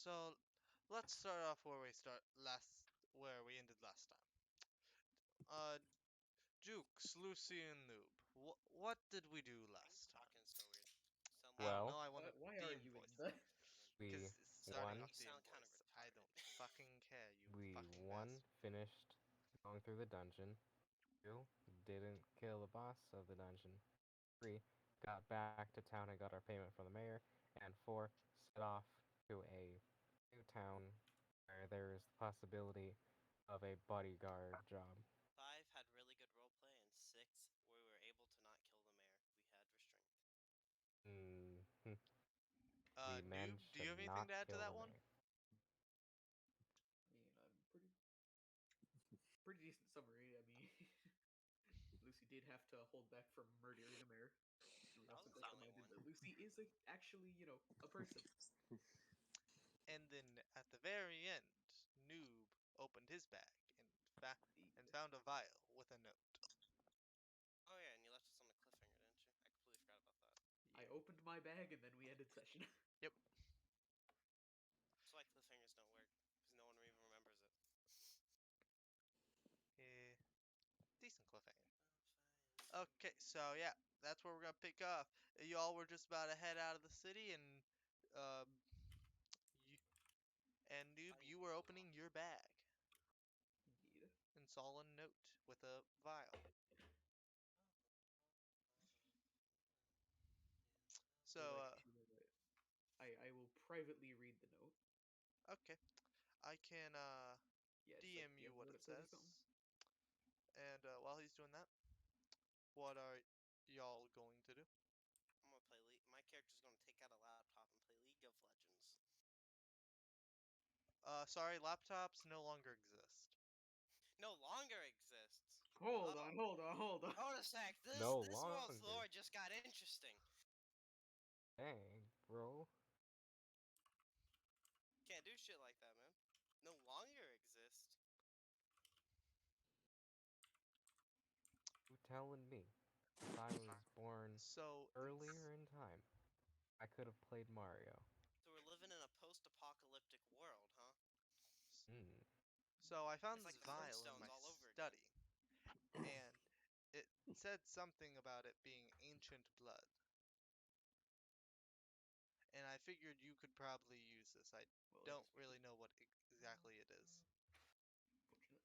So let's start off where we ended last time. Jukes, Lucy, and Noob. What did we do last time? Talking so weird. Sound I don't Well, know. I want to Why be are in you in voice. the? Because we it's starting won. off You the sound kinda voice. I don't retarded. fucking care, you We fucking one bastard. finished going through the dungeon. 2 didn't kill the boss of the dungeon. 3 got back to town and got our payment from the mayor. And 4 set off to a new town where there is the possibility of a bodyguard job. 5 had really good roleplay, and 6 we were able to not kill the mayor. We had restraint. We Noob, managed do to you have anything not to add to kill that the one? mayor. I mean, pretty decent summary. I mean, Lucy did have to hold back from murdering a mayor. We That also wasn't got the only reminded one. that Lucy is actually, a person. And then at the very end, Noob opened his bag and found a vial with a note. Oh yeah, and you left us on a cliffhanger, didn't you? I completely forgot about that. I opened my bag and then we ended session. Yep. That's why cliffhangers don't work, because no one even remembers it. Yeah. Decent cliffhanger. Okay, so yeah, that's where we're gonna pick up. Y'all were just about to head out of the city, and you and Noob, you were opening your bag Indeed. and saw a note with a vial. I would So, like to. I will privately read the note. okay, I can Yeah, just DM do you you have what what it it says or something? says. And while he's doing that, what are y'all going to do? I'm gonna play my character's gonna take out a laptop and play League of Legends. Sorry, laptops no longer exist. No longer exists. Hold Oh, on, hold on, hold on. hold a sec. No This world's longer. lore just got interesting. Dang, bro. Can't do shit like that, man. No longer exist. You telling me if I was born So, earlier in time, I could have played Mario. So we're living in a post-apocalyptic world, huh? Hmm. so I found It's this like the vial in Flintstones my all over again. study, and it said something about it being ancient blood. And I figured you could probably use this. I Well, don't it's really know what exactly it is. unfortunate.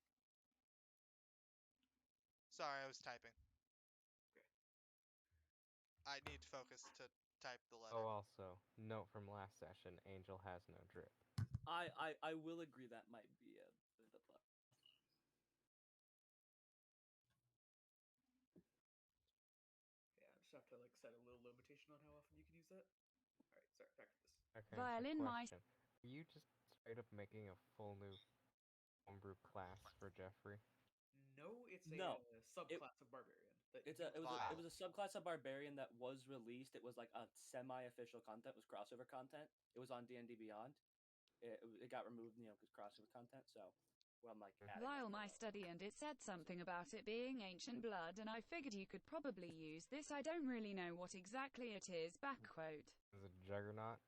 Sorry, I was typing. Okay. I need to focus to type the letter. Oh, also, note from last session, Angel has no drip. I will agree that might be the plus. Yeah, I just have to set a little limitation on how often you can use that. All right, sorry, back to this. Okay, Violin so my- question. Are you just straight up making a full new homebrew class for Jeffrey? No, it's No, a subclass of barbarian. It you was Vile. it was a subclass of barbarian that was released. It was like a semi-official content. It was crossover content. It was on D&D Beyond. It got removed, because crossover content. So, well, I'm like adding Vile it, my study and it said something about it being ancient blood and I figured you could probably use this. I don't really know what exactly it is. Back quote. Is it Juggernaut?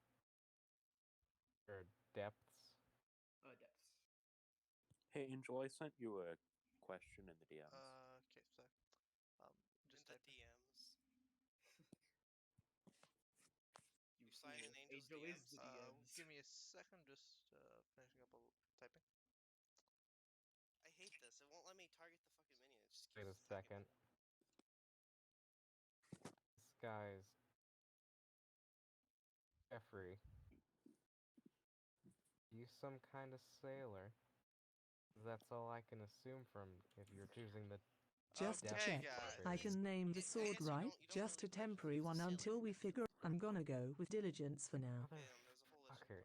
Or Depths? Depths. Hey, Angel, I sent you a question in the DMs. Okay, so just In the typing. DMs. You sign in fool. Angel's Angel is DMs? the DMs. Give me a second, just finishing up typing. I hate this. It won't let me target the fucking minion. It just Wait a keeps attacking second. people. This guy's Jeffrey. You some kind of sailor. That's all I can assume from if you're choosing the Just to Okay, check, guys. I can name the I sword guess you right, don't just really a temporary use the one sailor until we connection. figure. I'm gonna go with diligence for now. Damn, there's a whole list of Motherfucker.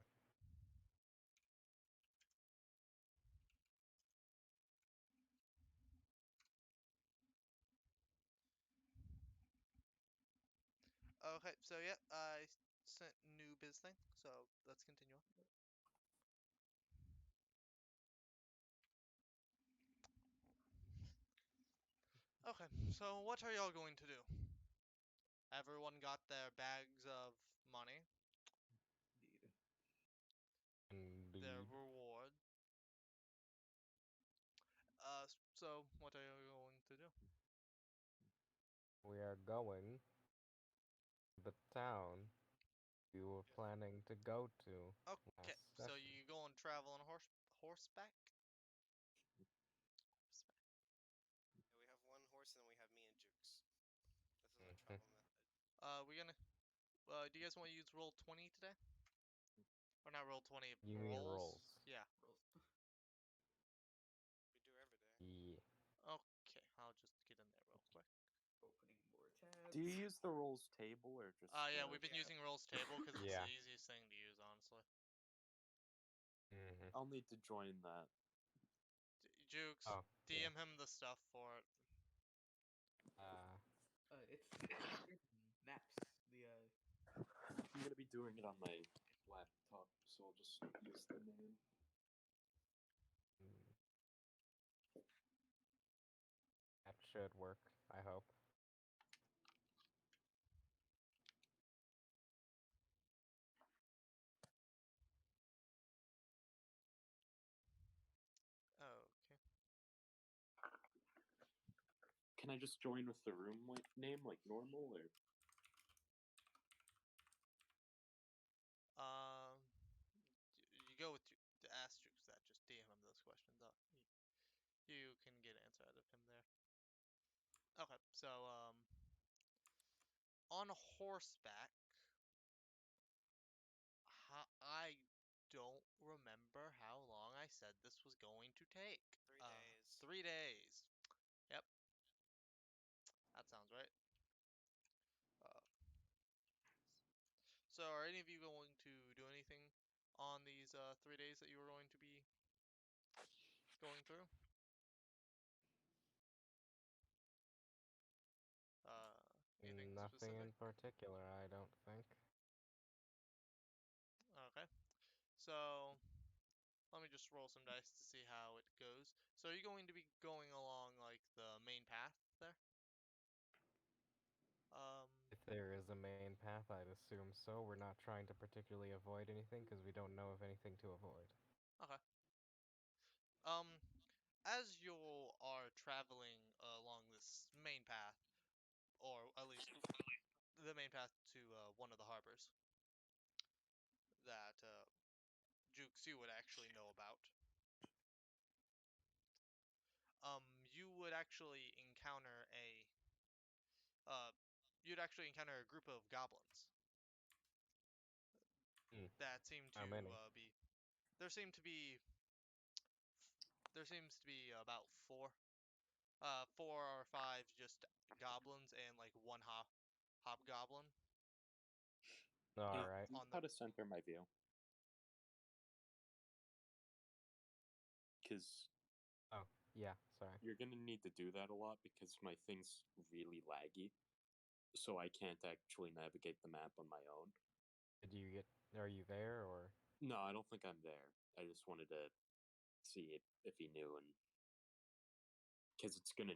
Okay, so yeah, I sent new biz thing, so let's continue on. Okay, so what are y'all going to do? Everyone got their bags of money. Indeed. And So, what are you going to do? We are going to the town we were planning to go to Okay, last so session. you go and travel on horseback? Yeah, we have one horse and then we have me and Jukes. This is our Mhm. travel method. We're gonna. Do you guys want to use roll 20 today? Or not roll 20, You mean rolls? rolls? Yeah. Rolls. We do every day. Yeah. Okay, I'll just get in there real quick. Opening more tabs. Do you use the rolls table or just? Yeah, we've been Yeah. using rolls table because it's Yeah. the easiest thing to use, honestly. Mm-hmm. I'll need to join that. Jukes, Oh, yeah. DM him the stuff for it. It's weird maps. I'm gonna be doing it on my laptop, so I'll just use the name. Mm, that should work, I hope. Okay. Can I just join with the room name like normal, or? Um, you go with to ask Jukes that. Just DM him those questions. You can get an answer out of him there. Okay, so on horseback, I don't remember how long I said this was going to take. 3 days. 3 days. Yep, that sounds right. Uh, so are any of you going to do anything on these 3 days that you were going to be going through? Anything Nothing specific? in particular, I don't think. Okay. So let me just roll some dice to see how it goes. So are you going to be going along like the main path there? If there is a main path, I'd assume so. We're not trying to particularly avoid anything because we don't know of anything to avoid. Okay. Um, as you are traveling along this main path, or at least the main path to one of the harbors that Jukes you would actually know about, you would actually encounter uh, you'd actually encounter a group of goblins Hmm. that seem to How many? be. There seem to be. There seems to be about four or five just goblins and like one hobgoblin Alright. on the. How to center my view? Because Oh, yeah, sorry. you're gonna need to do that a lot because my thing's really laggy, so I can't actually navigate the map on my own. Are you there, or? No, I don't think I'm there. I just wanted to see if he knew, and because it's going to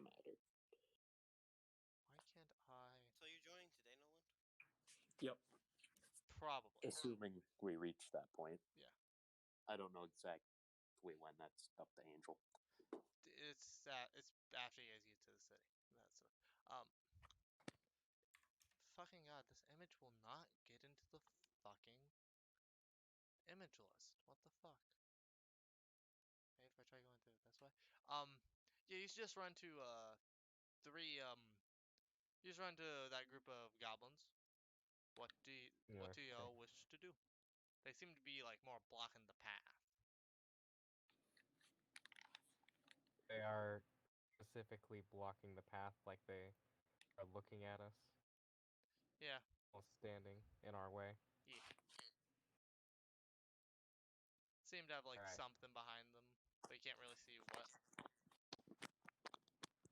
matter. Why can't I? So you're joining today, Nolan? Yep. Probably. Assuming we reach that point. Yeah. I don't know exactly when. That's up to Angel. It's after you guys get to the city. That's fucking god. This image will not get into the fucking image list. What the fuck? Okay, if I try going through it this way. Yeah, you should just run to three you just run to that group of goblins. What do Okay. y'all wish to do? They seem to be like more blocking the path. They are specifically blocking the path like they are looking at us Yeah, while standing in our way. yeah. Seem to have like Alright. something behind them, but you can't really see what.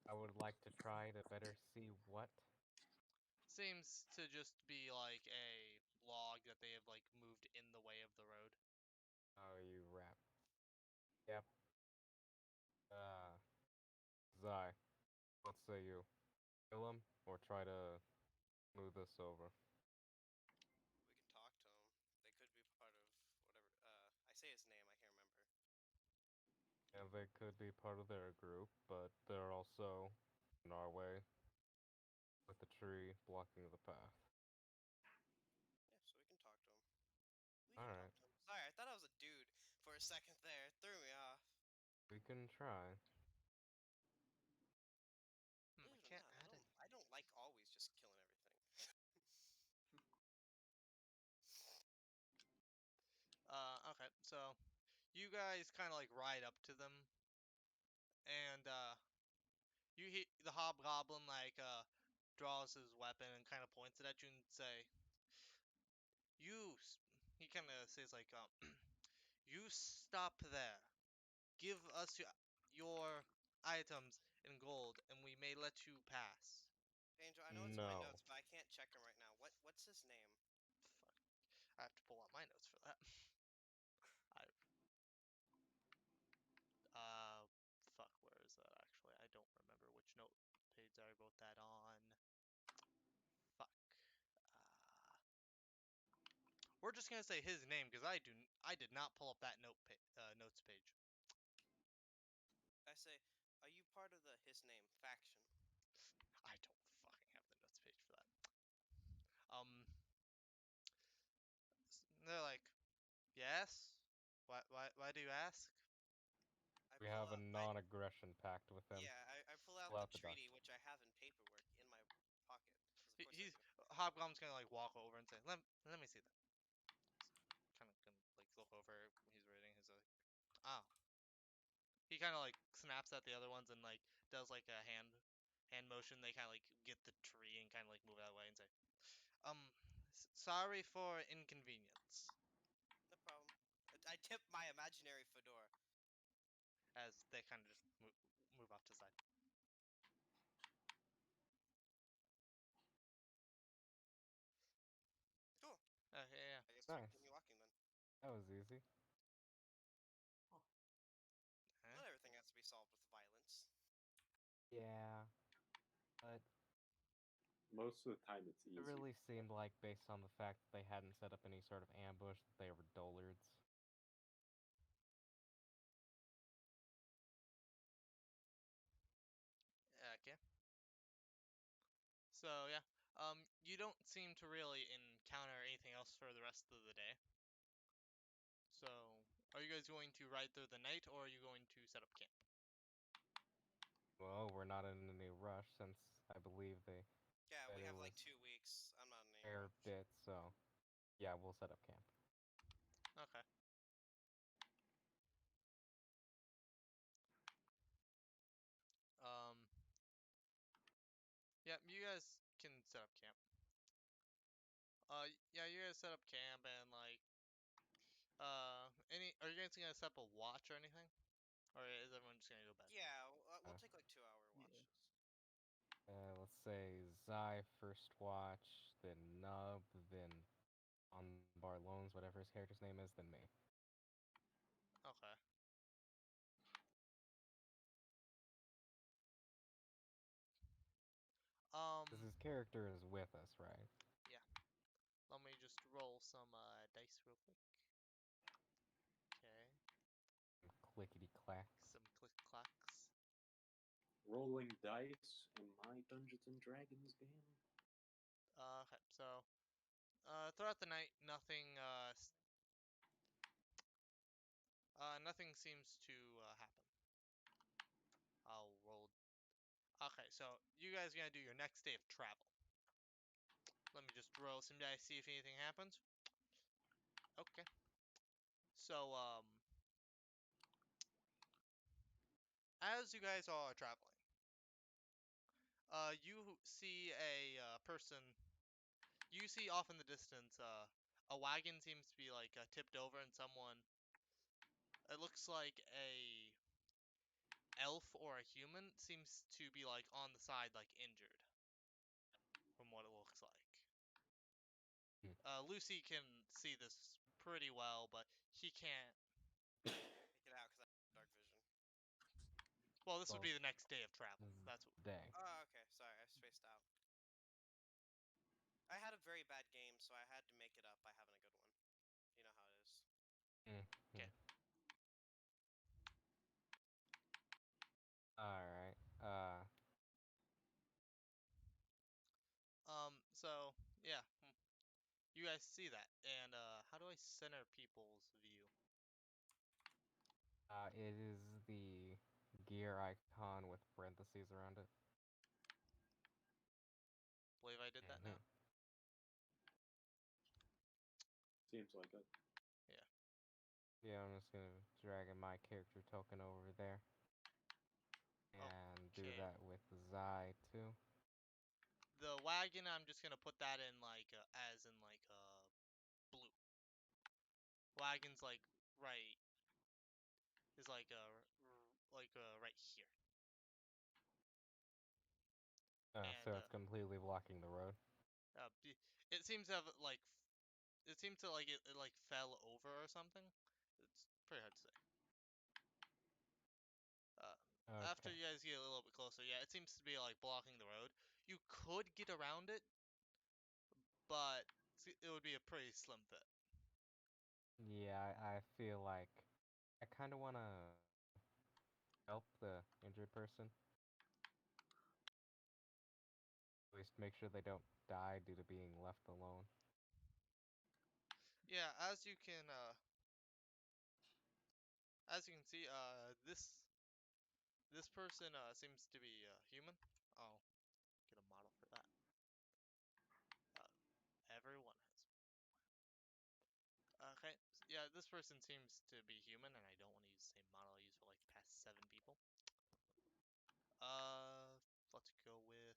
I would like to try to better see what. Seems to just be like a log that they have like moved in the way of the road. Oh, you rap. Yep. Zai, what say you? Kill him or try to move this over? We can talk to them. They could be part of whatever. I say his name. I can't remember. And they could be part of their group, but they're also in our way with the tree blocking the path. Yeah, so we can talk to him. We can talk Alright, to him. Sorry, I thought I was a dude for a second there. It threw me off. we can try. Believe I it or can't not, add it. I don't like always just killing everything. Okay, so you guys kind of like ride up to them, and you hit the hobgoblin like draws his weapon and kind of points it at you and say, "You." He kind of says like, "You stop there. Give us your items in gold, and we may let you pass." Angel, I know it's in my No. notes, but I can't check him right now. What's his name? Fuck. I have to pull out my notes for that. I uh, fuck. Where is that actually? I don't remember which note page I wrote that on. Fuck. Uh, we're just gonna say his name because I did not pull up that notes page. I say, are you part of the his name faction? I don't fucking have the notes page for that. They're like, yes. Why do you ask? I We pull have a out I non-aggression pact with him. yeah, I pull out Pull the out the treaty document. which I have in paperwork in my pocket. Because of He, course I he's do. Hobgoblin's gonna like walk over and say, let me see that. Kind of gonna like look over. He's reading. He's like, oh. He kind of like snaps at the other ones and like does like a hand motion. They kind of like get the tree and kind of like move out of the way and say, um, sorry for inconvenience. No problem. I tip my imaginary fedora. As they kind of just move off to the side. Cool. Yeah. I guess we Nice. continue walking then. That was easy. Huh? Not everything has to be solved with violence. Yeah, but Most of the time, it's easy. it really seemed like, based on the fact that they hadn't set up any sort of ambush, that they were dullards. Okay. So yeah, you don't seem to really encounter anything else for the rest of the day. So, are you guys going to ride through the night, or are you going to set up camp? Well, we're not in any rush since I believe they Yeah, said we it have was like 2 weeks. I'm not in any fair rush. bit, so yeah, we'll set up camp. Okay. Um, yeah, you guys can set up camp. Yeah, you guys set up camp and like, are you guys gonna set up a watch or anything, or is everyone just gonna go bed? Yeah, we'll Uh, take like 2-hour Yeah. watches. let's say Zai first watch, then Nub, then on Bar Loans, whatever his character's name is, then me. Okay. Because his character is with us, right? Yeah. Let me just roll some dice real quick. Okay. Clickety clacks. Some click clacks. Rolling dice in my Dungeons and Dragons game. Okay. So, throughout the night, nothing seems to happen. I'll roll. Okay, so you guys are gonna do your next day of travel. Let me just roll some dice, see if anything happens. Okay. So, as you guys are traveling, you see a person. You see off in the distance, a wagon seems to be like tipped over, and someone. It looks like a elf or a human seems to be like on the side, like injured, from what it looks like. Hmm. Lucy can see this pretty well, but he can't. Take it out because I have dark vision. Well, this would Well, be the next day of travel. this is That's the day. Oh, okay. Sorry, I spaced out. I had a very bad game, so I had to make it up by having a good one. You know how it is. Mm-hmm. okay. guys see that? And how do I center people's view? It is the gear icon with parentheses around it. Believe I did that Mhm. now. Seems like it. Yeah. Yeah, I'm just gonna drag my character token over there and do Okay. that with Zai too. The wagon, I'm just gonna put that in like as in like blue. Wagon's like right is like right here. And So it's completely blocking the road. it seems to have like it seems to like it like fell over or something. It's pretty hard to say. Uh, After Okay. you guys get a little bit closer, yeah, it seems to be like blocking the road. You could get around it, but it would be a pretty slim fit. Yeah, I feel like I kind of want to help the injured person. At least make sure they don't die due to being left alone. Yeah, as you can see, this person seems to be human. I'll get a model for that. Uh, Everyone has. Okay, yeah, this person seems to be human, and I don't want to use the same model I used for like the past 7 people. Uh, let's go with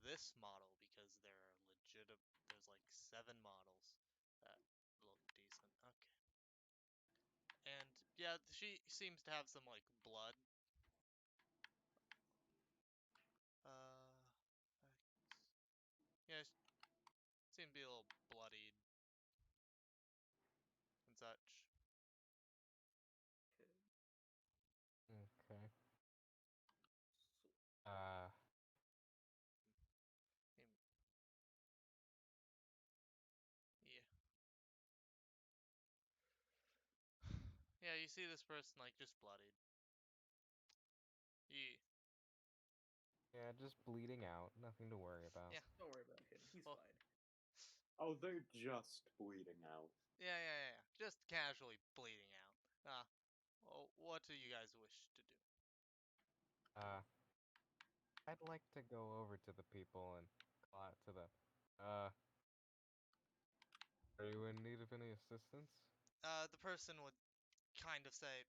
this model because there are legit. There's like 7 models that look decent. Okay, and yeah, she seems to have some like blood. Uh, yeah, she seems to be a little bloodied and such. Okay. Okay. So, Uh, Hmm, yeah, yeah. You see this person like just bloodied. Yeah, yeah, just bleeding out. Nothing to worry about. yeah. don't worry about him. He's Well, fine. Oh, they're just bleeding out. yeah. Just casually bleeding out. Well, what do you guys wish to do? Uh, I'd like to go over to the people and call out to them. Uh, are you in need of any assistance? The person would kind of say,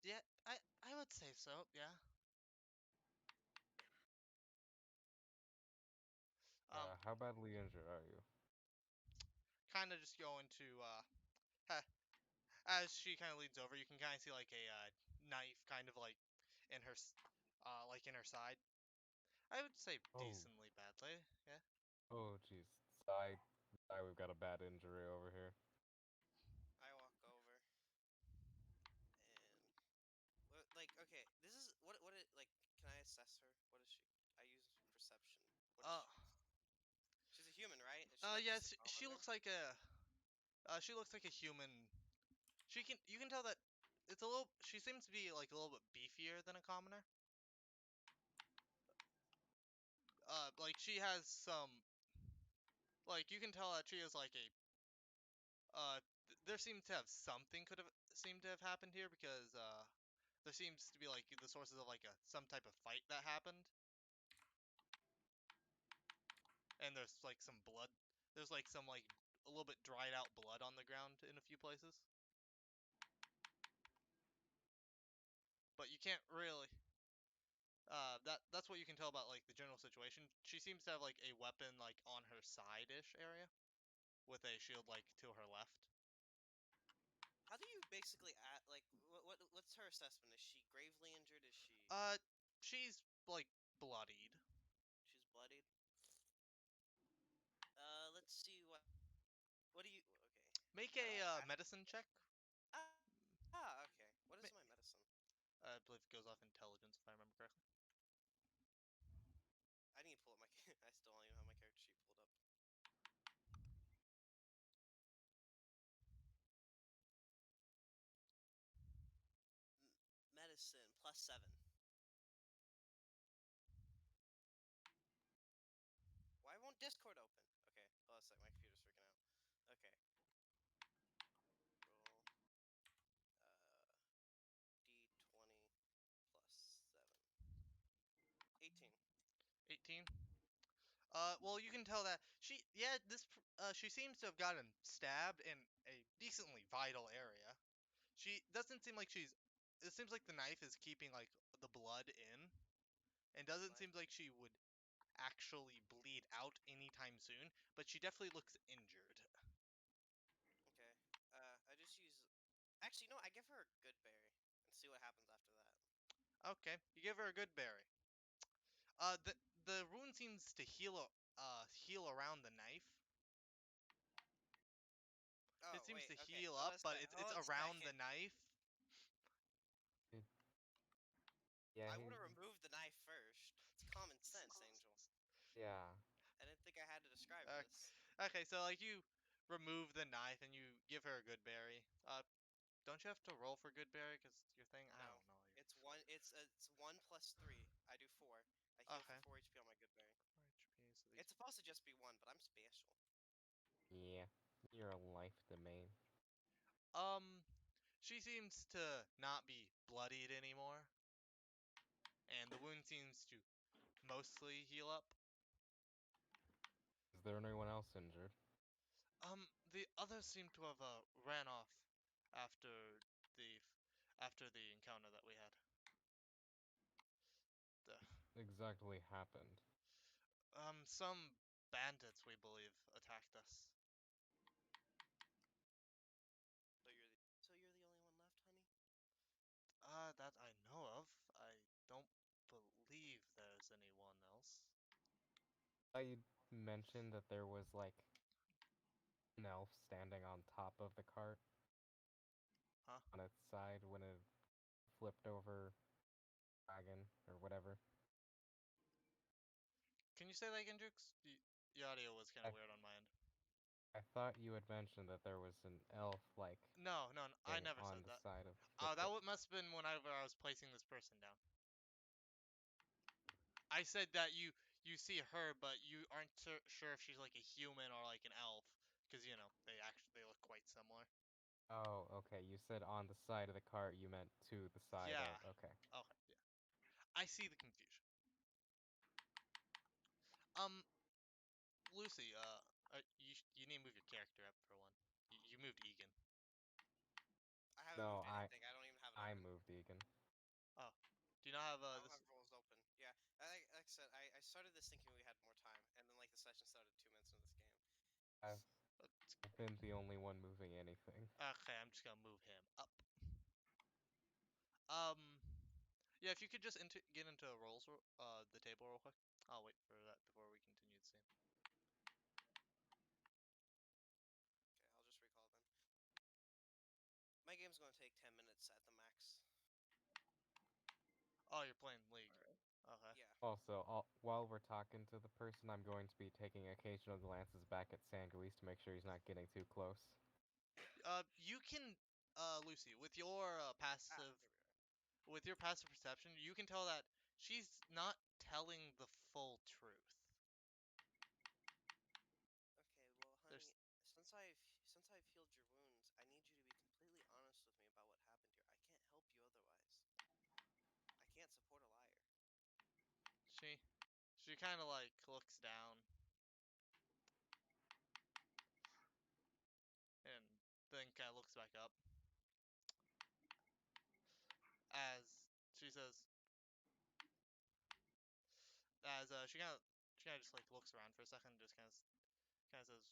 yeah, I would say so, yeah. How badly injured are you? Kind of just going to, as she kind of leans over, you can kind of see like a knife kind of in her, like in her side. I would say Oh, decently badly, yeah. oh, jeez. Sigh, we've got a bad injury over here. I walk over and like okay, this is what it like. Can I assess her? What is she? I use perception. What is Uh, she? She's a human, right? Is she like just a yes, she commoner? looks like a human. You can tell that she seems to be like a little bit beefier than a commoner. Like she has some, like you can tell that she is like there seems to have something could have seemed to have happened here because there seems to be like the sources of like some type of fight that happened, and there's like some blood. There's like some like a little bit dried out blood on the ground in a few places, but you can't really. That's what you can tell about like the general situation. She seems to have like a weapon like on her side-ish area with a shield like to her left. How do you basically at like what's her assessment? Is she gravely injured? Is she Uh, she's like bloodied. she's bloodied? Let's see what do you okay? Make How do a I ask? medicine check. Okay. What Ma- is my medicine? I believe it goes off intelligence if I remember correctly. I need to pull up my. I still don't even have my character sheet pulled up. Medicine +7. 19. Well, you can tell that she seems to have gotten stabbed in a decently vital area. She doesn't seem like she's. It seems like the knife is keeping like the blood in, and doesn't seem like she would actually bleed out anytime soon. But she definitely looks injured. Okay. I just use. Actually, no. I give her a good berry and see what happens after that. Okay, you give her a good berry. The wound seems to heal around the knife. Oh It seems wait. to Okay. heal Hold up, a but sec. it's Hold a around the second. knife. Yeah, I would have removed the knife first. It's common sense, Angel. yeah. I didn't think I had to describe Uh, this. okay, so like you remove the knife and you give her a good berry. Don't you have to roll for good berry? Cause your thing, I No. don't know. It's one. It's 1 + 3. I do 4. I heal for Okay. 4 HP on my good berry. 4 HP, so these. It's supposed to just be 1, but I'm special. Yeah. You're a life domain. Um, she seems to not be bloodied anymore, and the wound seems to mostly heal up. Is there anyone else injured? The others seem to have ran off after the after the encounter that we had. The Exactly happened. some bandits, we believe, attacked us. So you're the only one left, honey. That I know of. I don't believe there's anyone else. I mentioned that there was like an elf standing on top of the cart Huh? on its side when it flipped over dragon or whatever. Can you say that again, Jukes? The audio was kind of I weird on my end. I thought you had mentioned that there was an elf like No, no, I thing never on said the that. side of the Oh, pit. must have been whenever I was placing this person down. I said that you see her, but you aren't sure if she's like a human or like an elf, because they look quite similar. Oh, okay. You said on the side of the cart. You meant to the side Yeah. of. Okay. Okay. Yeah. I see the confusion. Um, Lucy, you need to move your character up for one. You moved Egan. I haven't No, moved anything. I don't even have it I open. moved Egan. Oh, do you not have I don't this? have roles open. Yeah, like I said, I started this thinking we had more time, and then like the session started 2 minutes into this game. I've uh, been the only one moving anything. Okay, I'm just gonna move him up. Um, yeah, if you could just get into roles, the table real quick. I'll wait for that before we continue the scene. Okay, I'll just recall then. My game's gonna take 10 minutes at the max. Oh, you're playing League. Alright. Okay. Yeah. Also, while we're talking to the person, I'm going to be taking occasional glances back at Sanguis to make sure he's not getting too close. You can, Lucy, with your passive, There we are. with your passive perception, you can tell that she's not telling the full truth. Okay, well, honey, There's, since I've healed your wounds, I need you to be completely honest with me about what happened here. I can't help you otherwise. I can't support a liar. she, she kind of like looks down and then kind of looks back up as she says, as she kind of just like looks around for a second, just kind of says,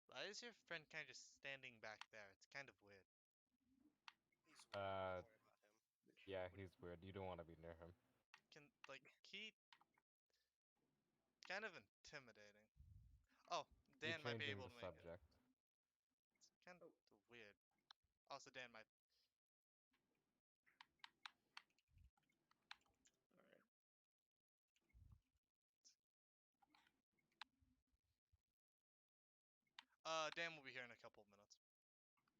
why is your friend kind of just standing back there? It's kind of weird. He's weird. Uh, Don't worry about him. Which, yeah, what, he's weird. You don't want to be near him. Can like he kind of intimidating. Oh, You Dan might be changing able the to make it. subject. It's kind oh, of weird. Also, Dan might. alright. Dan will be here in a couple of minutes.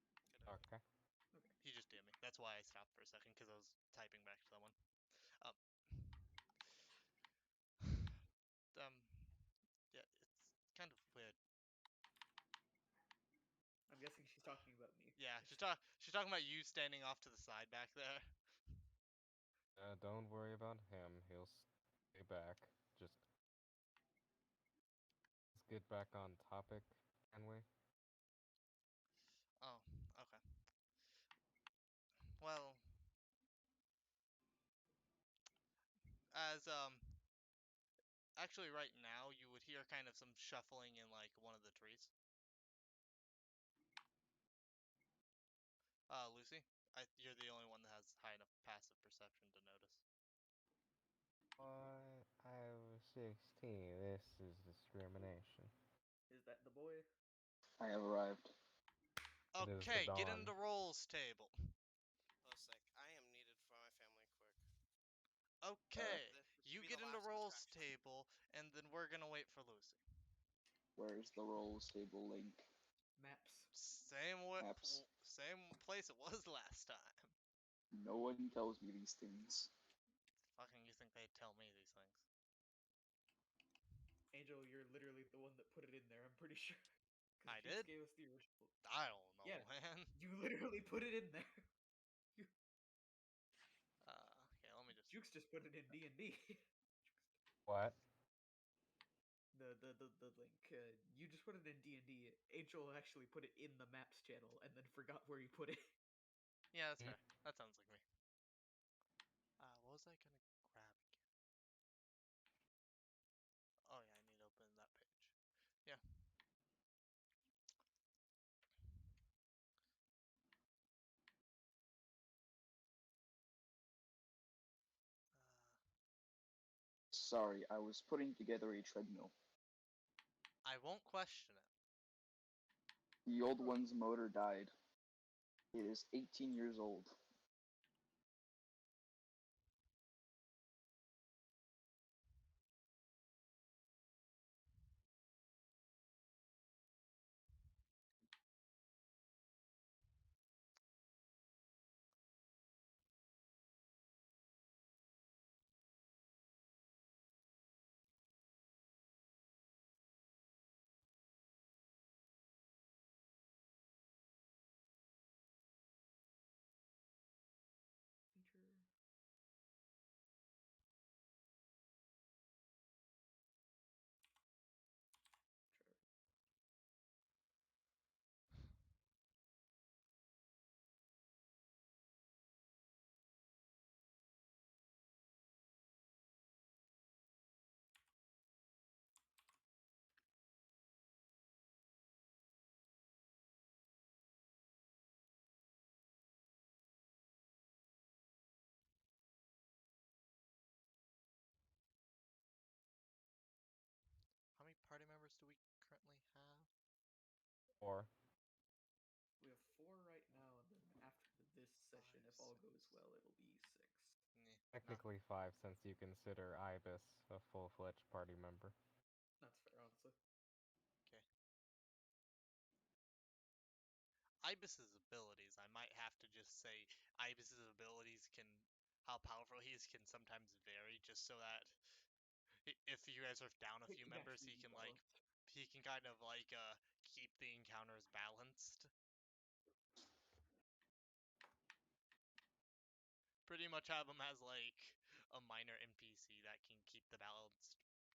Good idea. Okay. Okay. He just did me. That's why I stopped for a second because I was typing back to someone. Um, um, yeah, it's kind of weird. I'm guessing she's talking about me. Yeah, she's talking about you standing off to the side back there. Don't worry about him. way back. Just let's get back on topic, can we? Oh, okay. Well, as actually right now you would hear kind of some shuffling in like one of the trees. Lucy, you're the only one that has high enough passive perception to notice. What? I was 16. This is discrimination. Is that the boy? I have arrived. It is the Okay, get dawn. into rolls table. Oh, sick. I am needed for my family quick. Okay, This should you be get the into last rolls distraction. table, and then we're gonna wait for Lucy. Where's the rolls table link? Maps. Apps. Same place it was last time. No one tells me these things. Fucking, you think they'd tell me these things? Angel, you're literally the one that put it in there, I'm pretty sure. I Because Jukes did? gave us the original. I don't know, Yeah. man. You literally put it in there. Okay, let me just. Jukes just put it in D&D. What? the link. You just put it in D&D. Angel actually put it in the maps channel and then forgot where you put it. Yeah, that's fair. That sounds like me. What was I gonna grab again? Oh yeah, I need to open that page. Yeah. Sorry, I was putting together a treadmill. I won't question it. The old one's motor died. It is 18 years old. How many party members do we currently have? 4. We have 4 right now, and then after this session, if all goes well, it'll be 6. Not. Technically 5 since you consider Ibis a full-fledged party member. That's fair, honestly. Okay. Ibis's abilities, I might have to just say Ibis's abilities can, how powerful he is can sometimes vary, just so that if you guys are down a It few can members, actually he be can balanced. kind of keep the encounters balanced. Pretty much have him as like a minor NPC that can keep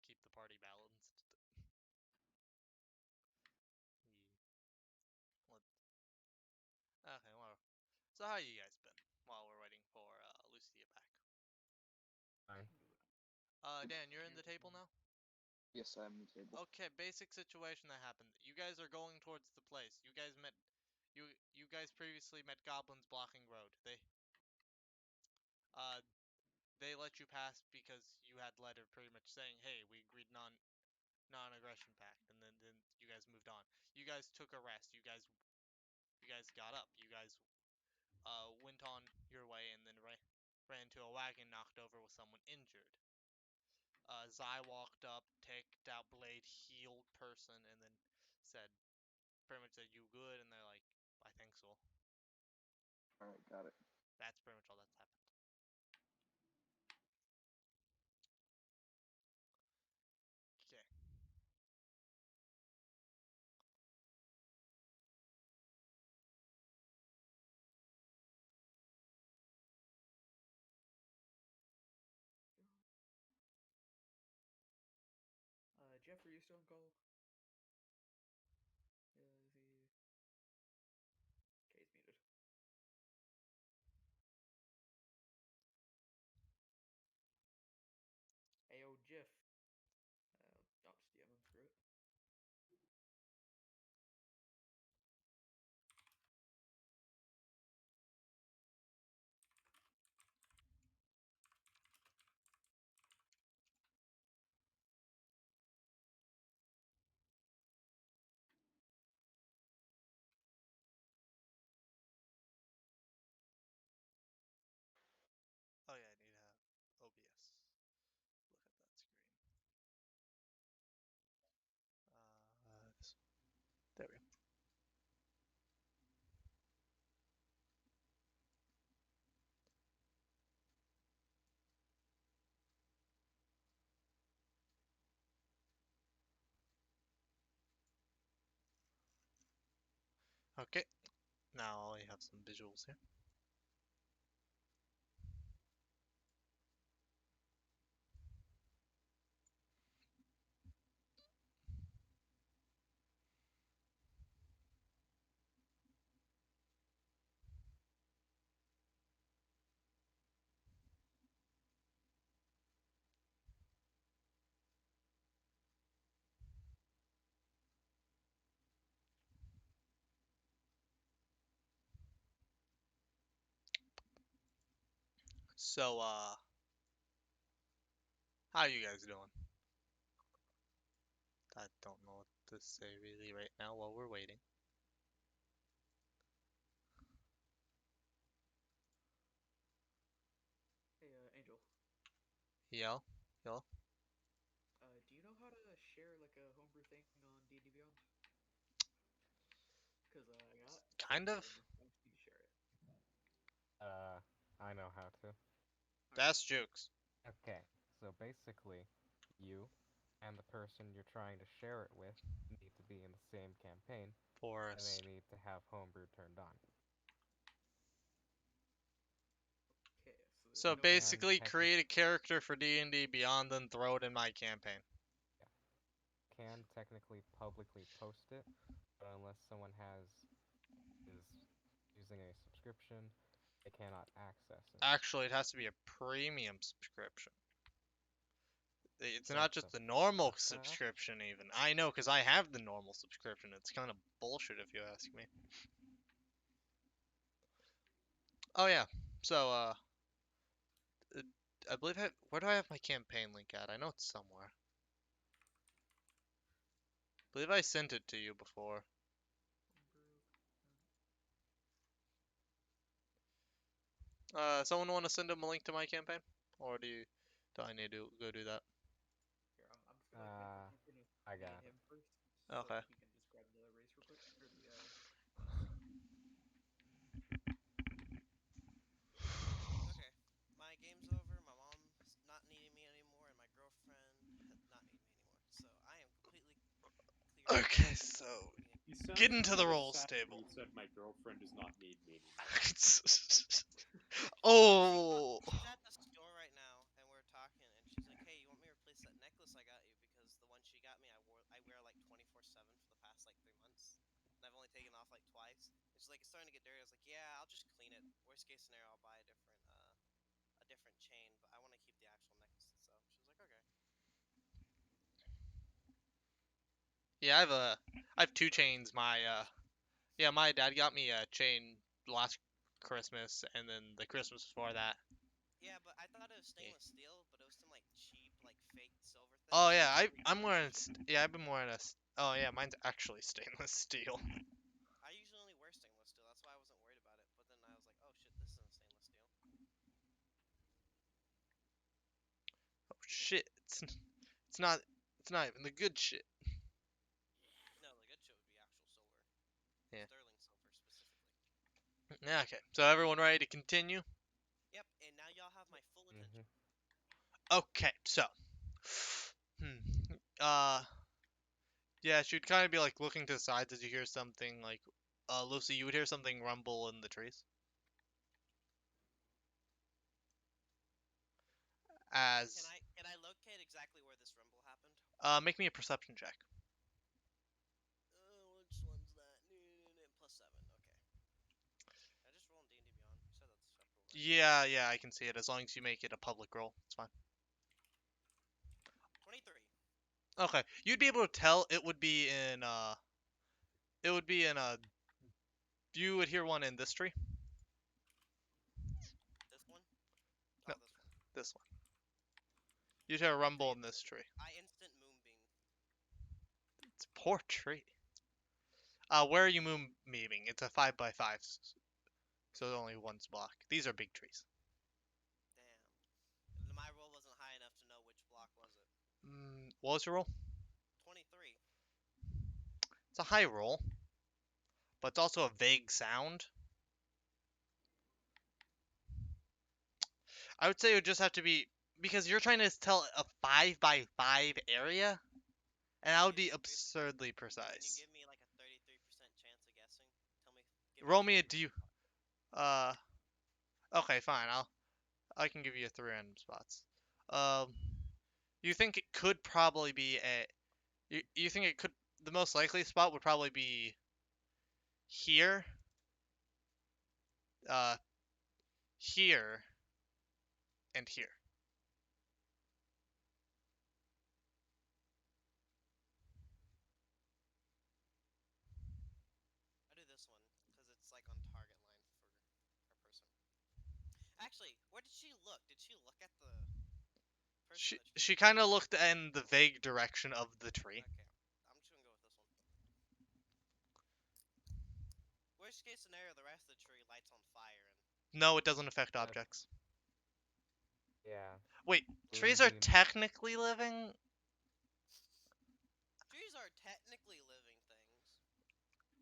keep the party balanced. Okay, well, so how you guys been while we're waiting for Lucy to get back? Fine. Dan, you're in the table now? Yes, I am the table. Okay, basic situation that happened. You guys are going towards the place. You guys previously met goblins blocking road. Uh they let you pass because you had letter pretty much saying, "Hey, we agreed non-aggression pact," and then you guys moved on. You guys took a rest. You guys got up. You guys went on your way and then ran into a wagon knocked over with someone injured. Zai walked up, taked out blade, healed person, and then said, pretty much said, "You good?" And they're like, "I think so." Alright, got it. That's pretty much all that's happened. Okay. you still on call? Is he? Okay, he's muted. Ayo, Jiff. I'll just DM him. Screw it. Oh yeah, I need to have OBS. Look at that screen. There we go. Okay, now I have some visuals here. So, how you guys doing? I don't know what to say really right now while we're waiting. Hey, Angel. Yo, yo. Do you know how to share like a homebrew thing on D&D Beyond? Because I got Kind of. Homebrew and I just need to share it. I know how to. That's jokes. Okay, so basically, you and the person you're trying to share it with need to be in the same campaign, and they Forest. need to have homebrew turned on. Okay, so there's So no way. Can basically, technic create a character for D&D Beyond, then throw it in my campaign. yeah, can technically publicly post it, but unless someone is using a subscription, they cannot access it. Actually, it has to be a premium subscription. It's not That's just a the normal fact. subscription, even. I know, because I have the normal subscription. It's kind of bullshit if you ask me. Oh, yeah. So, uh, I believe where do I have my campaign link at? I know it's somewhere. I believe I sent it to you before. Homebrew. Someone want to send him a link to my campaign? Or do I need to go do that? Here, I'm just gonna make the campaign with I me got and it. him first, so Okay. he can just grab the race real quick, or the class. Okay, my game's over. My mom's not needing me anymore, and my girlfriend not needing me anymore. So I am completely cleared of Okay, so needing. You get sounded into a the little rolls sad when table. you said my girlfriend does not need me anymore. Oh, She's at the store right now, and we're talking, and she's like, "Hey, you want me to replace that necklace I got you? Because the one she got me, I wear like 24/7 for the past like 3 months, and I've only taken off like twice." And she's like, "It's starting to get dirty." I was like, "Yeah, I'll just clean it. Worst case scenario, I'll buy a different chain, but I want to keep the actual necklace itself." She was like, "Okay." yeah, I have two What about you? chains. Yeah, my dad got me a chain last Christmas, and then the Christmas before that. Yeah, but I thought it was Yeah. stainless steel, but it was some like cheap, like fake silver thing. Oh So yeah, I was like, I'm wearing. Yeah, I've been wearing a. Oh yeah, mine's actually stainless steel. I usually only wear stainless steel. That's why I wasn't worried about it. But then I was like, oh shit, this isn't stainless steel. Oh shit, it's not. It's not even the good shit. No, the good shit would be actual silver, Yeah. sterling silver specifically. Yeah. Okay. So everyone ready to continue? Yep. And now y'all have my full attention. Mm-hmm. Okay. So. Hmm. Uh. Yeah, she'd kind of be like looking to the sides as you hear something like. Lucy, you would hear something rumble in the trees. As Can I locate exactly where this rumble happened? Make me a perception check. Which one's that? +7. Okay. I just roll in D&D Beyond. You said that's acceptable, right? Yeah, I can see it as long as you make it a public roll. It's fine. 23. Okay, you'd be able to tell it would be in it would be in you would hear one in this tree. This one? No, Oh, this one. this one. You'd hear a rumble I, in this tree. I instant moonbeam. It's a poor tree. Where are you moonbeaming? It's a 5x5, so only one's block. These are big trees. Damn. My roll wasn't high enough to know which block was it. What was your roll? 23. It's a high roll, but it's also a vague sound. I would say it would just have to be because you're trying to tell a 5x5 area, and that would be absurdly Can you precise. give me like a 33% chance of guessing? Tell me. Give me Roll me a 3 D. random spots. Okay, fine. I can give you 3 random spots. Um, you think it could probably be a. You think it could. The most likely spot would probably be here. Uh, here and here. I do this one because it's like on target line for our person. Actually, where did she look? Did she look at the person that She kind of looked in the vague direction of the tree. Okay, I'm just gonna go with this one. Worst case scenario, the rest of the tree lights on fire and. No, it doesn't affect objects. Yeah. Wait, We trees are need- technically living? Trees are technically living things.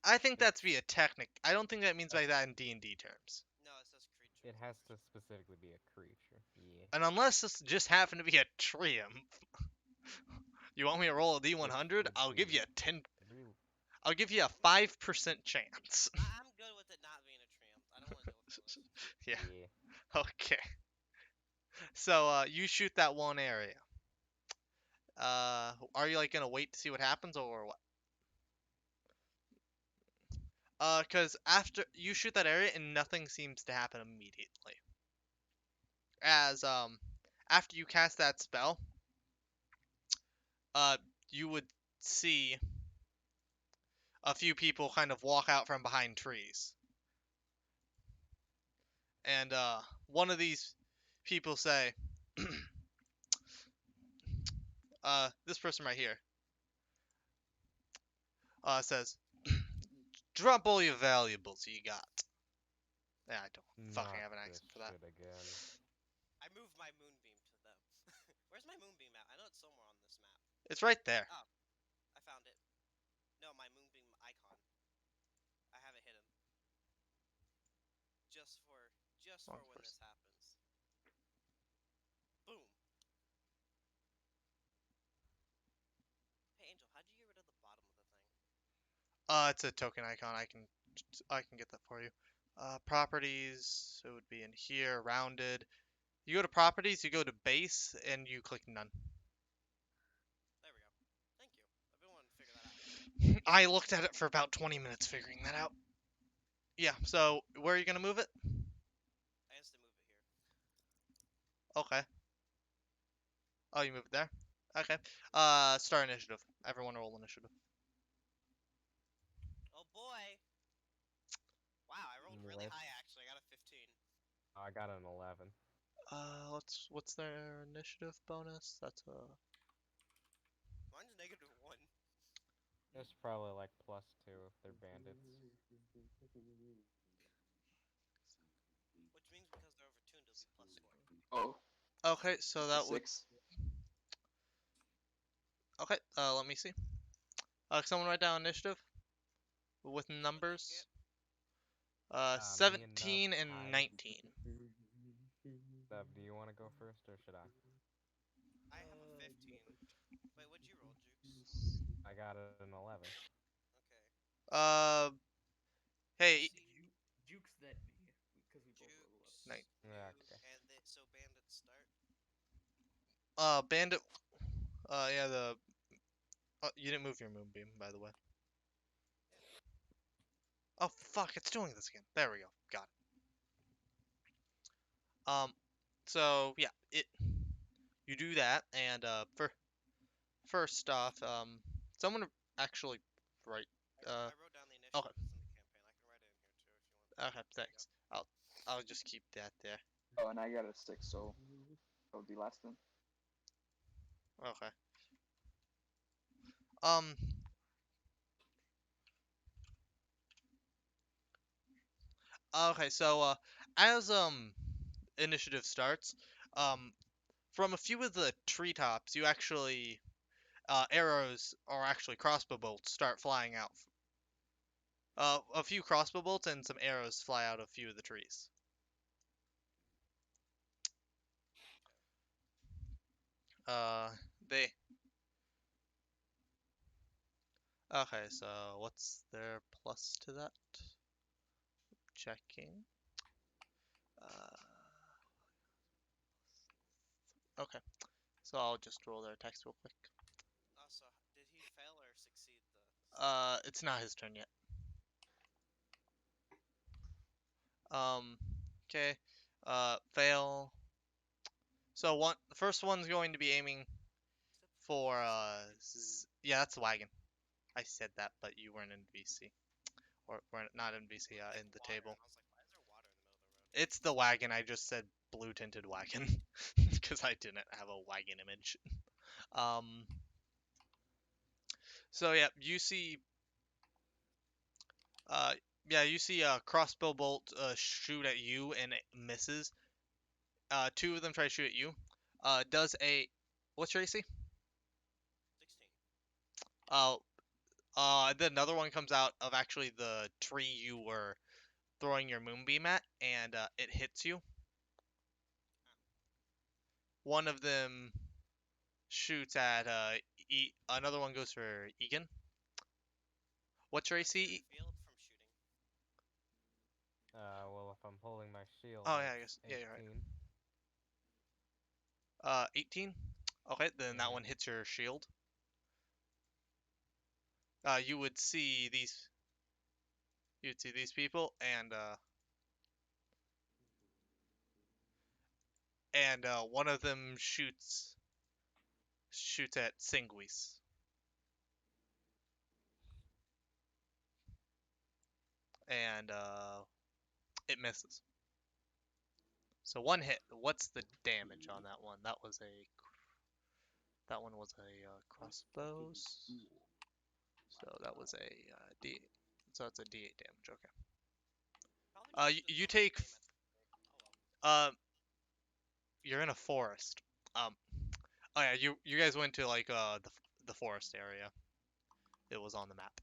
I think that's be a technic. I don't think that means by that in D&D terms. No, it says creature. It has to specifically be a creature. Yeah. And unless this just happened to be a tree, you want me to roll a D100? I'll give you a 10. I'll give you a 5% chance. I'm good with it not being a tree. I don't want to deal with this. Yeah. Yeah. Okay. So you shoot that one area. Are you like gonna wait to see what happens or what? Cause after you shoot that area and nothing seems to happen immediately. As after you cast that spell, uh, you would see a few people kind of walk out from behind trees. And one of these people say, this person right here, says, drop all your valuables you got. Yeah, I don't fucking Not have an this accent for that. shit again. I moved my moonbeam to them. Where's my moonbeam at? I know it's somewhere on this map. It's right there. Oh, I found it. No, my moonbeam icon. I have it hidden. Just for when this happens. Boom. Hey Angel, how'd you get rid of the bottom of the thing? It's a token icon. I can get that for you. Properties. It would be in here, rounded. You go to properties, you go to base, and you click none. There we go. Thank you. I've been wanting to figure that out. I looked at it for about 20 minutes figuring that out. Yeah, so where are you gonna move it? I instant move it here. Okay. Oh, you moved it there? Okay. Start initiative. Everyone roll initiative. Oh boy. Wow, I rolled really Let's- high actually. I got a 15. I got an 11. What's their initiative bonus? That's Mine's -1. It's probably like +2 if they're bandits. Which means because they're overtuned, it'll be +4. Oh, okay, so that would 6. okay, let me see. Can someone write down initiative with numbers? Me and 17 Nub, and 19. Nub, do you want to go first or should I? I have a 15. Wait, what'd you roll, Jukes? I got an 11. Okay. Uh, hey, Jukes then me, because we both rolled 11. Jukes. Night. Yeah, You, okay. and so bandits start. bandit. Yeah, the Oh, you didn't move your moonbeam, by the way. Oh fuck! It's doing this again. There we go. Got it. So yeah, you do that, and for first off, someone actually write. I wrote down the Okay, initiative. It's in the campaign. I can write it in here too if you want. okay, There you go. thanks. I'll just keep that there. Oh, and I got a 6, so that would be last then. Okay. Um. Okay, so as initiative starts, um, from a few of the treetops, you actually arrows or actually crossbow bolts start flying out. A few crossbow bolts and some arrows fly out of a few of the trees. Uh, they. Okay, so what's their plus to that? Checking. Okay, so I'll just roll their attacks real quick. Also, did he fail or succeed the? It's not his turn yet. Okay. Fail. So the first one's going to be aiming for yeah, that's the wagon. I said that, but you weren't in VC, or weren't not in VC. Like In the water, table. and I was like, why is there water in the middle of the road? It's the wagon. I just said blue tinted wagon because I didn't have a wagon image. Um. So yeah, you see. Uh. Yeah, you see a crossbow bolt shoot at you and it misses. Two of them try to shoot at you. Does a what's your AC? 16. Uh, then another one comes out of actually the tree you were throwing your moonbeam at, and it hits you. One of them shoots at another one goes for Egan. What's your Am I clear AC? in field from shooting? Well, if I'm holding my shield, Oh yeah, I it's guess yeah, you're right. 18. 18. Okay, then that Mm-hmm. one hits your shield. You would see these. You'd see these people, and one of them shoots at Singwis, and it misses. So one hit. What's the damage on that one? That one was a crossbow. So that was a D. So it's a D8 damage. Okay. Probably just should have You thrown my take. flame at the thing. Oh well. Uh, you're in a forest. Um. Oh yeah. You guys went to like the forest area. It was on the map.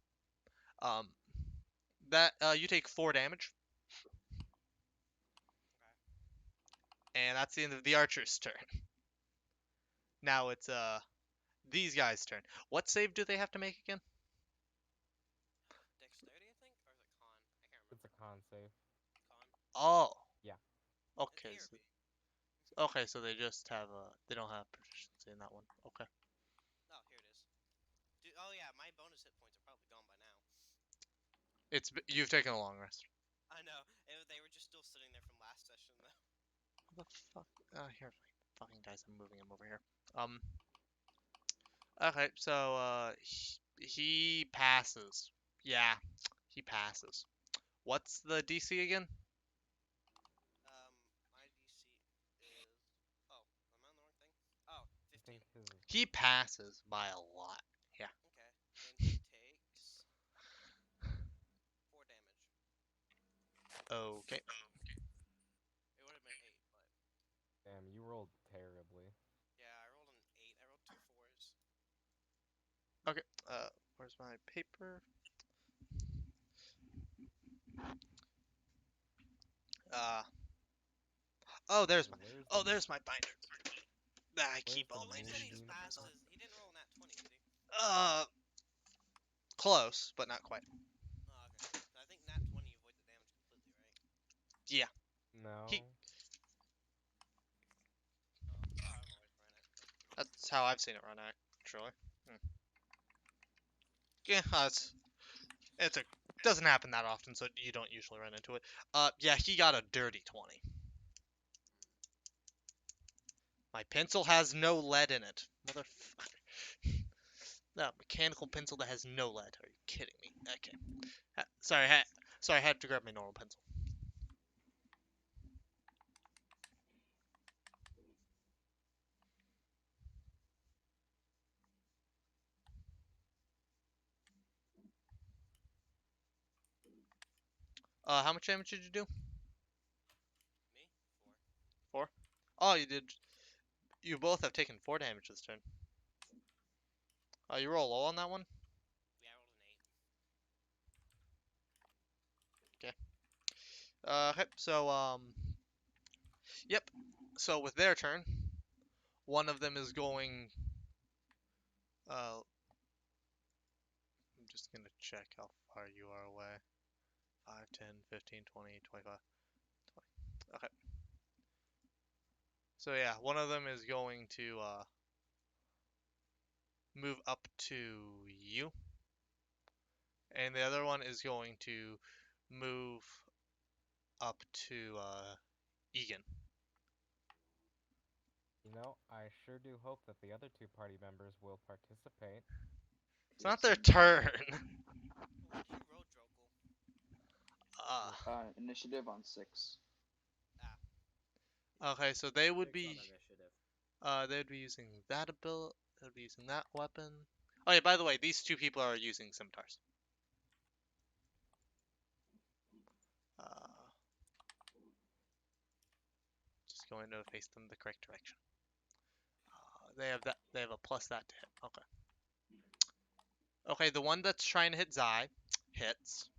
Um. That you take 4 damage, Okay. and that's the end of the archer's turn. Now it's these guys' turn. What save do they have to make again? Dexterity, I think, or is it con? I can't It's a remember. con save. Con. Oh. Yeah. It's Okay. A or B. Okay, so they just have they don't have proficiency in that one. Okay. Oh, here it is. Dude, oh yeah, my bonus hit points are probably gone by now. You've taken a long rest. I know. They were just still sitting there from last session though. What the fuck? Here, fucking dice. I'm moving him over here. Um. Okay, so he passes. Yeah, he passes. What's the DC again? My DC is. Oh, am I on the wrong thing? Oh, I 15. think his. He passes by a lot. Yeah. Okay, and he takes 4 damage. Okay. It would have been 8, but Damn, you rolled terribly. yeah, I rolled an 8. I rolled 2 4s. Okay. Where's my paper? Uh. Oh, there's my. Where's Oh, the there's my binder. I Where's keep the all Oh, my he said he initiative moonbeam? binders passed on. his. He didn't roll a nat 20, did he? Uh, close, but not quite. Oh, okay. So I think nat 20 you avoid the damage completely, right? Yeah. He. No. Oh, that's how I've always ran it. But That's how I've seen it run, actually. Hmm. Yeah, it's a doesn't happen that often, so you don't usually run into it. Yeah, he got a dirty 20. My pencil has no lead in it, motherfucker. No, mechanical pencil that has no lead. Are you kidding me? Okay. Sorry, I had to grab my normal pencil. How much damage did you do? Me? 4? Oh, you did. You both have taken 4 damage this turn. You roll low on that one? 4. Yeah, I rolled an 8. Okay, so, yep. So with their turn, one of them is going, I'm just gonna check how far you are away. 5, 10, 15, 20, 25, 20. Okay. So yeah, one of them is going to, move up to you. And the other one is going to move up to, Egan. You know, I sure do hope that the other two party members will participate. It's not Yes, their indeed. turn. What did you roll, Drokel? Initiative on 6. Okay, so they would 6 on be, initiative. they would be using that ability, they would be using that weapon. Oh yeah, by the way, these two people are using scimitars. Uh, just going to face them the correct direction. They have that. They have a plus that to hit. Okay. Okay, the one that's trying to hit Zai hits.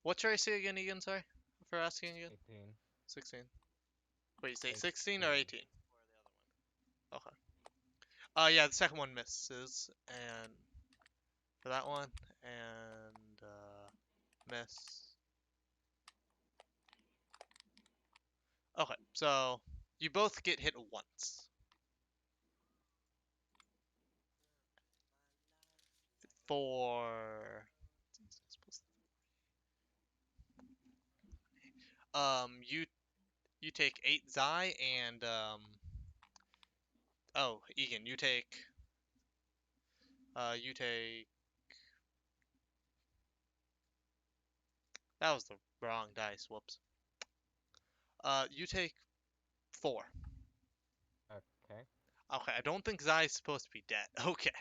What's your AC again, Egan? Sorry for asking again. 18. 16. Wait, you say 16 or 18. 18? For the other one. Okay. Yeah, the second one misses, and for that one, and miss. Okay, so you both get hit once. For you take 8 Zai and oh, Egan, you take that was the wrong dice. Whoops. You take 4. Okay. Okay, I don't think Zai is supposed to be dead. Okay.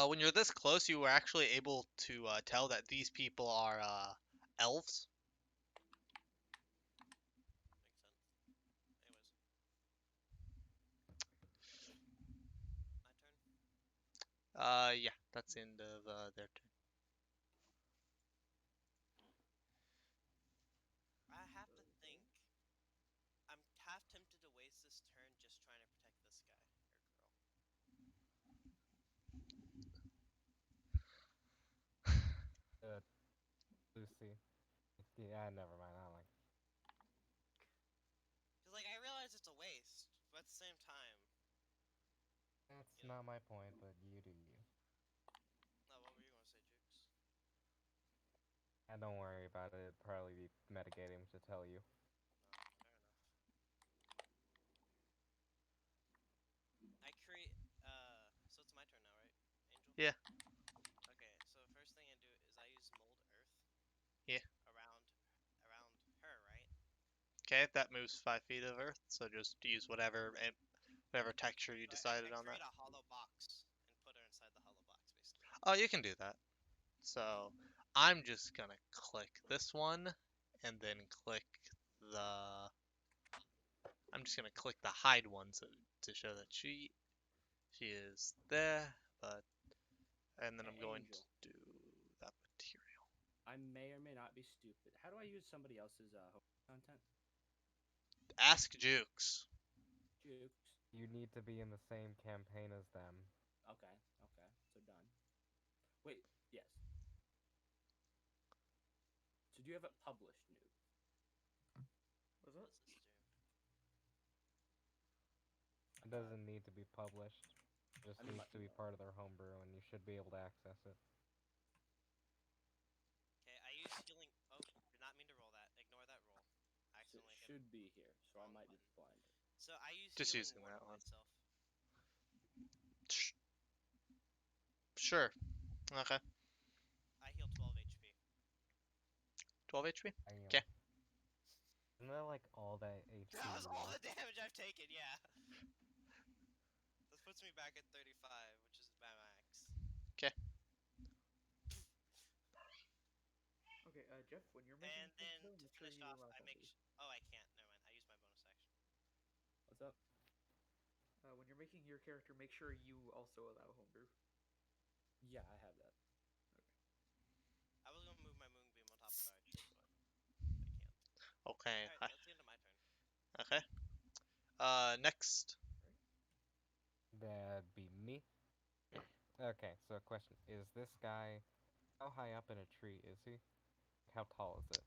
When you're this close, you were actually able to tell that these people are elves. Makes sense. Anyways. My turn. Yeah, that's the end of their turn. I have to think. I'm half tempted to waste this turn just trying to protect this guy or girl. Lucy. Yeah, never mind. I don't like. Cause like I realize it's a waste, but at the same time, That's you know. not my point, but you do you. No, what were you gonna say, Jukes? And don't worry about it. It'd probably be metagame to tell you. Fair enough. I create. So it's my turn now, right, Angel? Yeah. Okay. So first thing I do is I use mold earth. Yeah. Around her, right? Okay, that moves 5 feet of earth, so just use whatever texture you So decided I on that. create a hollow box and put her inside the hollow box, basically. Oh, you can do that. So I'm just gonna click this one, and then click the. I'm just gonna click the hide one to show that she is there, but and then I'm going Angel. to do that material. I may or may not be stupid. How do I use somebody else's content? Ask Jukes. Jukes. You need to be in the same campaign as them. Okay, okay, so done. Wait, yes. So do you have it published, noob? What's What that? does this do? It doesn't need to be published. It just I mean, needs to be part of their homebrew, and you should be able to access it. Okay, I use healing. Oh, did not mean to roll that. Ignore that roll. I it accidentally hit should be here, so I wrong might button. just blind it. So I use Just healing using word that on one. myself. Sure. Okay. I heal 12 HP. 12 HP? I am. Okay. Isn't that like all that HP That was you all lost? the damage I've taken, yeah. This puts me back at 35, which is my max. Okay, Jeff, when you're making And then though, to make sure finish you off, allow I make. homebrew. Oh, I can't. Never mind. I use my bonus action. What's up? When you're making your character, make sure you also allow homebrew. Yeah, I have that. I was gonna move my moonbeam on top of the archers, but I can't. Okay. Alright, that's the end of my turn. Okay. Next. That'd be me. Okay, so question. Is this guy... How high up in a tree is he? How tall is it?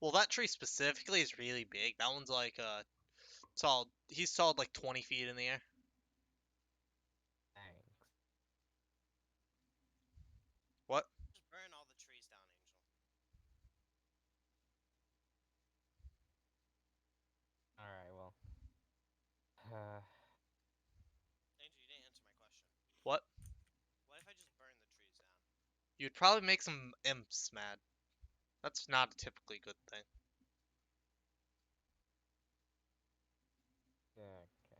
Well, that tree specifically is really big. That one's like solid. He's solid like 20 feet in the air. Thanks. What? Just burn all the trees down, Angel. Alright, well. Angel, you didn't answer my question. What? What if I just burn the trees down? You'd probably make some imps mad. That's not a typically good thing. Okay.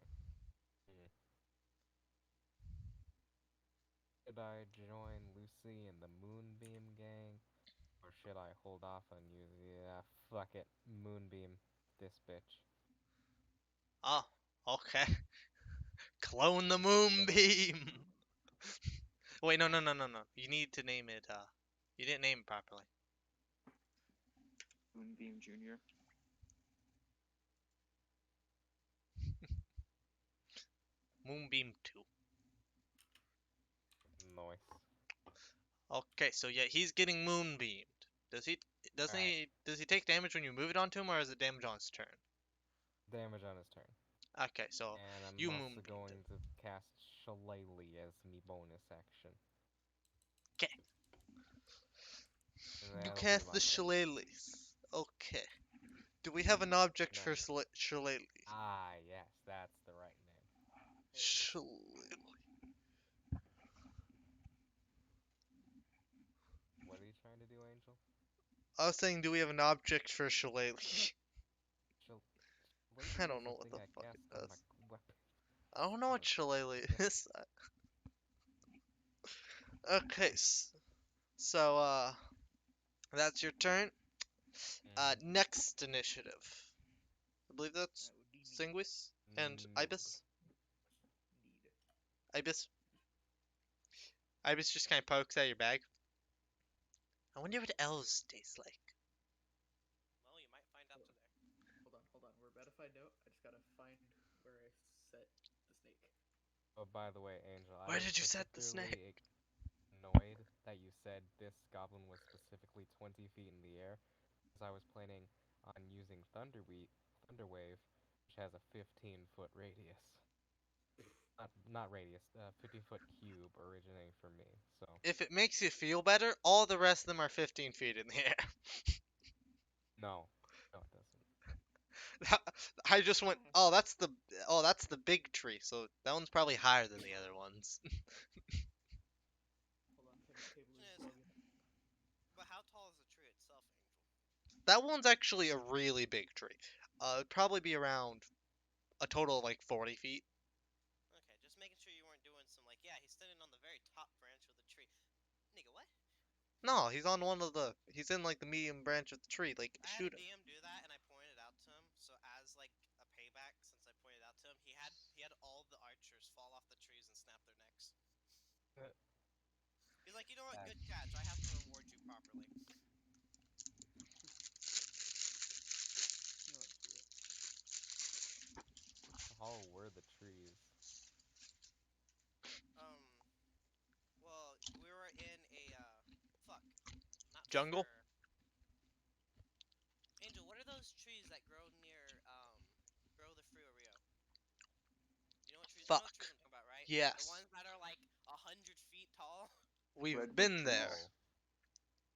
Should I join Lucy in the Moonbeam gang? Or should I hold off on you? Yeah, fuck it. Moonbeam this bitch. Oh, okay. Clone the I'm just gonna... moonbeam. Wait, no. You need to name it. You didn't name it properly. Moonbeam Junior. Moonbeam 2. Noise. Okay, so yeah, he's getting moonbeamed. Does he? Doesn't Alright. he? Does he take damage when you move it onto him, or is it damage on his turn? Damage on his turn. Okay, so And I'm you also moonbeamed going it. to cast Shillelagh as me bonus action. Okay. And You that'll be cast my the turn. shillelaghs. Okay. Do we have an object for Nice. shillelagh? Ah, yes, that's the right name. Shillelagh. What are you trying to do, Angel? I was saying, do we have an object for shillelagh? I Shillelagh don't is know a what thing the I fuck cast it on my does. weapon. I don't know what shillelagh Yeah. is. Okay, so that's your turn. Next initiative. I believe that's That would be me. Singuis and Noob. Ibis. Indeed. Ibis. Ibis just kind of pokes at your bag. I wonder what elves taste like. Well, you might find out today. Hold on. We're about to find out. I just gotta find where I set the snake. Oh, by the way, Angel, I Where was did you set the snake? particularly annoyed that you said this goblin was specifically 20 feet in the air, because I was planning on using Thunderwave, which has a 15-foot radius. Not radius, 15-foot cube originating from me, so... If it makes you feel better, all the rest of them are 15 feet in the air. No. No, it doesn't. I just went, oh, that's the big tree. So that one's probably higher than the other ones. Hold on, pivot table is Yes. logging. But how tall is the tree itself, Angel? That one's actually a really big tree. It'd probably be around a total of like 40 feet. Okay, just making sure you weren't doing some, like, yeah, he's standing on the very top branch of the tree. Nigga, what? No, he's in like the medium branch of the tree. Like, I had a shoot him. DM do that, and I pointed out to him. So as like a payback, since I pointed out to him, he had all the archers fall off the trees and snap their necks. He's like, you know what? Good catch. I have to reward you properly. You know what? Screw it. How tall were the trees? Jungle? Sure. Angel, what are those trees that grow near grow the Frio Rio? You know what trees Fuck. I'm talking about, right? The Yes. ones that are like 100 feet tall. We've Redwood been trees. there.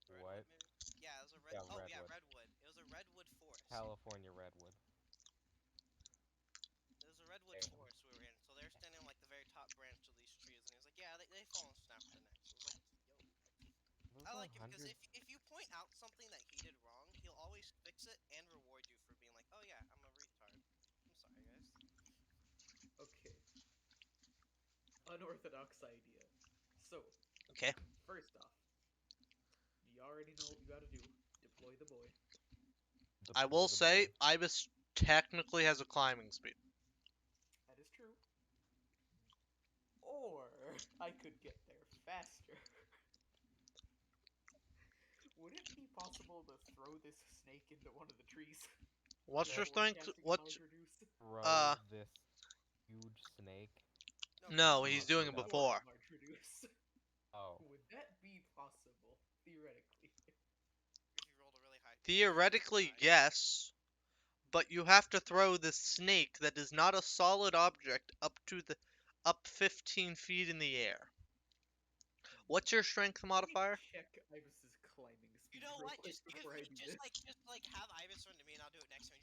Oh, Redwood, what? maybe? Yeah, it was a red. Yeah, Oh yeah, redwood. redwood. It was a redwood forest. California redwood. It was a redwood Damn. forest we were in. So they're standing on like the very top branch of these trees, and he was like, "Yeah, they fall and snap their necks." So I was like, "Yo." Those I are like him because 100. if you point out something that he did wrong, he'll always fix it and reward you for being like, "Oh yeah, I'm a retard. I'm sorry, guys." Okay. Unorthodox idea. So, Okay. first off, you already know what you gotta do. Deploy the boy. I Deploy will the say, boy. Ibis technically has a climbing speed. That is true. Or I could get there faster. Would it be possible to throw this snake into one of the trees What's your before strength? casting What's Enlarge Reduce? Throw uh? this huge snake. No, No, cast he's Not doing enlarge. it shoot at Before him. before. Enlarge Reduce. Oh. Would that be possible? Theoretically. If you rolled a really high, if you rolled super Theoretically, high. yes, but you have to throw the snake that is not a solid object up 15 feet in the air. What's your strength Let me modifier? check Ibis's climbing You speed know real what? quick Just give before I me, do this. just like have Ibis run to me, and I'll do it next to me.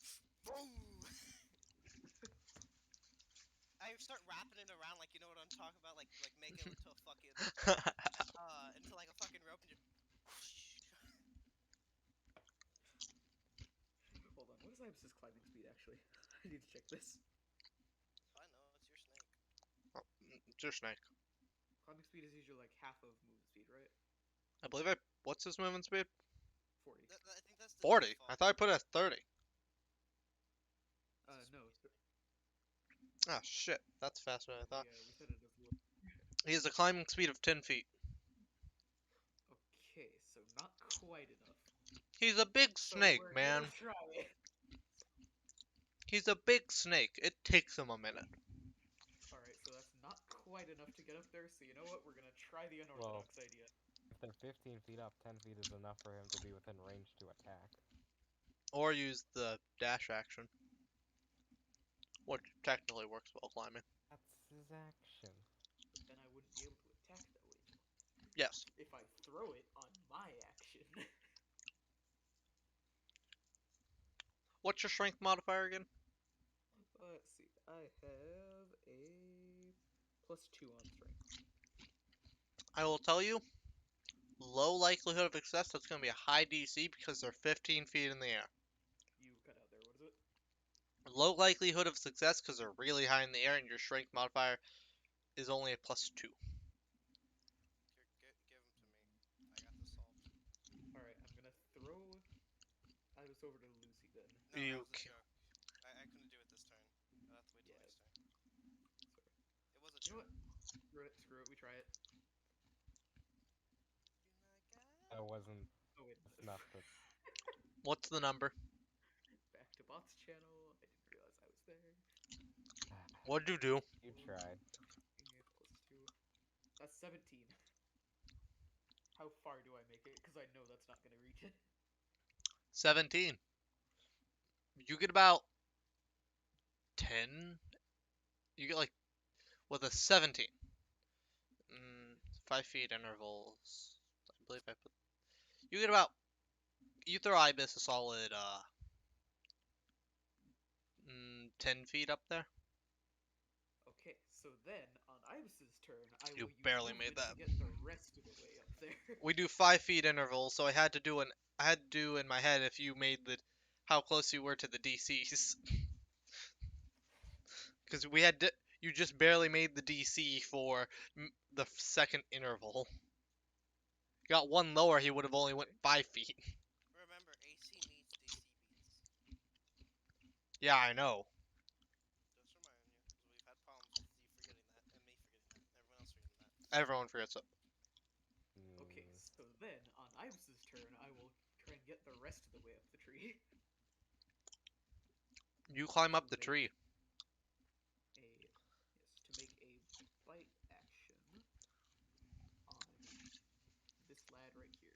Just boom. I start wrapping it around like you know what I'm talking about, like making it into a fucking into like a fucking rope and just. Hold on, what is Ibis's climbing speed actually? I need to check this. I know it's your snake. It's your snake. Climbing speed is usually like half of movement speed, right? I believe I. What's his movement speed? 40. I think that's the 40. I default. thought I put it at 30. No. Ah, shit. That's faster than I thought. We said it as low. He has a climbing speed of 10 feet. Okay, so not quite enough. He's a big So snake, we're man. gonna try it. He's a big snake. It takes him a minute. Alright, so that's not quite enough to get up there, so you know what? We're gonna try the Well, unorthodox idea. if they're 15 feet up, 10 feet is enough for him to be within range to attack. Or use the dash action. Which technically works while climbing. That's his action. But then I wouldn't be able to attack though, Angel. Yes. If I throw it on my action. What's your strength modifier again? Let's see. I have a +2 on strength. I will tell you, low likelihood of success. That's going to be a high DC because they're 15 feet in the air. You cut out there. What is it? Low likelihood of success because they're really high in the air and your strength modifier is only a +2. Here, give them to me. I got this solved. Alright, I'm gonna throw Ibis over to Lucy then. No, that You was a joke. I couldn't do it this turn. I'll have to wait till Yeah. next turn. Sorry. It was a You know joke. what? Screw it, we try it. That wasn't Oh, wait a minute. enough to. What's the number? Back to bots channel. I didn't realize I was there. What'd you do? You tried. +2. That's 17. How far do I make it? Because I know that's not gonna reach it. 17. You get about 10. You get like with a 17. 5 feet intervals. I believe I put. You get about. You throw Ibis a solid 10 feet up there. Okay, so then on Ibis's turn, I You will use barely made movement that. to get the rest of the way up there. We do 5 feet intervals, so I had to do in my head if you made the how close you were to the DCs. Because you just barely made the DC for the second interval. Got one lower, he would have only went 5 feet. Remember, AC meets DC beats. Yeah, I know. Just reminding you, because we've had problems with you forgetting that, and me forgetting that, and everyone else forgetting that. Everyone forgets it. Okay, Mm, so then on Ibis's turn, I will try and get the rest of the way up the tree. You climb To up the make tree. to make a bite action on this lad right here.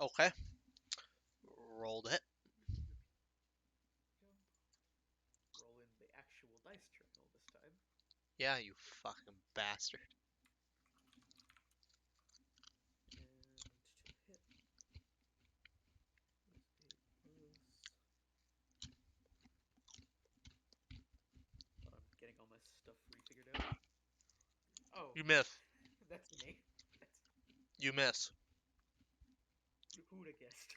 Okay. Rolled it. Roll in the actual dice terminal this time. Yeah, you fucking bastard. And to hit is a plus. But I'm getting all my stuff refigured out. Oh, You miss. that's me. That's, You miss. who would have guessed?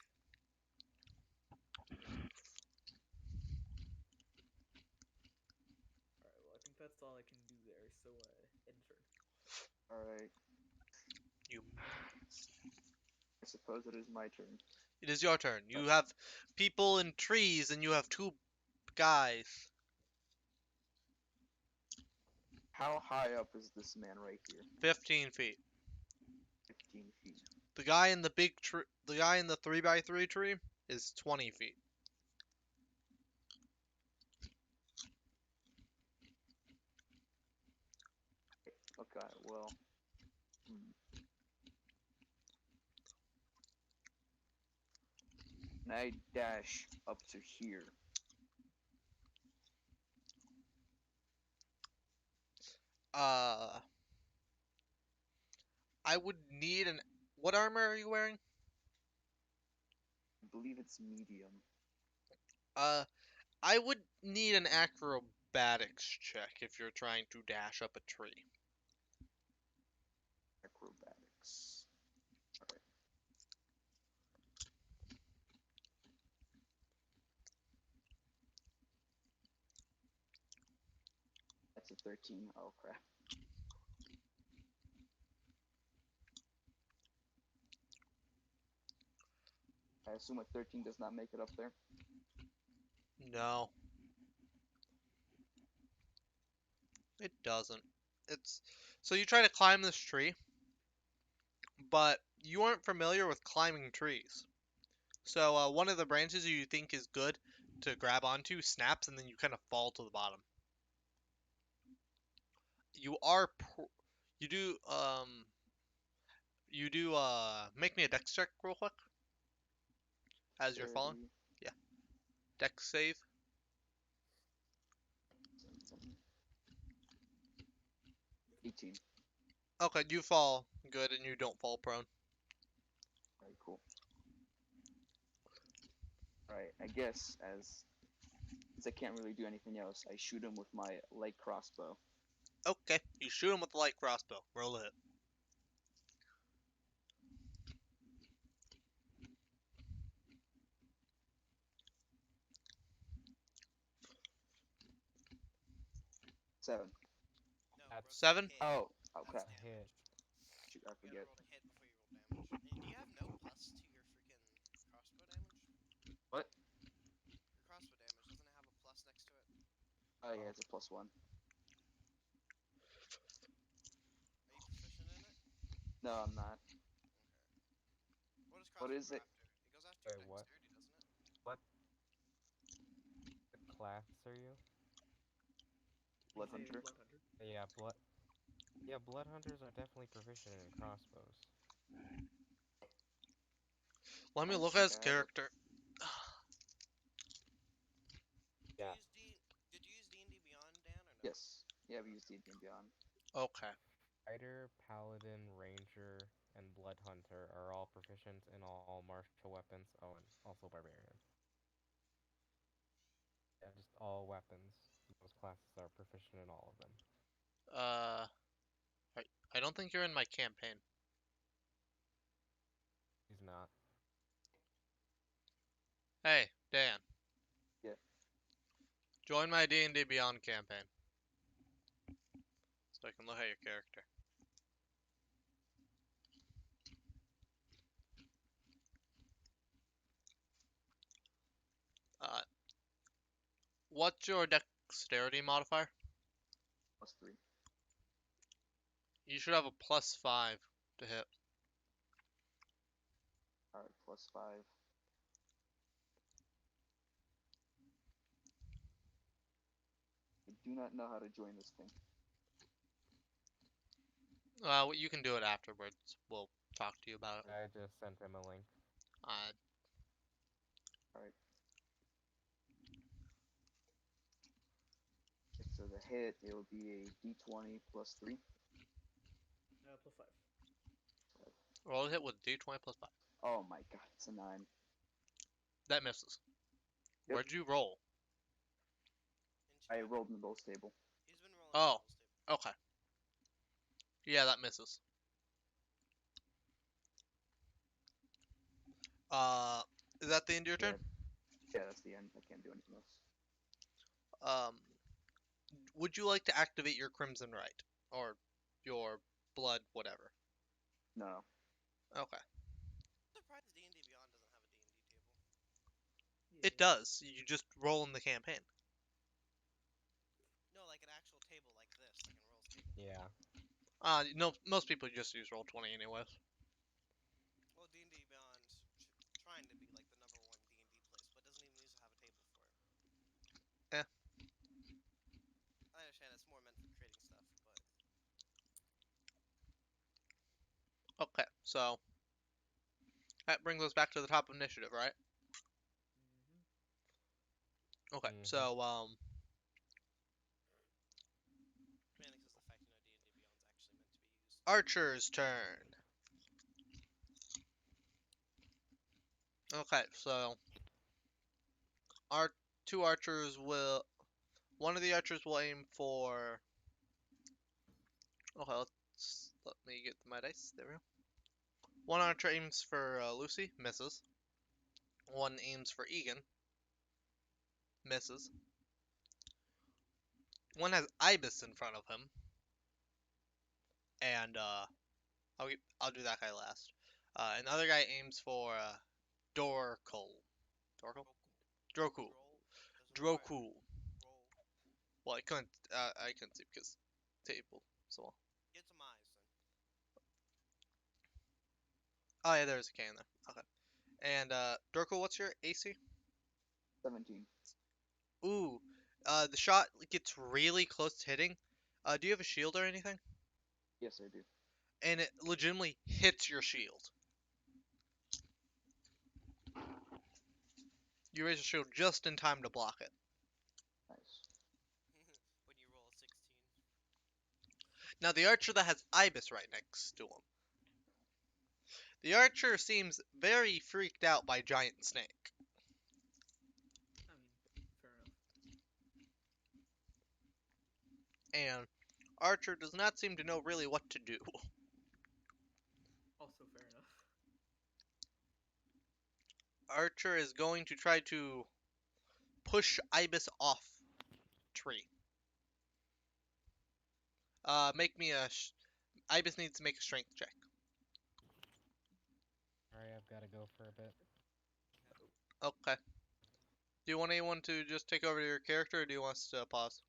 Alright, well, I think that's all I can do there, so, end turn. Alright. You. I suppose it is my turn. It is your turn. You have people in trees, and you have two guys. How high up is this man right here? 15 feet. 15 feet. The guy in the big tree, the guy in the 3x3 tree, is 20 feet. Okay, well. Hmm. And I dash up to here. Uh, I would need an. What armor are you wearing? I believe it's medium. Uh, I would need an acrobatics check if you're trying to dash up a tree. Acrobatics. Alright. That's a 13. Oh crap. I assume a 13 does not make it up there. No, it doesn't. It's so you try to climb this tree, but you aren't familiar with climbing trees. So one of the branches you think is good to grab onto snaps, and then you kind of fall to the bottom. You are you do make me a dex check real quick as you're falling. 30, Yeah, dex save. 18. Okay, you fall good and you don't fall prone. Alright, cool. Alright, I guess since I can't really do anything else, I shoot him with my light crossbow. Okay, you shoot him with the light crossbow. Roll a hit. 7. No, That's Brooks, Seven. hit. Oh, oh That's crap. damage. hit. Shoot, I You gotta forget. roll to hit before you roll damage. And do you have no plus to your freaking crossbow damage? What? Your crossbow damage, doesn't it have a plus next to it? Oh yeah, it's a +1. Are you proficient in it? No, I'm not. Okay. What does What crossbow is go it? after? It goes after Wait, what? dexterity, doesn't it? What class are you? Blood He's a Hunter. blood hunter. Yeah, blood. Yeah, blood hunters are definitely proficient in crossbows. Let I me don't look at think his I have it. character. Yeah. Did you use D&D Beyond, Dan, or no? Yes. Yeah, we used D&D and Beyond. Okay. Fighter, paladin, ranger, and blood hunter are all proficient in all martial weapons. Oh, and also barbarian. Yeah, just all weapons. Those classes are proficient in all of them. Uh, I, I don't think you're in my campaign. He's not. Hey, Dan. Yeah. Join my D&D Beyond campaign. So I can look at your character. Uh, what's your dexterity modifier? +3. You should have a +5 to hit. Alright, +5. I do not know how to join this thing. You can do it afterwards. We'll talk to you about it. I just sent him a link. Uh, Alright. So the hit, it will be a d20 plus 3. Plus 5. roll a hit with d20 plus 5. Oh my god, it's a 9. That misses. Yep. Where'd you roll? I rolled in the rolls table. He's been rolling Oh, rolls too. okay. Yeah, that misses. Uh, is that the end of your turn? Yeah, that's the end. I can't do anything else. Um, would you like to activate your Crimson Right? Or your blood, whatever? No. Okay. I'm surprised D&D Beyond doesn't have a D&D table. Yeah. It does. You just roll in the campaign. No, like an actual table like this, like in rolls table. Yeah. No, most people just use Roll20 anyways. Well, D&D Beyond trying to be like the number one D&D place, but doesn't even used to have a table for it. Eh. I understand it's more meant for creating stuff, but Okay, so that brings us back to the top of initiative, right? Okay, Mhm. so mainly because the fact D&D Beyond's actually meant to be used. Archer's turn. Okay, so our two archers will. One of the archers will aim for. Okay, let me get my dice. There we go. One archer aims for Lucy, misses. One aims for Egan, misses. One has Ibis in front of him, and I'll do that guy last. Another guy aims for Dorkul. Dorkul? Drokul. Roll doesn't require Drokul. roll. Well, I couldn't see because table. So. Get some eyes then. Oh yeah, there's a K in there. Okay. And Dorkul, what's your AC? 17. Ooh. The shot gets really close to hitting. Do you have a shield or anything? Yes, I do. And it legitimately hits your shield. You raise your shield just in time to block it. Nice. When you roll a 16. Now the archer that has Ibis right next to him. The archer seems very freaked out by giant snake. I mean, fair enough. And Archer does not seem to know really what to do. Also fair enough. Archer is going to try to push Ibis off tree. Make me a. Ibis needs to make a strength check. Alright, I've got to go for a bit. Okay. Do you want anyone to just take over your character, or do you want us to pause?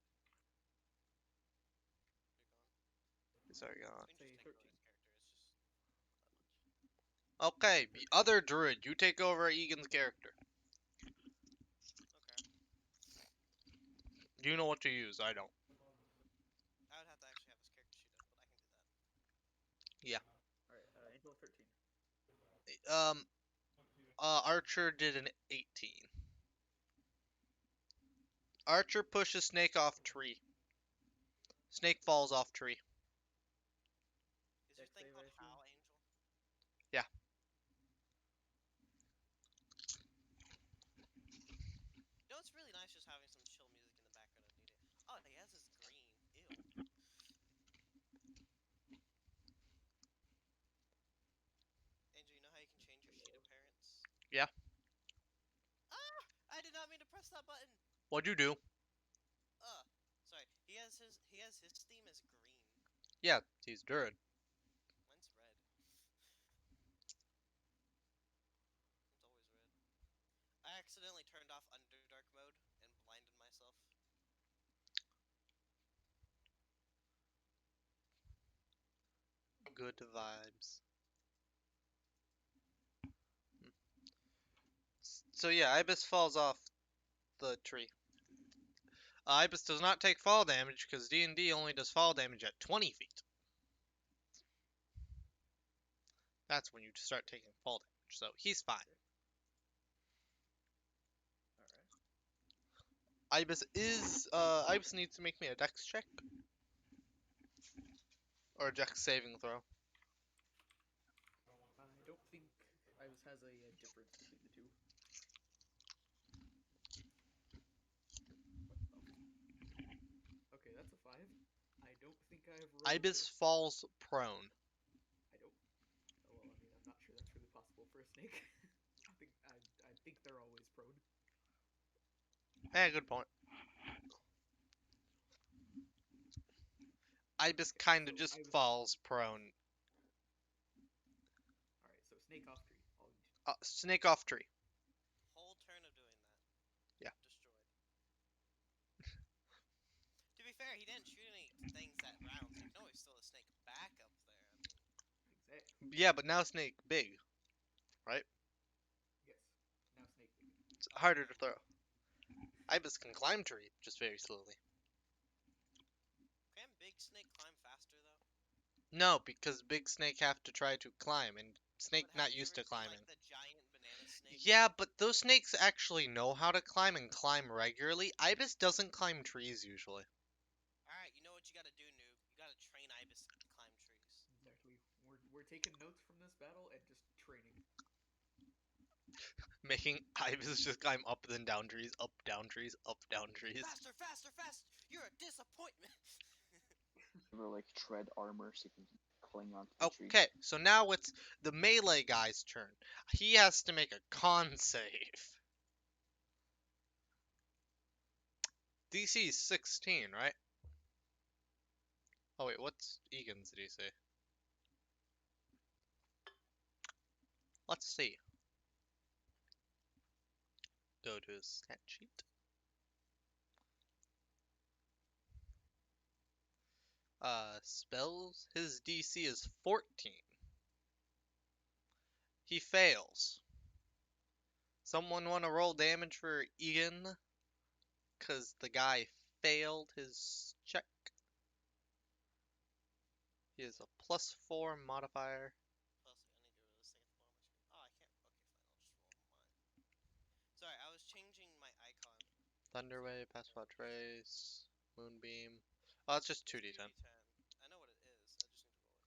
You're gone. Sorry, gone. We can Say just take 13. Roy's character. It's just Okay, the other druid, you take over Egan's character. okay. You know what to use, I don't. I would have to actually have his character sheet up, but I can do that. Yeah. Alright, Angel 13. Um, Archer did an 18. Archer pushes Snake off tree. Snake falls off tree. Is your Dex thing save, I called assume? How Angel? Yeah. You know, it's really nice just having some chill music in the background if needed. Oh, he has his green. Ew. Angel, you know how you can change your sheet appearance? Yeah. Ah! I did not mean to press that button. What'd you do? Sorry. He has his theme as green. Yeah, he's druid. Mine's red. It's always red. I accidentally turned off Underdark mode and blinded myself. Good vibes. So yeah, Ibis falls off the tree. Ibis does not take fall damage because D&D only does fall damage at 20 feet. That's when you start taking fall damage, so he's fine. Ibis needs to make me a dex check. Or a dex saving throw. I don't think Ibis has a difference between the two. What the? Okay, that's a 5. I don't think I have rolled Ibis this. falls prone. I don't. Oh, well, I mean, I'm not sure that's really possible for a snake. I think they're always prone. Good point. Ibis Okay, kind of so just Ibis is falls fine. prone. All right, so snake off tree. All you Snake off tree. Whole turn of doing that. Yeah. Destroyed. To be fair, he didn't shoot any things that round, so you can always throw the snake back up there. I mean, exactly. Yeah, but now snake big, right? Yes. Now snake big. It's oh harder to man, throw. Ibis can climb tree, just very slowly. can big snake climb faster though? No, because big snake have to try to climb, and snake But not have you used ever to seen climbing. like the giant banana snakes? Yeah, but those snakes actually know how to climb and climb regularly. Ibis doesn't climb trees usually. Alright, you know what you gotta do, noob? You gotta train Ibis to climb trees. Exactly. We're taking notes from this battle and just training. Making Ibis just climb up and down trees, up, down trees, up, down trees. Faster, faster, faster! You're a disappointment! Ever like tread armor so you can cling onto the tree. Okay, so now it's the melee guy's turn. He has to make a con save. DC is 16, right? Oh wait, what's Egan's DC? Let's see. Go to his stat sheet. Spells. His DC is 14. He fails. Someone want to roll damage for Egan? Because the guy failed his check. He has a +4 modifier. Plus, I need to roll this thing at the bottom of my screen. Oh, I can't. Okay, fine. I'll just roll mine. Sorry, I was changing my icon. Thunderwave, Passport Trace, Moonbeam. Oh, it's just It's 2d10. 2d10. I know what it is. I just need to roll it.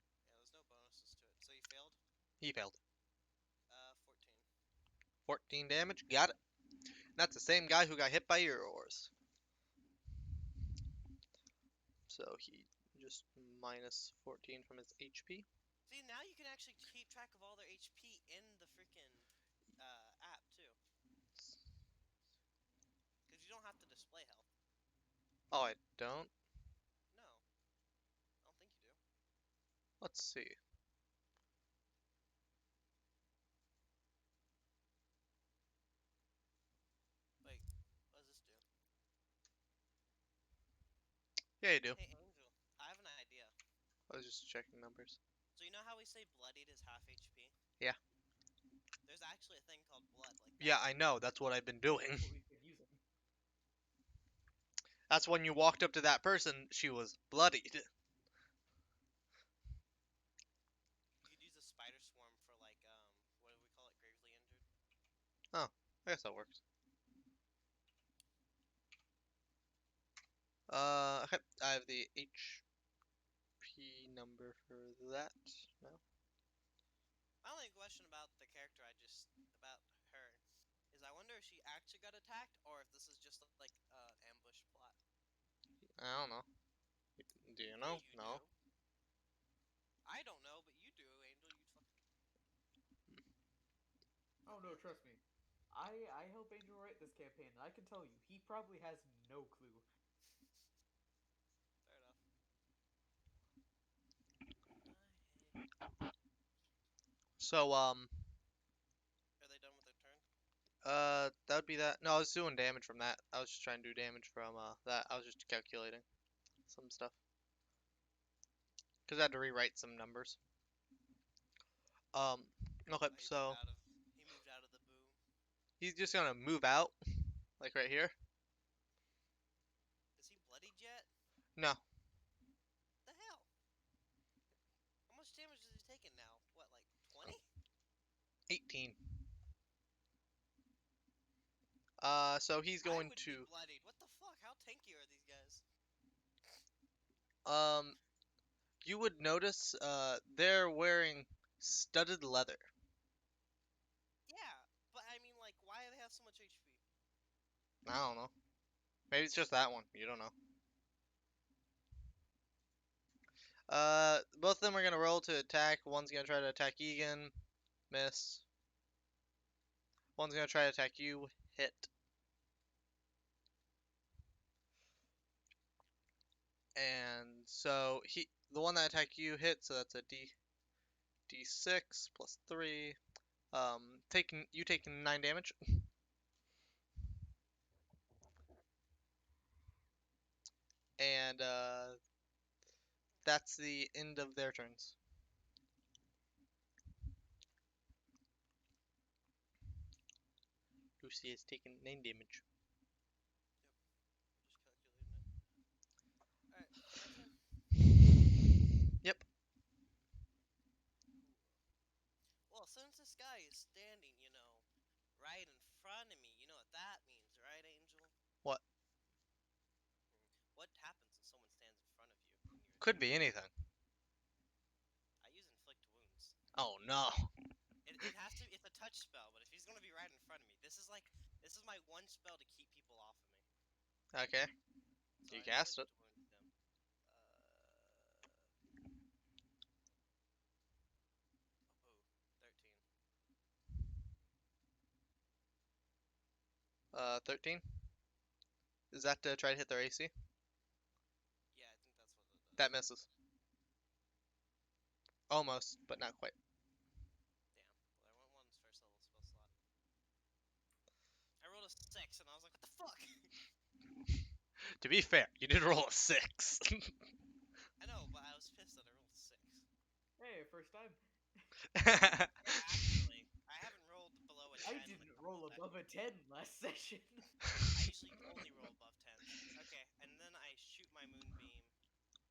Yeah, there's no bonuses to it. So you failed? He failed. 14. 14 damage. Got it. That's the same guy who got hit by your oars. So he just minus 14 from his HP. See, now you can actually keep track of all their HP in the freaking app, too. Because you don't have to display health. Oh, I don't? No. I don't think you do. Let's see. Wait, what does this do? Yeah, you do. Hey, Angel, I have an idea. I was just checking numbers. So you know how we say bloodied is half HP? Yeah. There's actually a thing called blood like that. Yeah, I know. That's what I've been doing. That's what we've been using. That's when you walked up to that person, she was bloodied. You could use a spider swarm for like, what do we call it? Gravely injured? Oh, I guess that works. Okay. I have the HP number for that now. My only question about the character about her, is I wonder if she actually got attacked, or if this is just like an ambush plot. I don't know. Do you know? Yeah, you No. do. I don't know, but you do, Angel. You fucking. Oh no, trust me. I help Angel write this campaign, and I can tell you, he probably has no clue. Fair enough. I hate. So, Are they done with their turn? that would be that. No, I was doing damage from that. I was just trying to do damage from, that. I was just calculating some stuff. Because I had to rewrite some numbers. Okay, Oh, so he moved out of the boom. he's just gonna move out, like right here. Is he bloodied yet? No, The hell? How much damage is he taking now? What, like 20? 18. So he's I going would be to bloodied. What the fuck? How tanky are these guys? you would notice they're wearing studded leather. Yeah, but I mean, like, why do they have so much HP? I don't know. Maybe it's just that one. You don't know. Both of them are gonna roll to attack. One's gonna try to attack Egan, miss. One's gonna try to attack you, hit. And so the one that attacked you hit, so that's a D6 plus 3. You take 9 damage. And that's the end of their turns. Lucy has taken 9 damage. Just calculating it. Alright, my turn. Yep. Well, since this guy is standing, right in front of me, you know what that means, right, Angel? What? What happens when someone stands in front of you when you're Could be attacking? anything. I use inflict wounds. Oh no. It has to. It's a touch spell, but if he's gonna be right in front of me, this is my one spell to keep people off of me. Okay. So You I cast it. inflict wounds him. 13. 13. Is that to try to hit their AC? Yeah, I think that's what it does. That misses. Almost, but not quite. Damn. Well, I went one's first level spell slot. I rolled a 6, and I was like, what the fuck? To be fair, you did roll a 6. I know, but I was pissed that I rolled a 6. Hey, first time. Yeah, actually, I haven't rolled below a 10 I in a didn't couple roll above a 10 last session. I usually only roll above 10s. Okay, and then I shoot my moonbeam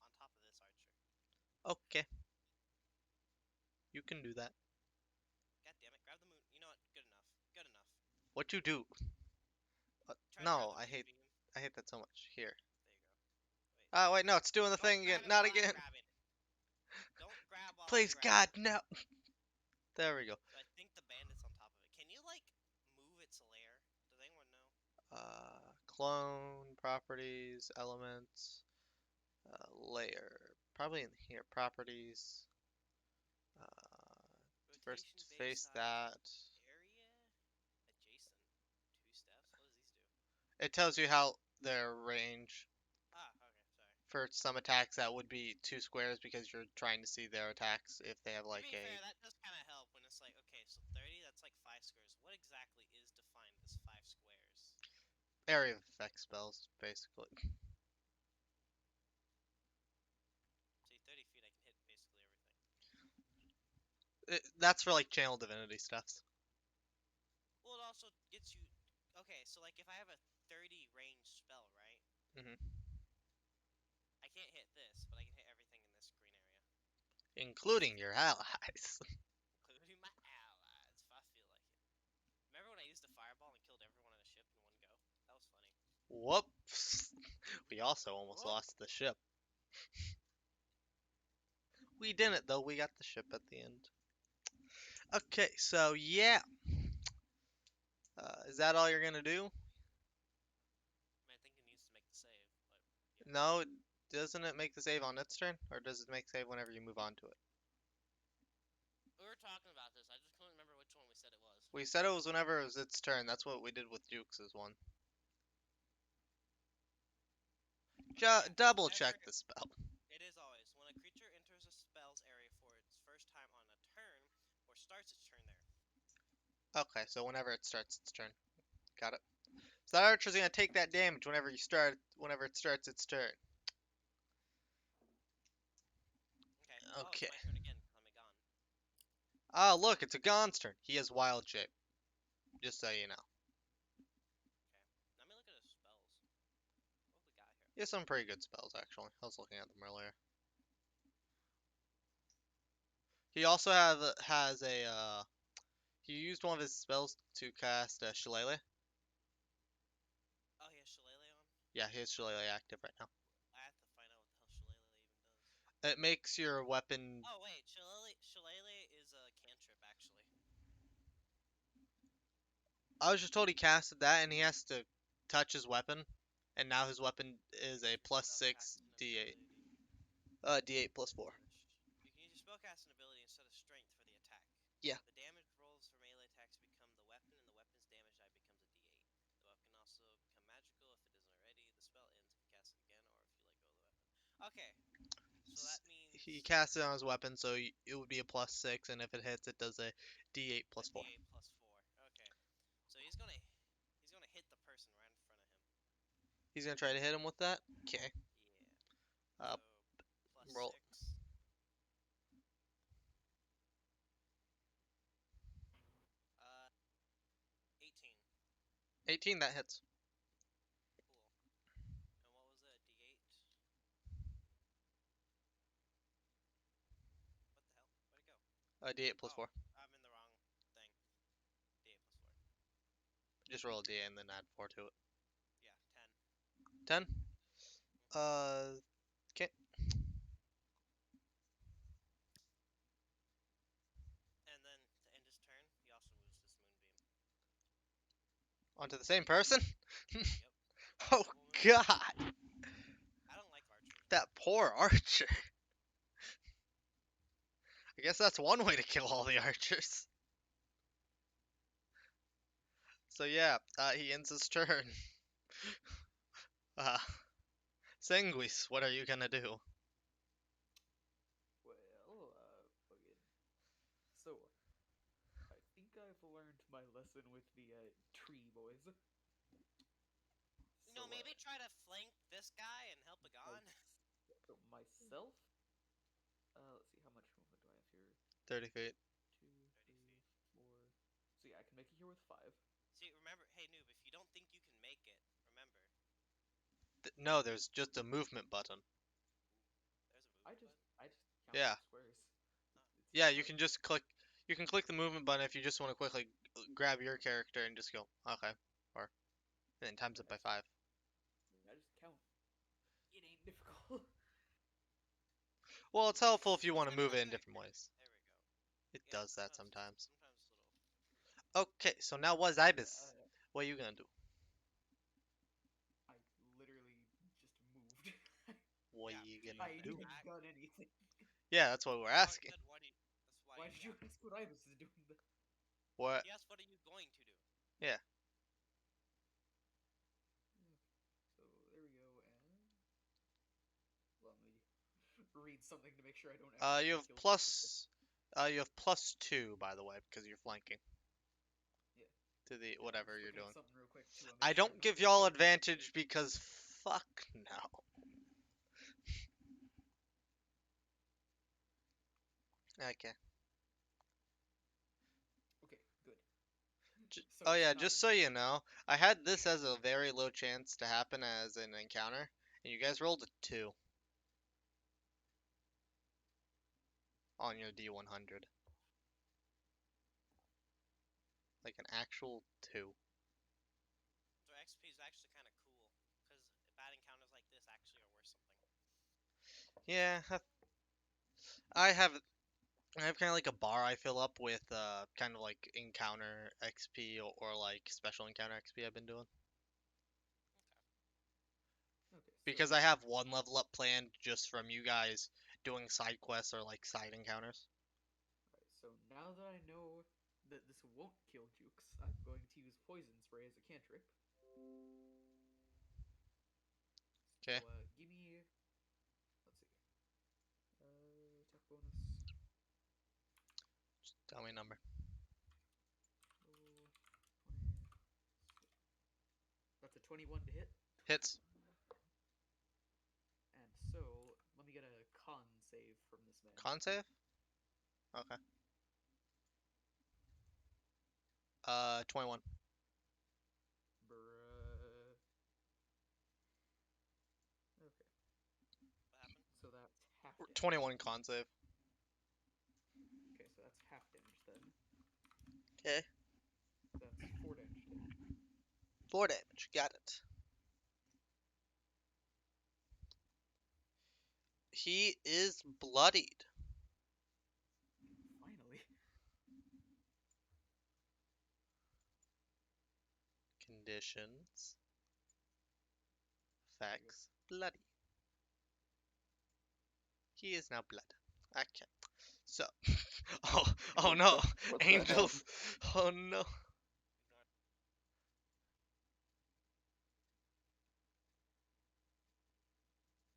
on top of this archer. Okay. You can do that. God damn it, grab the moon. You know what? Good enough. Good enough. What you do? Try to grab No, the moonbeam. I hate that so much. Here. There you go. Wait. Oh wait, no, it's doing the Don't thing again. grab it Not while I again. grab it. Don't grab while I Please, grab God, it. no. There we go. So I think the bandit's on top of it. Can you, like, move its lair? Does anyone know? Clone, properties, elements, layer. Probably in here. Properties. First Rotation, base face size, that. area, adjacent. 2 steps? What does these do? It tells you how their range. Ah, okay, sorry. For some attacks, that would be 2 squares because you're trying to see their attacks if they have To like be fair, a that does kind of help when it's like, okay, so 30, that's like 5 squares. What exactly is defined as 5 squares? area of effect spells, basically. See, 30 feet, I can hit basically everything. That's for like channel divinity stuffs. Well, it also gets you. Okay, so like if I have a 30 range spell, right? Hmm. I can't hit this, but I can hit everything in this green area. Including your allies. Including my allies, if I feel like it. Remember when I used a fireball and killed everyone on a ship in one go? That was funny. Whoops. We also almost Whoop. lost the ship. We didn't, though. We got the ship at the end. Okay, so yeah. Is that all you're gonna do? I mean, I think it needs to make the save, but yeah. No, doesn't it make the save on its turn? Or does it make save whenever you move on to it? We were talking about this. I just couldn't remember which one we said it was. We said it was whenever it was its turn. That's what we did with Jukes' one. Okay, Double whenever check the spell. it is always when a creature enters a spell's area for its first time on a turn or starts its turn there. Okay, so whenever it starts its turn. Got it. So that archer's gonna take that damage whenever it starts its turn. Okay. Oh, Okay. it's my turn again because I'm a gone. Ah, look, it's a Gon's turn. He has wild shape. Just so you know. Okay. Let me look at his spells. What have we got here? He has some pretty good spells, actually. I was looking at them earlier. He also has a he used one of his spells to cast Shillelagh. Yeah, he has Shillelagh active right now. I have to find out what the hell Shillelagh even does. It makes your weapon. Oh wait, Shillelagh is a cantrip actually. I was just told he casted that, and he has to touch his weapon, and now his weapon is a plus six Spellcasting D8. ability. D8 plus 4. You can use your spellcasting ability instead of strength for the attack. Yeah. The damage rolls for melee attacks become the weapon, and the weapon's damage die becomes a d8. The weapon can also become magical if it isn't already. The spell ends if you cast it again, or if you let go of the weapon. Okay, so that means He casts it on his weapon, so it would be a plus 6, and if it hits, it does a D8 plus 4. d8 plus 4. Okay, so he's gonna hit the person right in front of him. He's gonna try to hit him with that. Okay. Yeah. Uh, So plus roll. 6. 18. 18, that hits. Cool. And what was it? D8? What the hell? Where'd it go? D8 plus 4. I'm in the wrong thing. D8 plus 4. Just roll a D8 and then add 4 to it. Yeah, 10? 10. Okay. And then to end his turn, he also moves this moonbeam. Onto the same person? Yep. Oh, God! I don't like archers. That poor archer. I guess that's one way to kill all the archers. So yeah, he ends his turn. Uh, Sanguis, what are you gonna do? Well, fucking. So, I think I've learned my lesson with the tree boys. You know, maybe try to flank this guy and help Agon. Myself? Let's see, how much movement do I have here? 30 feet. 2, 3, 4. So yeah, I can make it here with 5. See, remember, hey noob, if you don't think you can make it, remember. No, there's just a movement button. There's a movement I just count Yeah. squares. Yeah, you can just click. You can click the movement button if you just want to quickly grab your character and just go, okay, or and then times it by 5. I just count. It ain't difficult. Well, it's helpful if you want to It's move it in very different quick. ways. There we go. It Yeah, does that sometimes. Sometimes it's a little. Okay, so now what's Ibis? What are you gonna do? I literally just moved. What Yeah, are you so gonna I ain't do? even done anything. Yeah, that's what we're Oh, asking. he said, what do you, that's Why did you yeah. ask what I was doing? What? He asked, what are you going to do? Yeah. So there we go, and let me read something to make sure I don't accidentally You have kill plus. You have +2, by the way, because you're flanking. Yeah. To the Yeah, I'm whatever just you're looking at doing. something real quick too. I Make sure I'm don't not give gonna y'all kill advantage because fuck no. Okay. Okay, good. So Oh it's yeah, not just an so you issue. know, I had this as a very low chance to happen as an encounter, and you guys rolled a 2 on your D100. Like an actual 2. So XP is actually kind of cool, because bad encounters like this actually are worth something. Yeah, I have kind of like a bar I fill up with kind of like encounter XP or like special encounter XP I've been doing. Okay, Because so I have one level up planned just from you guys doing side quests or like side encounters. alright, so now that I know that this won't kill Jukes, I'm going to use poison spray as a cantrip. So Okay. give me, let's see, attack bonus. Just tell me a number. Oh, 20. That's a 21 to hit. Hits. And so let me get a con save from this man. Con save? Okay. 21. Bruh. Okay. What happened? So that's half damage. 21 con save. Okay, so that's half damage then. Okay. That's 4 damage to him. 4 damage. Got it. He is bloodied. Finally. Conditions. There you go. Effects. Bloody. He is now blood. Okay. So. Oh no. What the hell? Angels. Oh no. Ignore.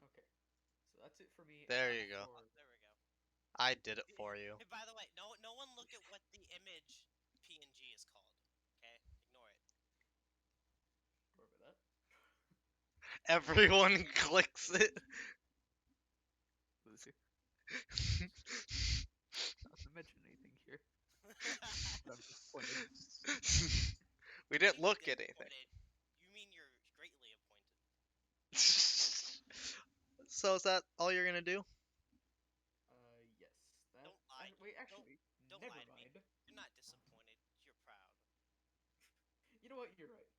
Okay. So that's it for me. There and you go. Oh, there we go. I did it for you. Hey, by the way, no one look at what the image PNG is called. Okay, ignore it. Sorry about that. Everyone clicks it. Let's see. Not to mention anything here. But I'm disappointed. We didn't Mean look at anything. disappointed. You mean you're greatly appointed? So is that all you're gonna do? Yes. That. Don't lie. Wait, Don't actually, don't never lie to me. mind. You're not disappointed. You're proud. You know what? You're right.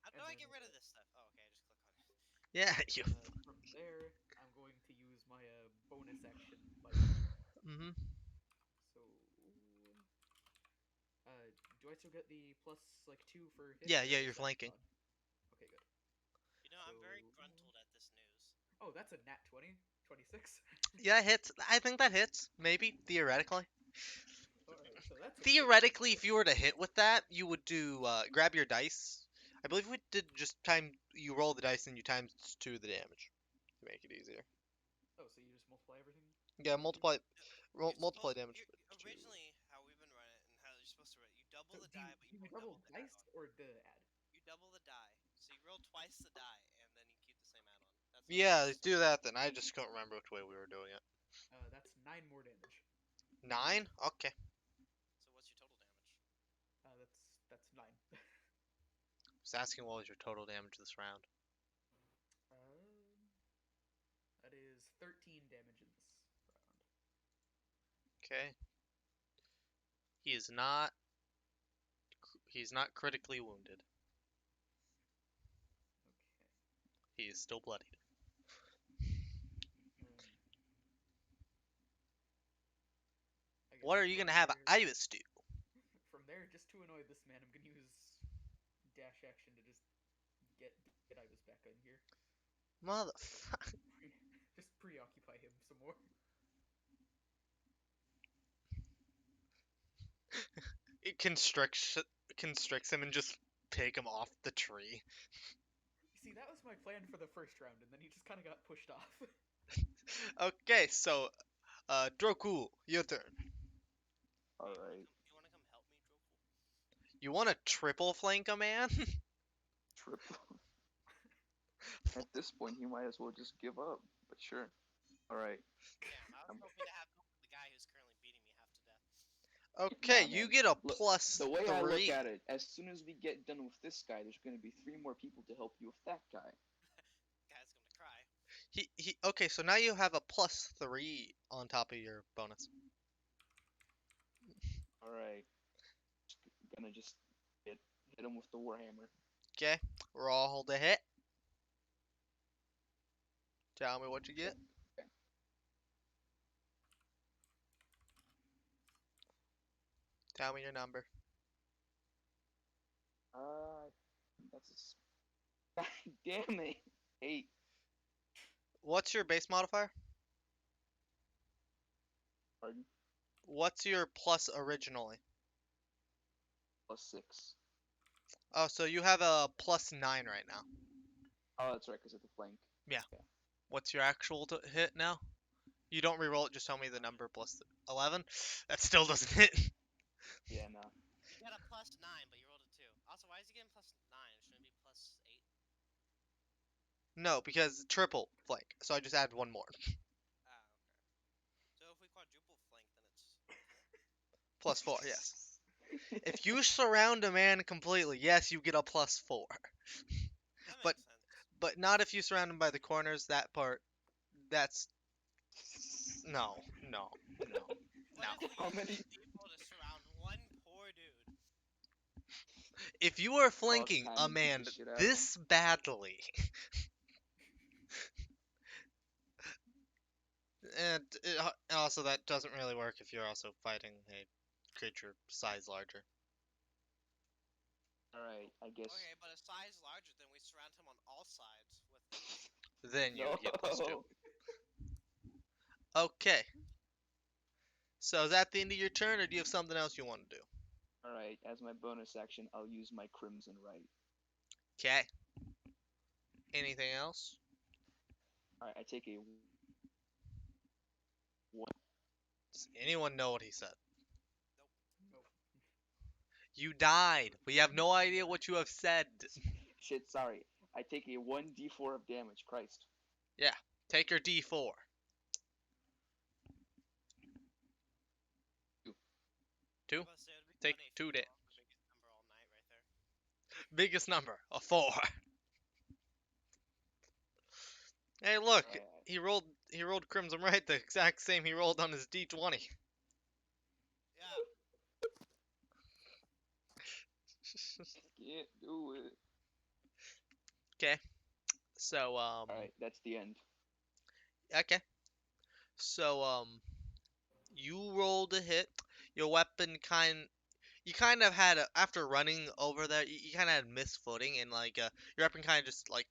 How do And I then, get rid of this stuff? Oh, okay, I just click on it. Yeah, you. From there, I'm going to use my bonus action bite. Mhm. So, do I still get the plus like 2 for hit? Yeah, or yeah, is you're that flanking. gone? Okay, good. You know, I'm very So- gruntled at this news. Oh, that's a nat 20, 26. Yeah, hits. I think that hits. Maybe theoretically. All right, so that's a 15. Theoretically, if you were to hit with that, you would do grab your dice. I believe we did just time. You roll the dice and you times two the damage to make it easier. Oh, so you just multiply everything? Yeah, multiply. You're Multiply supposed, damage. you're, Two. originally, how we've been running it and how you're supposed to run it, you double So the do you, die, but do you you don't double double the dice add-on. or the add? You double the die, so you roll twice the die, and then you keep the same add-on. That's how Yeah, it's. do that then. I just couldn't remember which way we were doing it. That's 9 more damage. 9? Okay. So what's your total damage? That's 9. Just asking what was your total damage this round. That is 13 damage in this round. Okay. He is not. He's not critically wounded. Okay. He is still bloodied. Um, I What guess are you from gonna have there, Ibis do? from there, just to annoy this man, I'm gonna use dash action to just get Ibis back in here. Motherfucker. Just preoccupy him some more. It constricts him and just take him off the tree. You see, that was my plan for the first round, and then he just kind of got pushed off. Okay, so Droku, your turn. Alright. You wanna come help me, Droku? You want to triple flank a man? Triple. At this point, he might as well just give up. But sure. Alright. Damn, I was hoping to have the guy who's currently beating me half to death. Okay, Nah, you man. get a Look, plus The way I look 3. at it, as soon as we get done with this guy, there's going to be 3 more people to help you with that guy. Guy's gonna cry. Okay, so now you have a plus 3 on top of your bonus. Alright. Gonna just hit him with the Warhammer. Okay, roll the hit. Tell me what you get. Okay. Tell me your number. That's a. Damn it! 8. What's your base modifier? Pardon? What's your plus originally? Plus 6. Oh, so you have a plus 9 right now. Oh, that's right, because of the flank. What's your actual hit now? You don't reroll it, just tell me the number plus 11. That still doesn't hit. Yeah, no. You got a plus 9, but you rolled a 2. Also, why is he getting plus 9? Shouldn't it be plus 8? No, because triple flank. So I just add one more. Ah, okay. So if we quadruple flank, then it's. Plus 4, yes. If you surround a man completely, yes, you get a plus 4. That But- makes sense. But not if you surround him by the corners. That part, that's no, no, no, What no. if we How use many- people to surround one poor dude? If you are Boss flanking a time, beat man the shit out of this badly, And also, that doesn't really work if you're also fighting a creature size larger. Alright, I guess. Okay, but a size larger, then we surround him on all sides with it. Then you No. would get +2. Okay. So is that the end of your turn, or do you have something else you want to do? Alright, as my bonus action, I'll use my Crimson Right. Okay. Anything else? Alright, I take a one. Does anyone know what he said? Nope. You died. We have no idea what you have said. Shit, sorry. I take a 1d4 of damage. Christ. Yeah. Take your D4. I 2. was about to say, it would be Take funny if 2 you damage. rolled the biggest number all night right there. Biggest number, a 4. Hey, look. Alright. He rolled Crimson Right, the exact same he rolled on his D20. Yeah. Can't do it. Okay. So Alright, that's the end. okay. So you rolled a hit. Your weapon you kind of had after running over there, you kind of had misfooting, and like your weapon kind of just like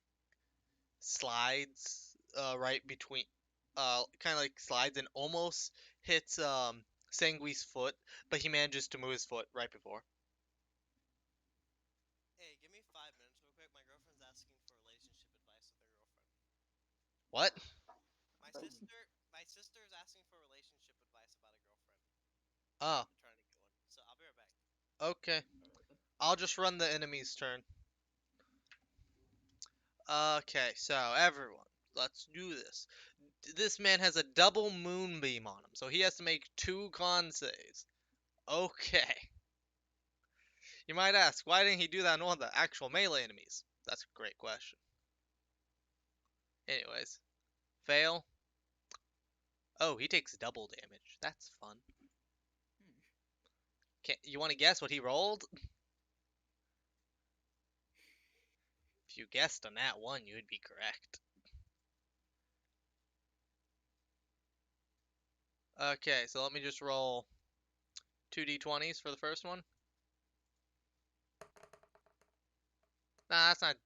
slides right between kind of like slides and almost hits Sangui's foot, but he manages to move his foot right before. Hey, give me 5 minutes real quick. My girlfriend's asking for relationship advice with her girlfriend. What? My Right. sister, my sister is asking for relationship advice about a girlfriend. Oh, I'm trying to get one. So I'll be right back. okay. Alright then. I'll just run the enemy's turn. Okay, so everyone, let's do this. This man has a double moonbeam on him, so he has to make 2 con saves. Okay. You might ask, why didn't he do that on one of the actual melee enemies? That's a great question. Anyways, fail. Oh, he takes double damage. That's fun. Hmm. You want to guess what he rolled? If you guessed on that one, you would be correct. Okay, so let me just roll 2d20s for the first one. Nah, that's not.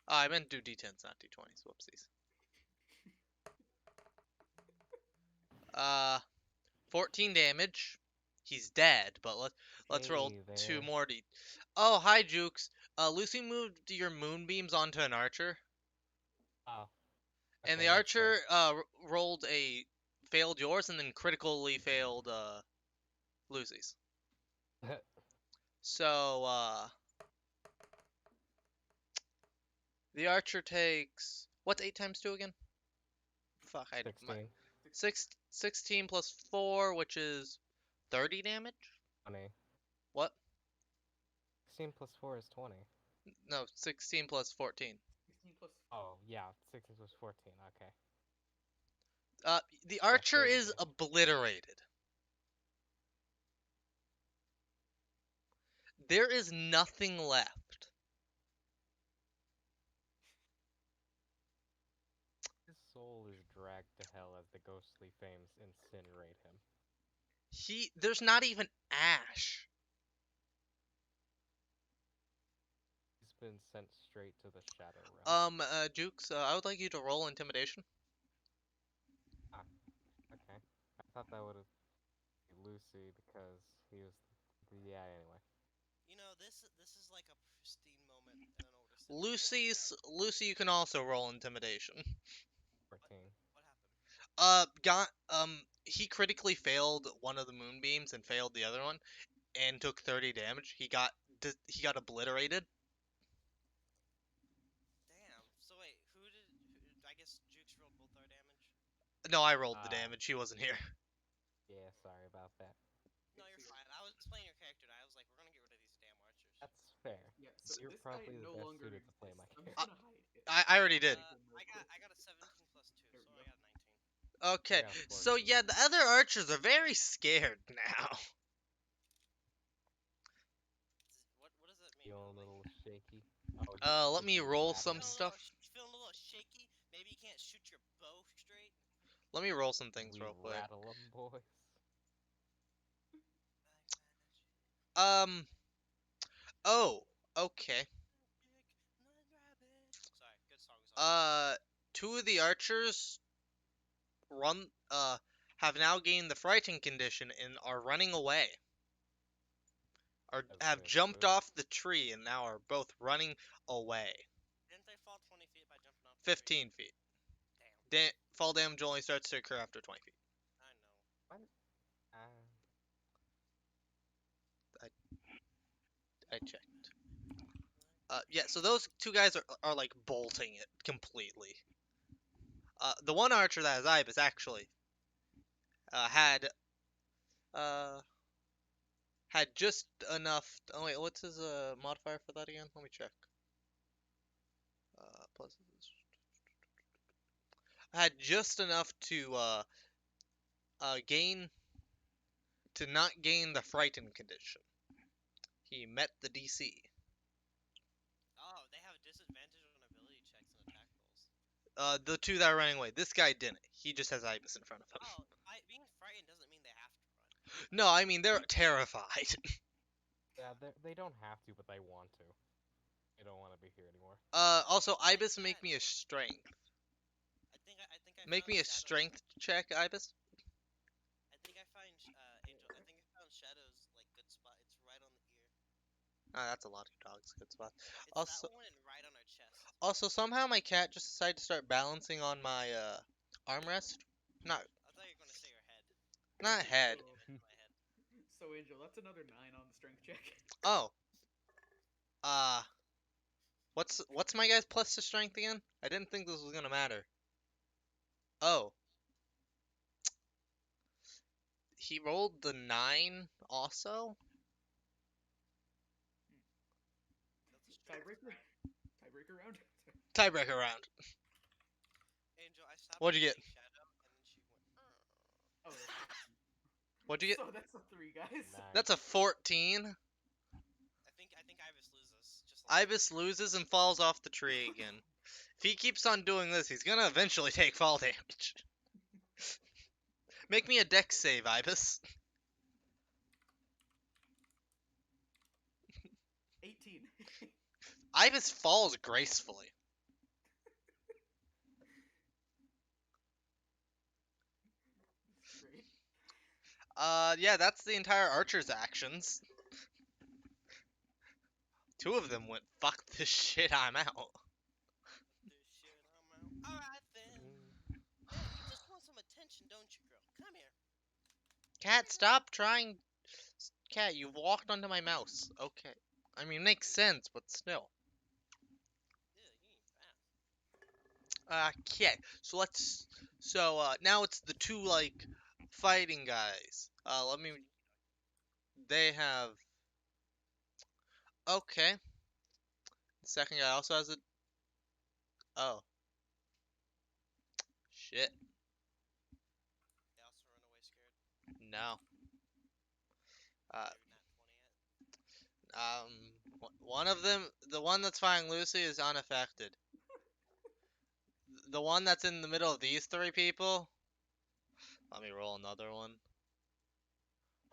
Oh, I meant do d10s, not d20s. Whoopsies. Uh, 14 damage. He's dead, but let's roll Hey 2 there. more d. Oh, hi, Jukes. Lucy moved your moonbeams onto an archer, Oh, and okay, the that's fair. archer rolled a failed yours and then critically failed Lucy's. So the archer takes what's 8 times 2 again? Fuck, I my 16, 16 plus 4, which is 30 damage. 20. What? 16 plus 4 is 20. No, 16 plus 14. 16 plus. Oh, yeah, 16 plus 14. Okay. The Yeah, archer 30 is damage. obliterated. There is nothing left. His soul is dragged to hell as the ghostly flames incinerate him. There's not even ash. He's been sent straight to the Shadow Realm. Jukes, I would like you to roll intimidation. Ah, okay. I thought that would have been Lucy because he was. Yeah, anyway. You know, this is like a pristine moment in an older sibling. Lucy, you can also roll intimidation. 14. What happened? He critically failed one of the moonbeams and failed the other one, and took 30 damage. He got obliterated. Damn. So wait, I guess Jukes rolled both our damage. No, I rolled the Uh, damage. He wasn't here. yeah, sorry about that. No, you're fine. I was playing your character, and I was like, we're gonna get rid of these damn archers. That's fair. Yeah, so You're this guy probably the no best longer suited to play my exists. I'm just character. gonna hide it. I already did. Make him real quick. I got a 17 plus 2, There so we I go. got 19. Okay, I got so 14. yeah, the other archers are very scared now. What does that mean? Feeling a Like, little shaky. Oh, Let because me you roll laughed some at feeling a me. little, stuff. feeling a little shaky. Maybe you can't shoot your bow straight. Let me roll some things We real quick. rattle 'em, boys. Um. Oh. Okay. Sorry, good song. Two of the archers run. Have now gained the frightened condition and are running away. Or As have they jumped should. off the tree and now are both running away. Didn't they fall 20 feet by jumping off the tree? 15 feet. Damn. Fall damage only starts to occur after 20 feet. I know. What? I checked. Yeah, so those two guys are like bolting it completely. The one archer that has Ibis actually had just enough. Oh wait, what's his modifier for that again? Let me check. Plus, had just enough to gain to not gain the frightened condition. He met the DC. Oh, they have a disadvantage on ability checks and attack rolls. The two that are running away. This guy didn't. He just has Ibis in front of him. Oh, being frightened doesn't mean they have to run. No, I mean they're terrified. Yeah, they don't have to, but they want to. They don't want to be here anymore. Also, I Ibis, make can. me a strength. I think I Make found me a Shadow. strength check, Ibis. I think I find Angel. I think I found Shadow's like good spot. It's right on the ear. Ah, that's a lot of dogs. Good spot. It's Also, that one and right on her chest. somehow my cat just decided to start balancing on my armrest. Not I thought you were gonna say your head. not head. So, In my head. so Angel, that's another 9 on the strength check. Oh. Uh what's my guy's plus to strength again? I didn't think this was gonna matter. Oh. He rolled the 9 also? That's a strength. Tiebreaker? Tiebreaker round? Tiebreaker round. Angel, I stopped What'd you get? being Shadow, and then she went. Oh, that's What'd you get? so that's a 3, guys. Nice. That's a 14. I think Ibis loses. Just like Ibis loses and falls off the tree again. If he keeps on doing this, he's gonna eventually take fall damage. Make me a dex save, Ibis. 18. Ibis falls gracefully. Great. Yeah, that's the entire archer's actions. Two of them went, fuck this shit, I'm out. this shit. I'm out. All right then. Hey, you just want some attention, don't you, girl? Come here. Cat, stop trying. Cat, you walked onto my mouse. Okay. I mean, makes sense, but still. Yeah, you ain't fast. Okay, so let's. So, now it's the two, like, fighting guys. Let me. They have. Okay. The second guy also has a. Oh. Shit. They also run away scared. No. Uh, Maybe not 20 yet. one of them, the one that's fighting Lucy, is unaffected. The one that's in the middle of these three people. Let me roll another one.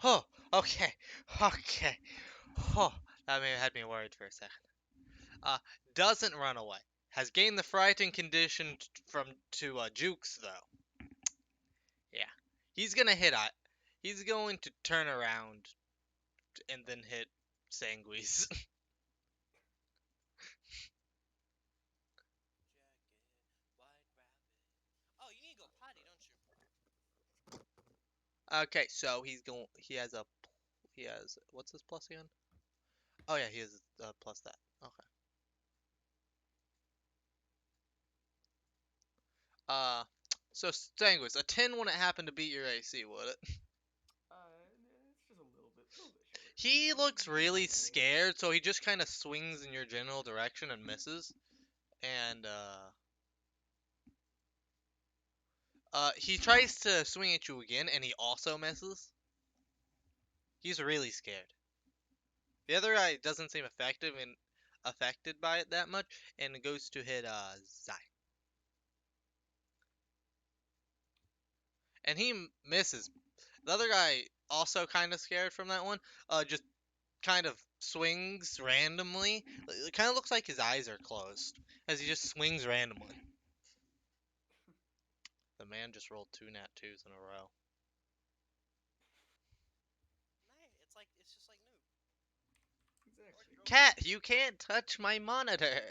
Oh, okay, okay. Oh, that had me worried for a second. Doesn't run away. Has gained the frightened condition from to Jukes though. Yeah, he's gonna hit. He's going to turn around and then hit Sanguis. Jacket, white rabbit. Oh, you need to go potty, don't you? Okay, so he's going. He has a. He has. What's his plus again? Oh yeah, he has plus that. Okay. Uh, so Stanguis, a 10 wouldn't happen to beat your AC, would it? It's just a little bit short. He looks really Nice save. scared, so he just kind of swings in your general direction and misses. And he tries to swing at you again, and he also misses. He's really scared. The other guy doesn't seem effective and affected by it that much, and goes to hit Zai. and he misses. The other guy also kind of scared from that one. Just kind of swings randomly. It kind of looks like his eyes are closed as he just swings randomly. The man just rolled 2 nat 2s in a row. It's just like noob. Exactly. Cat, you can't touch my monitor.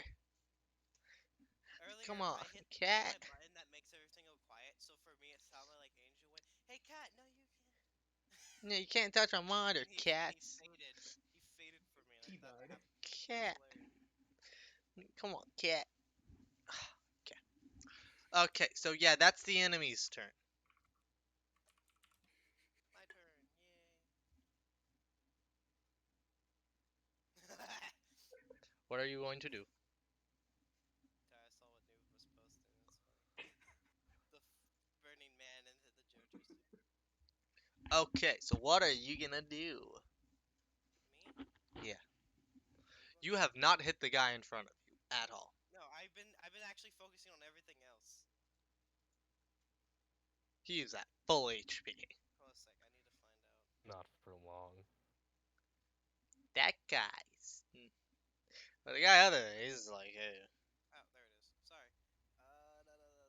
Earlier, Come on, I hit cat. my button that makes everything go quiet. So for me, it sounded like Angel went, "Hey, cat, no, you can't." No, you can't touch my monitor, And cat. he faded. He faded for me, and I thought T-Bide. that was Cat. hilarious. Come on, cat. Okay. Okay, so yeah, that's the enemy's turn. My turn, yay! What are you going to do? I saw what Noob was posting. It's funny. The burning man into the JoJo suit. Okay, so what are you gonna do? Me? Yeah. What are you going You to have do? not hit the guy in front of you at all. No, I've been actually focusing on everything else. He is at full HP. Hold on a sec, I need to find out. Not for long. That guy's. But the guy other, he's like, hey. Oh, there it is. Sorry.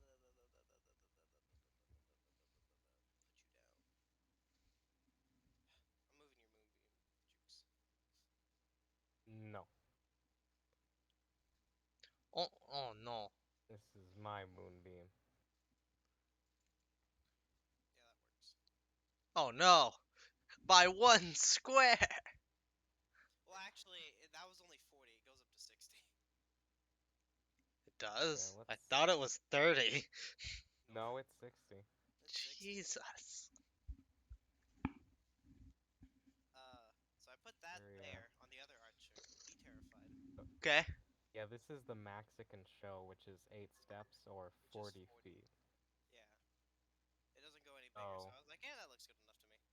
Put you down. I'm moving your moonbeam, Jukes. No. Oh no. This is my moonbeam. Yeah, that works. Oh no. By 1 square. Well, actually, that was only 40. It goes up to 60. It does? Okay, I let's. thought it was 30. No, it's 60. It's 60. Jesus. So I put that Very, there on the other archer. Be terrified. Okay. Yeah, this is the max it can show, which is 8 steps or Which is 40 40. feet. Yeah. It doesn't go any bigger, so Oh. I was like, yeah, that looks good enough to me.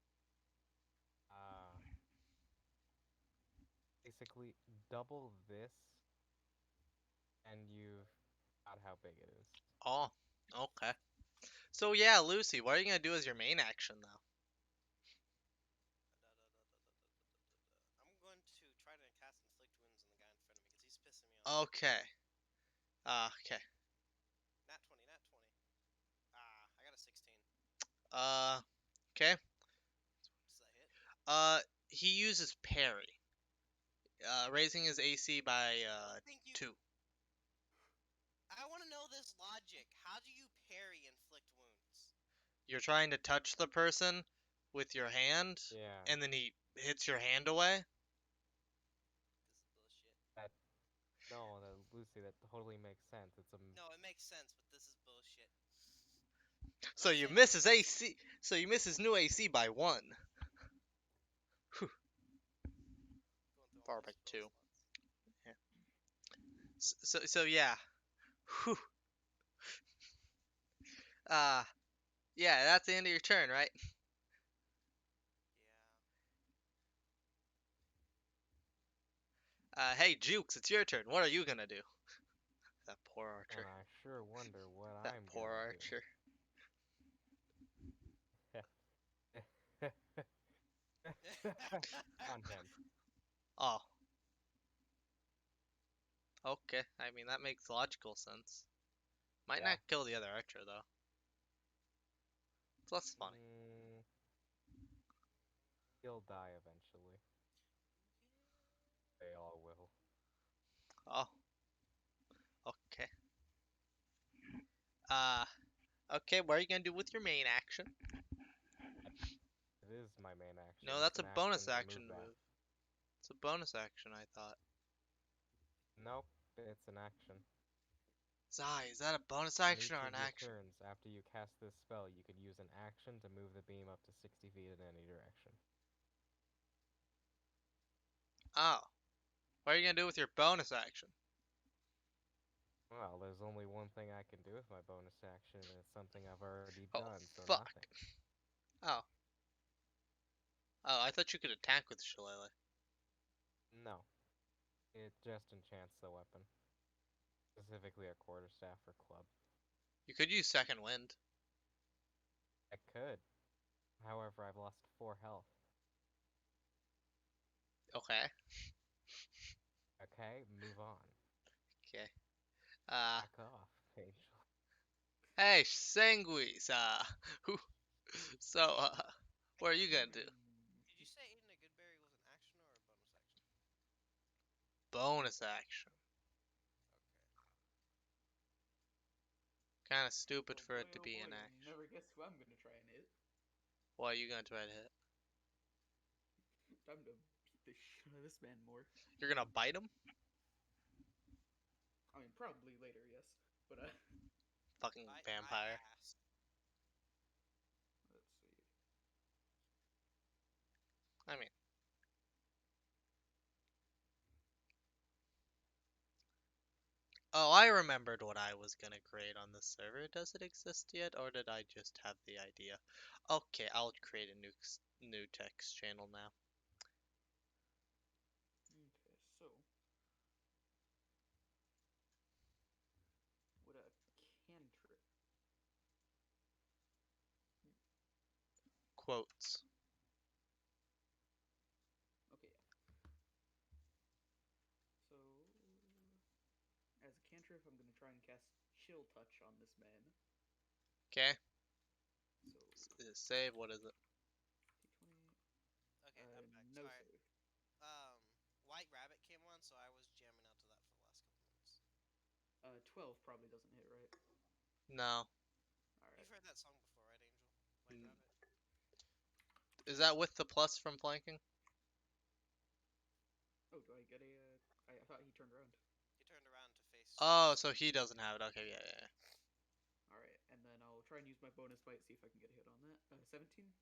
Basically, double this, and you've got how big it is. Oh, okay. So yeah, Lucy, what are you gonna do as your main action though? I'm going to try to cast Inflict Wounds on the guy in front of me because he's pissing me off. Okay. Okay. Nat 20, nat 20. I got a 16. Okay. Does that hit? He uses parry. Raising his AC by Thank you. 2. I want to know this logic. How do you parry Inflict Wounds? You're trying to touch the person with your hand, Yeah. and then he hits your hand away. This is bullshit. No, Lucy, that totally makes sense. It's a. No, it makes sense, but this is bullshit. So I'm you saying miss his AC. So you miss his new AC by 1. going through all Far my by spell 2. slots. Yeah. So yeah. Whew. Uh, yeah, that's the end of your turn, right? Yeah. Hey, Jukes, it's your turn. What are you gonna do? That poor And archer. I sure wonder what That I'm poor gonna archer. do. On him. Oh. Okay. I mean, that makes logical sense. Might Yeah. not kill the other archer, though. It's less funny. He'll die eventually. They all will. Oh. Okay. Uh, okay, what are you gonna do with your main action? It is my main action. No, It's that's a an bonus to action move that. move. It's a bonus action, I thought. Nope, it's an action. Zai, is that a bonus On action each or of an your action? turns, after you cast this spell, you could use an action to move the beam up to 60 feet in any direction. Oh. What are you gonna do with your bonus action? Well, there's only one thing I can do with my bonus action, and it's something I've already Oh, done, so fuck. nothing. Oh. Oh, I thought you could attack with Shillelagh. No. It just enchants the weapon. Specifically a quarterstaff or club. You could use second wind. I could. However, I've lost 4 health. Okay. Okay, move on. Okay. Back off, Angel. Hey, Sanguis. Who? So, what are you gonna do? Did you say eating a good berry was an action or a bonus action? Bonus action. Okay. Kind of stupid Oh for boy, it to oh be boy, an you'll action. never guess who I'm gonna try and hit. What are you gonna try to hit? Time to beat the shit out of this man more. You're gonna bite him? I mean, probably later, yes. But, Fucking Bite my vampire. ass. let's see. I mean, oh, I remembered what I was gonna create on this server. Does it exist yet, or did I just have the idea? Okay, I'll create a new text channel now. Okay, so. What a cantrip. Quotes. Okay, yeah. So, as a cantrip, I'm gonna try and cast Chill Touch on this man. Okay. So, Save. What is it? D20. Okay, I'm back. No Sorry. save. White Rabbit came on, so I was jamming out to that for the last couple minutes. 12 probably doesn't hit, right? No. Alright. You've heard that song before, right, Angel? White Mm. Rabbit? Is that with the plus from flanking? Oh, do I get a, I thought he turned around. He turned around to face. Oh, so he doesn't have it. Okay, yeah. Alright, and then I'll try and use my bonus bite, see if I can get a hit on that. 17?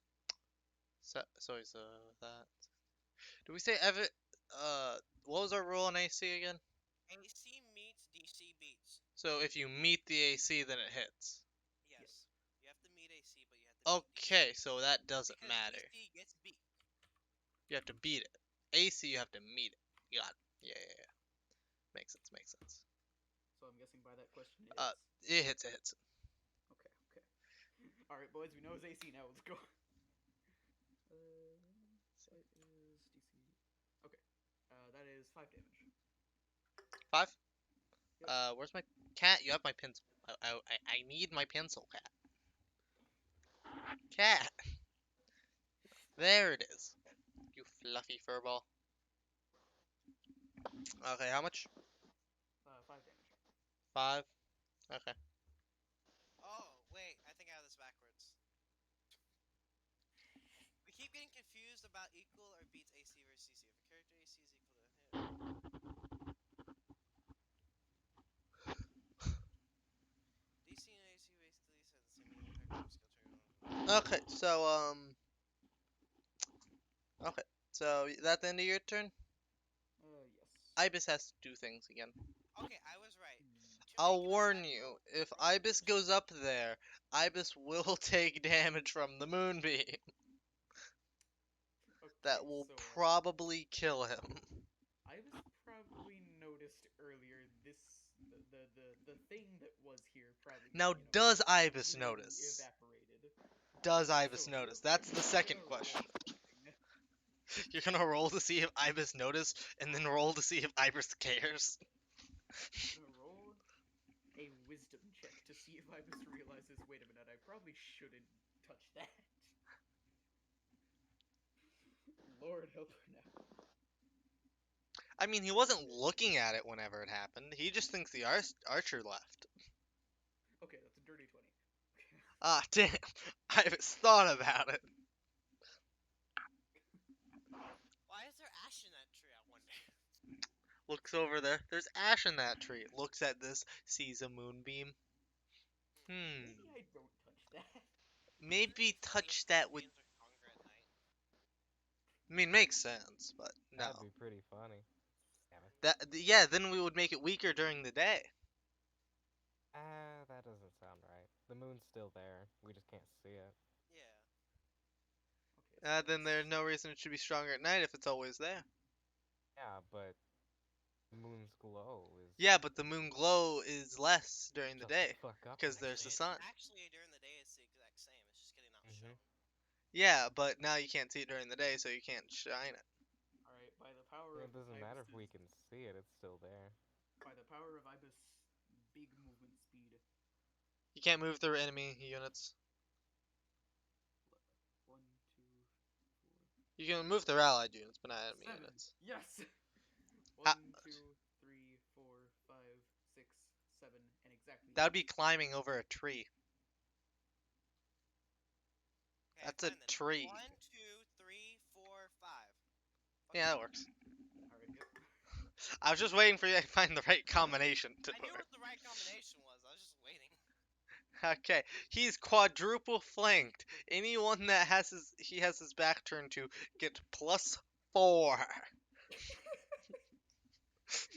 So he's that. Do we say Evan? What was our rule on AC again? AC meets DC beats. So if you meet the AC, then it hits. Yes. You have to meet AC, but you have to beat DC. Okay, so that doesn't Because matter. DC gets beat. You have to beat it. AC, you have to meet it. You got it. Yeah. Makes sense. So I'm guessing by that question it Uh, hits. it hits. Okay. Alright, boys, we know his AC now. Let's go. What is DC? Okay. That is 5 damage. 5? Yep. Where's my cat? You have my pencil. I need my pencil, cat. Cat! There it is. You fluffy furball. Okay, how much? 5 damage. 5? Okay. Oh, wait. I think I have this backwards. We keep getting confused about equal or beats AC versus DC. If a character AC is equal to a hit. DC and AC basically said the same thing. Attack skill trigger. Okay, so, okay. So, that the end of your turn? Yes. Ibis has to do things again. Okay, I was right. To I'll make an warn attack you, roll, if roll Ibis initiative. goes up there, Ibis will take damage from the moonbeam. Okay, That will so probably kill him. Ibis probably noticed earlier the thing that was here probably Now, does Ibis literally notice? evaporated. Does Ibis So notice? That's the I'm second gonna question. roll something. You're gonna roll to see if Ibis noticed, and then roll to see if Ibis cares. I'm gonna roll a wisdom check to see if Ibis realizes, wait a minute, I probably shouldn't touch that. Lord help her now. I mean, he wasn't looking at it whenever it happened. He just thinks the archer left. Okay, that's a dirty 20. Ah, damn. Ibis thought about it. Why is there ash in that tree? I wonder. Looks over there. There's ash in that tree. Looks at this, sees a moonbeam. Maybe I don't touch that. Maybe Funny touch if that would. moonbeams are stronger at night. I mean, makes sense, but no. That'd be pretty funny. Damn it. Yeah, then we would make it weaker during the day. That doesn't sound right. The moon's still there. We just can't see it. Yeah. Okay, so Then there's no reason it should be stronger at night if it's always there. Yeah, but the moon's glow is Yeah, but the moon glow is less during the shut the day fuck up, because there's Angel. the sun. Actually, during the day it's the exact same. It's just getting out Yeah, but now you can't see it during the day, so you can't shine it. Alright, by the power It of doesn't matter if we Ibis's, can see it; it's still there. by the power of Ibis' big movement speed. You can't move through enemy units. One, two, four, You can move through allied units, but not enemy 7. units. Yes. Ha 1, 2, 3, 4, 5, 6, 7, and exactly that would 8. be climbing over a tree. Okay, That's a fine then. tree. 1, 2, 3, 4, 5. Fuck Yeah, you. that works. Alright, yep. I was just waiting for you to find the right combination to I knew work. what the right combination was. I was just waiting. Okay, he's quadruple flanked. Anyone that he has his back turned to get +4.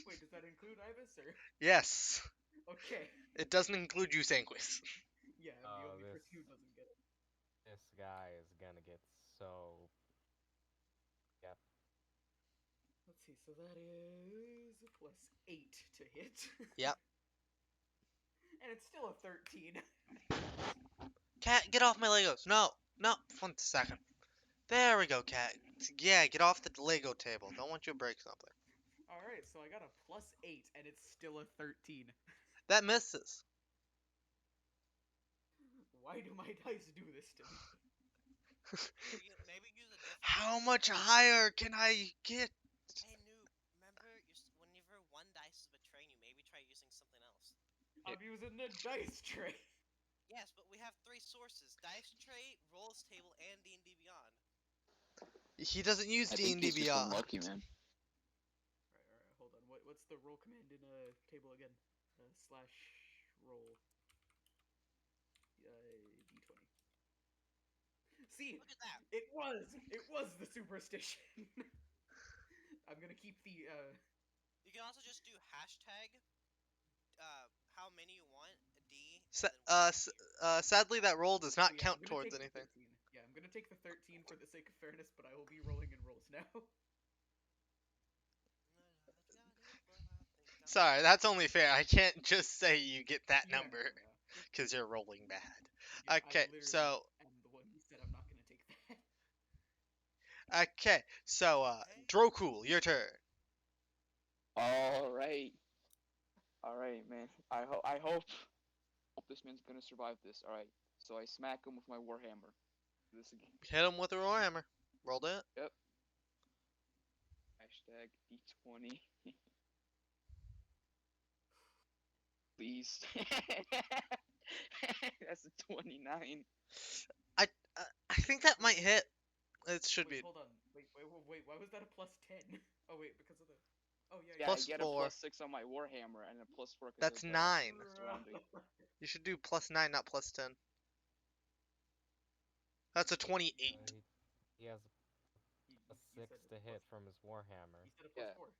Wait, does that include Ibis or? Yes, Okay. it doesn't include you, Sanquist. Yeah, I'm the Oh, only this person who doesn't get it. this guy is gonna get so. Yep. Let's see, so that is +8 to hit. Yep. And it's still a 13. Cat, get off my Legos. No, no, 1 second. There we go, Cat. Yeah, get off the Lego table. Don't want you to break something. Alright, so I got a +8 and it's still a 13. That misses. Why do my dice do this to me? Maybe use a different. How much higher can I get? Hey noob, remember whenever one dice is betraying you, maybe try using something else. I'm using the dice tray. Yes, but we have 3 sources: dice tray, rolls table, and D&D Beyond. He doesn't use I D think and D he's just Beyond. unlucky, man. Alright, hold on. What's the roll command in a table again? Slash roll. D20. See, Look at that. it was the superstition. I'm gonna keep the You can also just do hashtag how many you want, D, Sa- and then sadly, that roll does oh not yeah, I'm count gonna towards take the anything. 13. Yeah, I'm gonna take the 13 for the sake of fairness, but I will be rolling in rolls now. Sorry, that's only fair. I can't just say you get that Yeah, number no, yeah. because you're rolling bad. Yeah, I Okay, literally so am the one who said I'm not gonna take that. Hey. Drokul, your turn. Alright. Alright, man. I hope this man's gonna survive this. Alright. So I smack him with my Warhammer. This again. Hit him with a Warhammer. Rolled it. Yep. Hashtag D20. Please. That's a 29. I think that might hit. It should Wait, be hold on. Wait. Why was that a +10? Oh wait, because of the. Oh yeah, Yeah, I Plus get a 4. +6 on my Warhammer and a +4 because That's of 9. surrounding. You should do +9, not +10. That's a 28. He has a You 6 said to a hit plus. from his Warhammer. You said a Yeah. +4.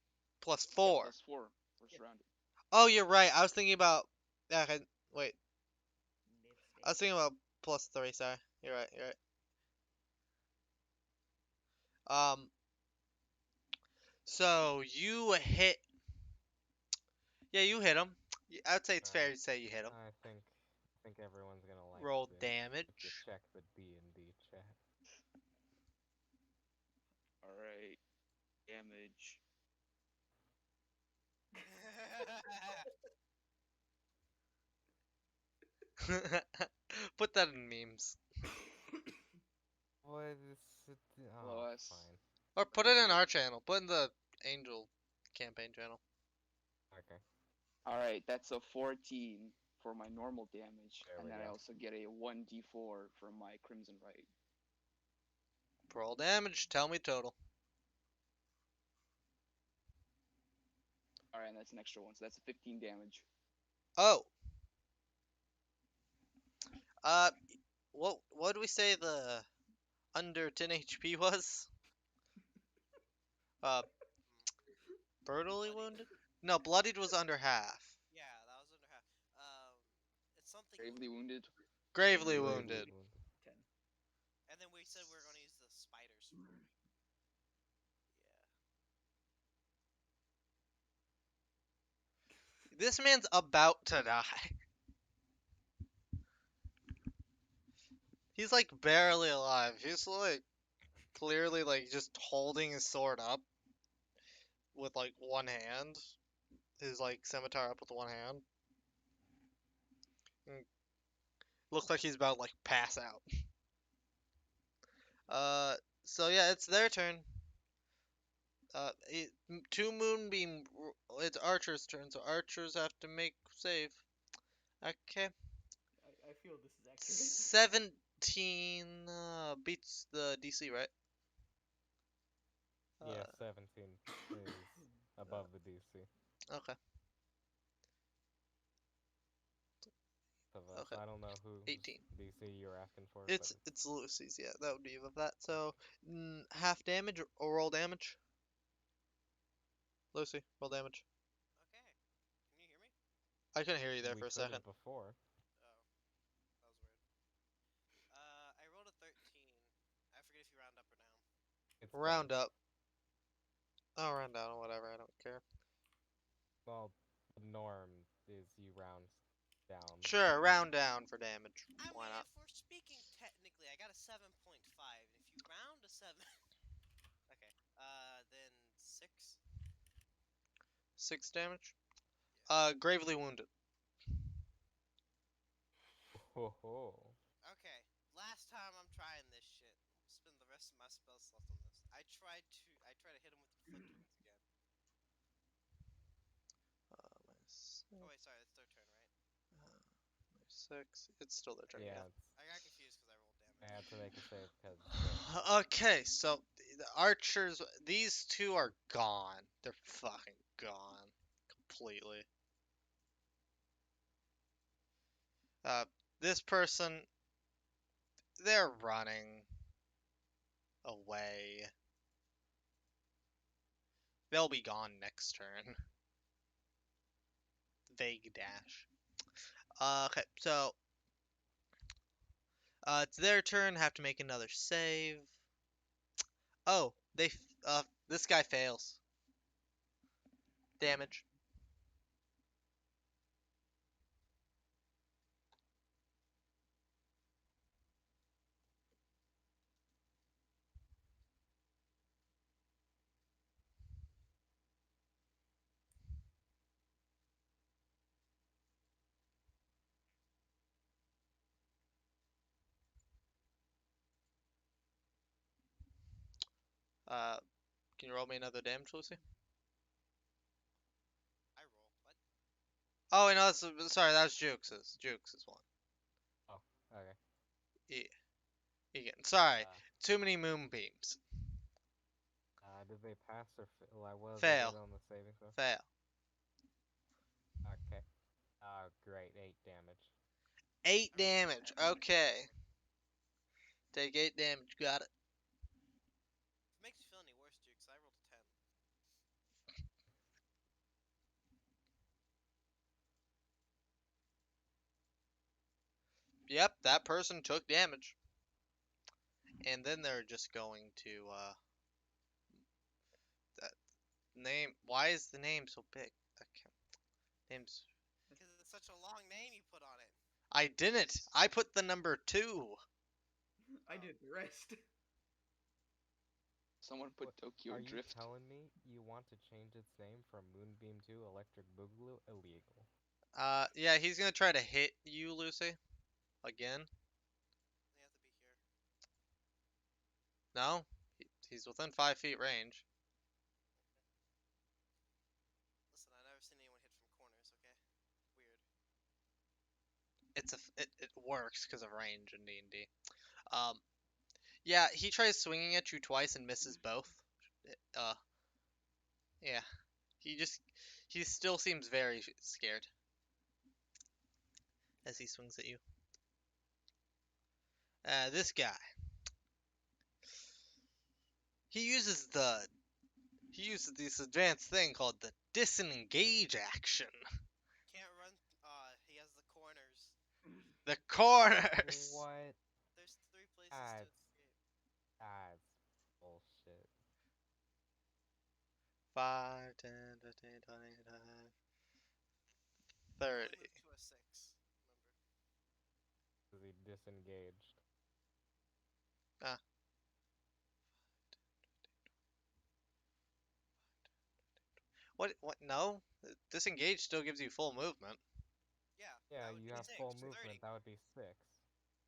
Plus Yeah, 4. +4 for Yeah. surrounding. Oh, you're right. I was thinking about. Okay, wait. I was Mistake. thinking about +3. Sorry. You're right. You're right. Um. So you hit. Yeah, you hit him. I'd say it's fair to Alright. say you hit him. I think everyone's gonna like Roll this damage. if you check the D&D chat. Alright. Damage. Put that in memes. What is it? Oh, Plus. fine. Or put it in our channel. Put in the Angel campaign channel. Okay. Alright, that's a 14 for my normal damage. There And we then I go. also get a 1d4 for my Crimson Right. Roll damage. Tell me total. Alright, and that's an extra one, so that's a 15 damage. Oh. Uh. What do we say the under 10 HP was? Uh. Brutally Bloodied? wounded? No, bloodied was under half. Yeah, that was under half. It's something Gravely wounded. Gravely Gravely wounded. wounded. 10. And then we said we were gonna use the spiders. Yeah. This man's about to die. He's like barely alive. He's like clearly like just holding his sword up with like one hand. His like scimitar up with one hand. Mm, looks like he's about to, like pass out. Uh, so yeah, it's their turn. Two moonbeam. It's Archer's turn, so Archers have to make save. Okay, I feel this is accurate. 17 beats the DC, right? Yeah, 17 is above the DC Okay, of us. okay, I don't know whose 18. DC you're asking for, but It's Lucy's. Yeah, that would be above that. So half damage or roll damage. Lucy, roll damage. Okay. Can you hear me? I couldn't hear you there we for a could second. have before. Oh, that was weird. I rolled a 13. I forget if you round up or down. It's down. Round up. Oh, round down, whatever. I don't care. Well, the norm is you round down. Sure, round down for damage. I Why mean, not? if we're speaking technically, I got a 7.5. If you round a 7. Okay. Then 6? 6 damage. Yeah. Gravely wounded. Ho ho. Okay. Last time I'm trying this shit. Spend the rest of my spell slots on this. I try to hit him with reflect wounds again. Oh wait, sorry, it's their turn, right? Six. It's still their turn, Yeah, yeah. it's, I got confused because I rolled I damage. had to make a save because it's their turn. Okay, so the archers, these two are gone. They're fucking gone. Completely. Uh, this person, they're running away. They'll be gone next turn. Vague dash. Okay, so it's their turn. Have to make another save. Oh, this guy fails. Damage. Uh, can you roll me another damage, Lucy? I roll. What? Oh, wait, no, sorry, that was Jukes's. Jukes's one. Oh, okay. Yeah, Egan. Sorry, Uh, too many moonbeams. did they pass or fail? Was they Fail. good on the saving throw? Fail. Okay. Great. 8 damage. 8 I rolled a damage. 10. Okay. Take 8 damage. Got it. If it makes you feel any worse, Jukes, I rolled a 10. Yep, that person took damage. And then they're just going to, that name. Why is the name so big? Okay. Name's. Because it's such a long name you put on it. I didn't. I put the number 2. I did the rest. Someone put Tokyo Are you Drift. telling me you want to change its name from Moonbeam to Electric Boogaloo? Illegal. Yeah, he's gonna try to hit you, Lucy. Again. They have to be here. No? He's within 5 feet range. Listen, I've never seen anyone hit from corners, okay? Weird. It works because of range in D&D. Um, yeah, he tries swinging at you twice and misses both. Uh, yeah, he still seems very scared as he swings at you. This guy, he uses this advanced thing called the disengage action. Can't run. He has the corners. The corners. What? There's 3 places to That's escape. that's bullshit. 5, 10, 15, 20, 25, You can only 30. move to a 6. Remember? Is he disengaged? What? What? No. Disengage still gives you full movement. Yeah, Yeah, that would you be have 6. full 30. movement. That would be 6.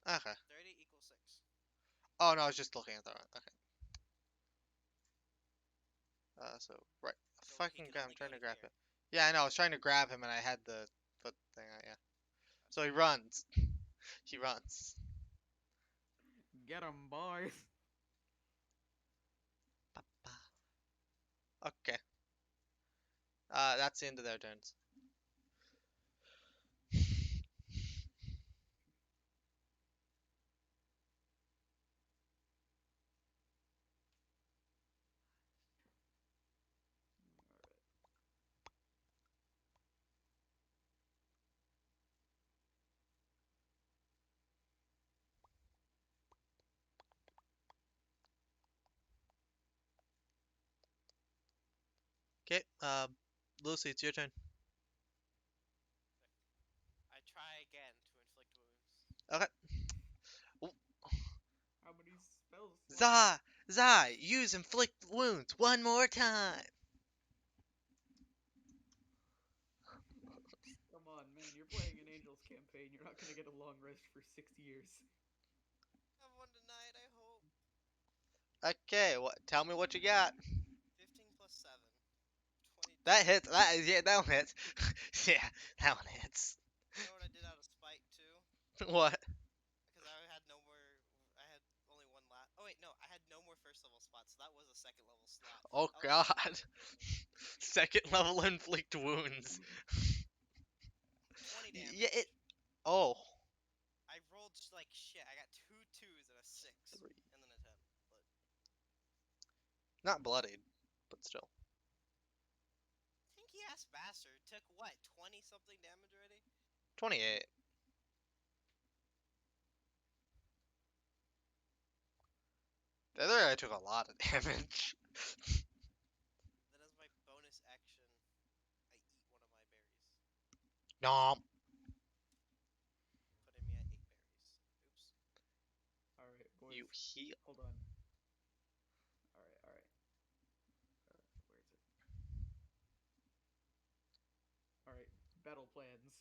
Okay. 30 equals 6. Oh no, I was just looking at that. Okay. So right. So he Fucking can guy, I'm only go trying to to grab here. him. Yeah, I know. I was trying to grab him and I had the thing. Yeah. So he Gotcha. runs. He runs. Get 'em, boys. Okay. That's the end of their turns. Okay. Lucy, it's your turn. I try again to inflict wounds. Okay. How many spell slots? Zai, use inflict wounds one more time. Come on, man. You're playing an Angels campaign. You're not gonna get a long rest for 6 years. Have one tonight, I hope. Okay. What? Tell me what you got. 15 plus 7. 22. That hits. That one hits. Yeah, that one hits. You know what I did out of spite, too? What? Because I had no more. I had only one last. Oh, wait, no. I had no more first level spots, so that was a second level slot. Oh I was God. trying to get Second level inflict wounds. 20 Yeah. damage. Oh. I rolled like shit. I got 2 2s and a 6. Three. And then a 10. But Not bloodied, but still. stinky ass bastard took what? 20 something damage already? 28. The other guy took a lot of damage. Then, as my bonus action, I eat one of my berries, Nom. putting me at 8 berries. Oops. Alright, boys. You heal. Hold on. Alright. Where is it? Alright, battle plans.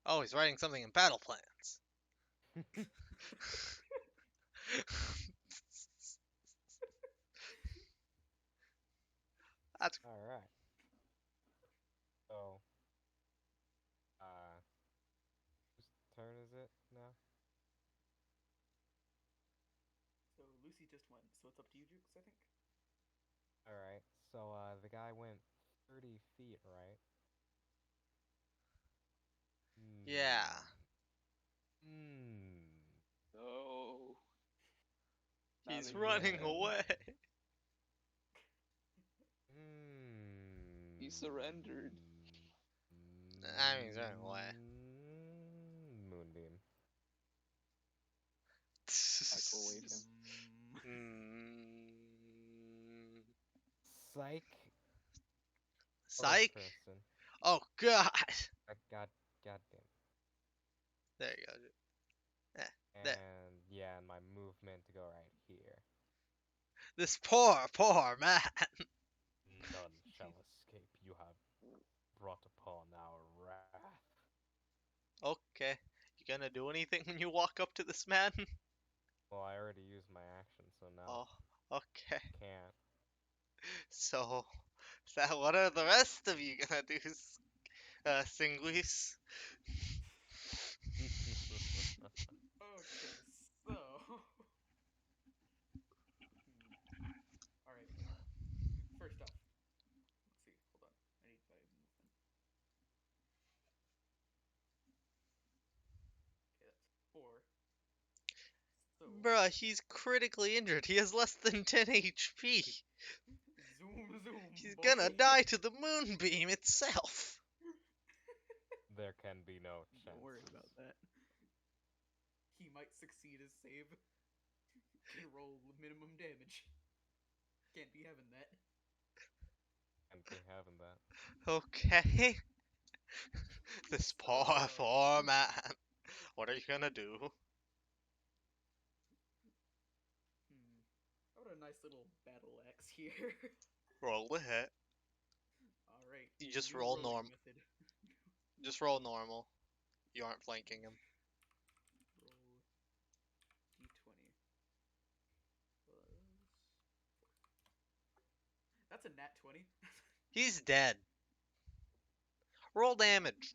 Oh, he's writing something in battle plans. That's All right. So, whose turn is it now? So Lucy just went, so it's up to you, Jukes, I think? All right. So, the guy went 30 feet, right? yeah. Hmm. No. Not He's running again. away. Hmm. He surrendered. I mean, he's running away. Moonbeam. Microwave him. Mm. Psych. Other Psych. person. Oh God. God damn. There you go. Eh, there. And yeah, and my movement to go right here. This poor man. None shall escape. You have brought upon our wrath. Okay. You gonna do anything when you walk up to this man? Well, I already used my action, so now Oh, okay. can't. So, what are the rest of you gonna do, Singuis? Okay, so... Alright. First off, let's see, hold on. I need my movement. Okay, that's 4. So, Bruh, he's critically injured. He has less than 10 HP. zoom, He's gonna boy. die to the moonbeam itself. There can be no chance. Don't worry about that. He might succeed his save. Can roll minimum damage. Can't be having that. Can't be having that. Okay. This So, poor man. What are you gonna do? nice little battle axe here. Roll the hit. All right. You just New roll rolling norm. method. Just roll normal. You aren't flanking him. Roll d20 plus 4. That's a nat 20. He's dead. Roll damage.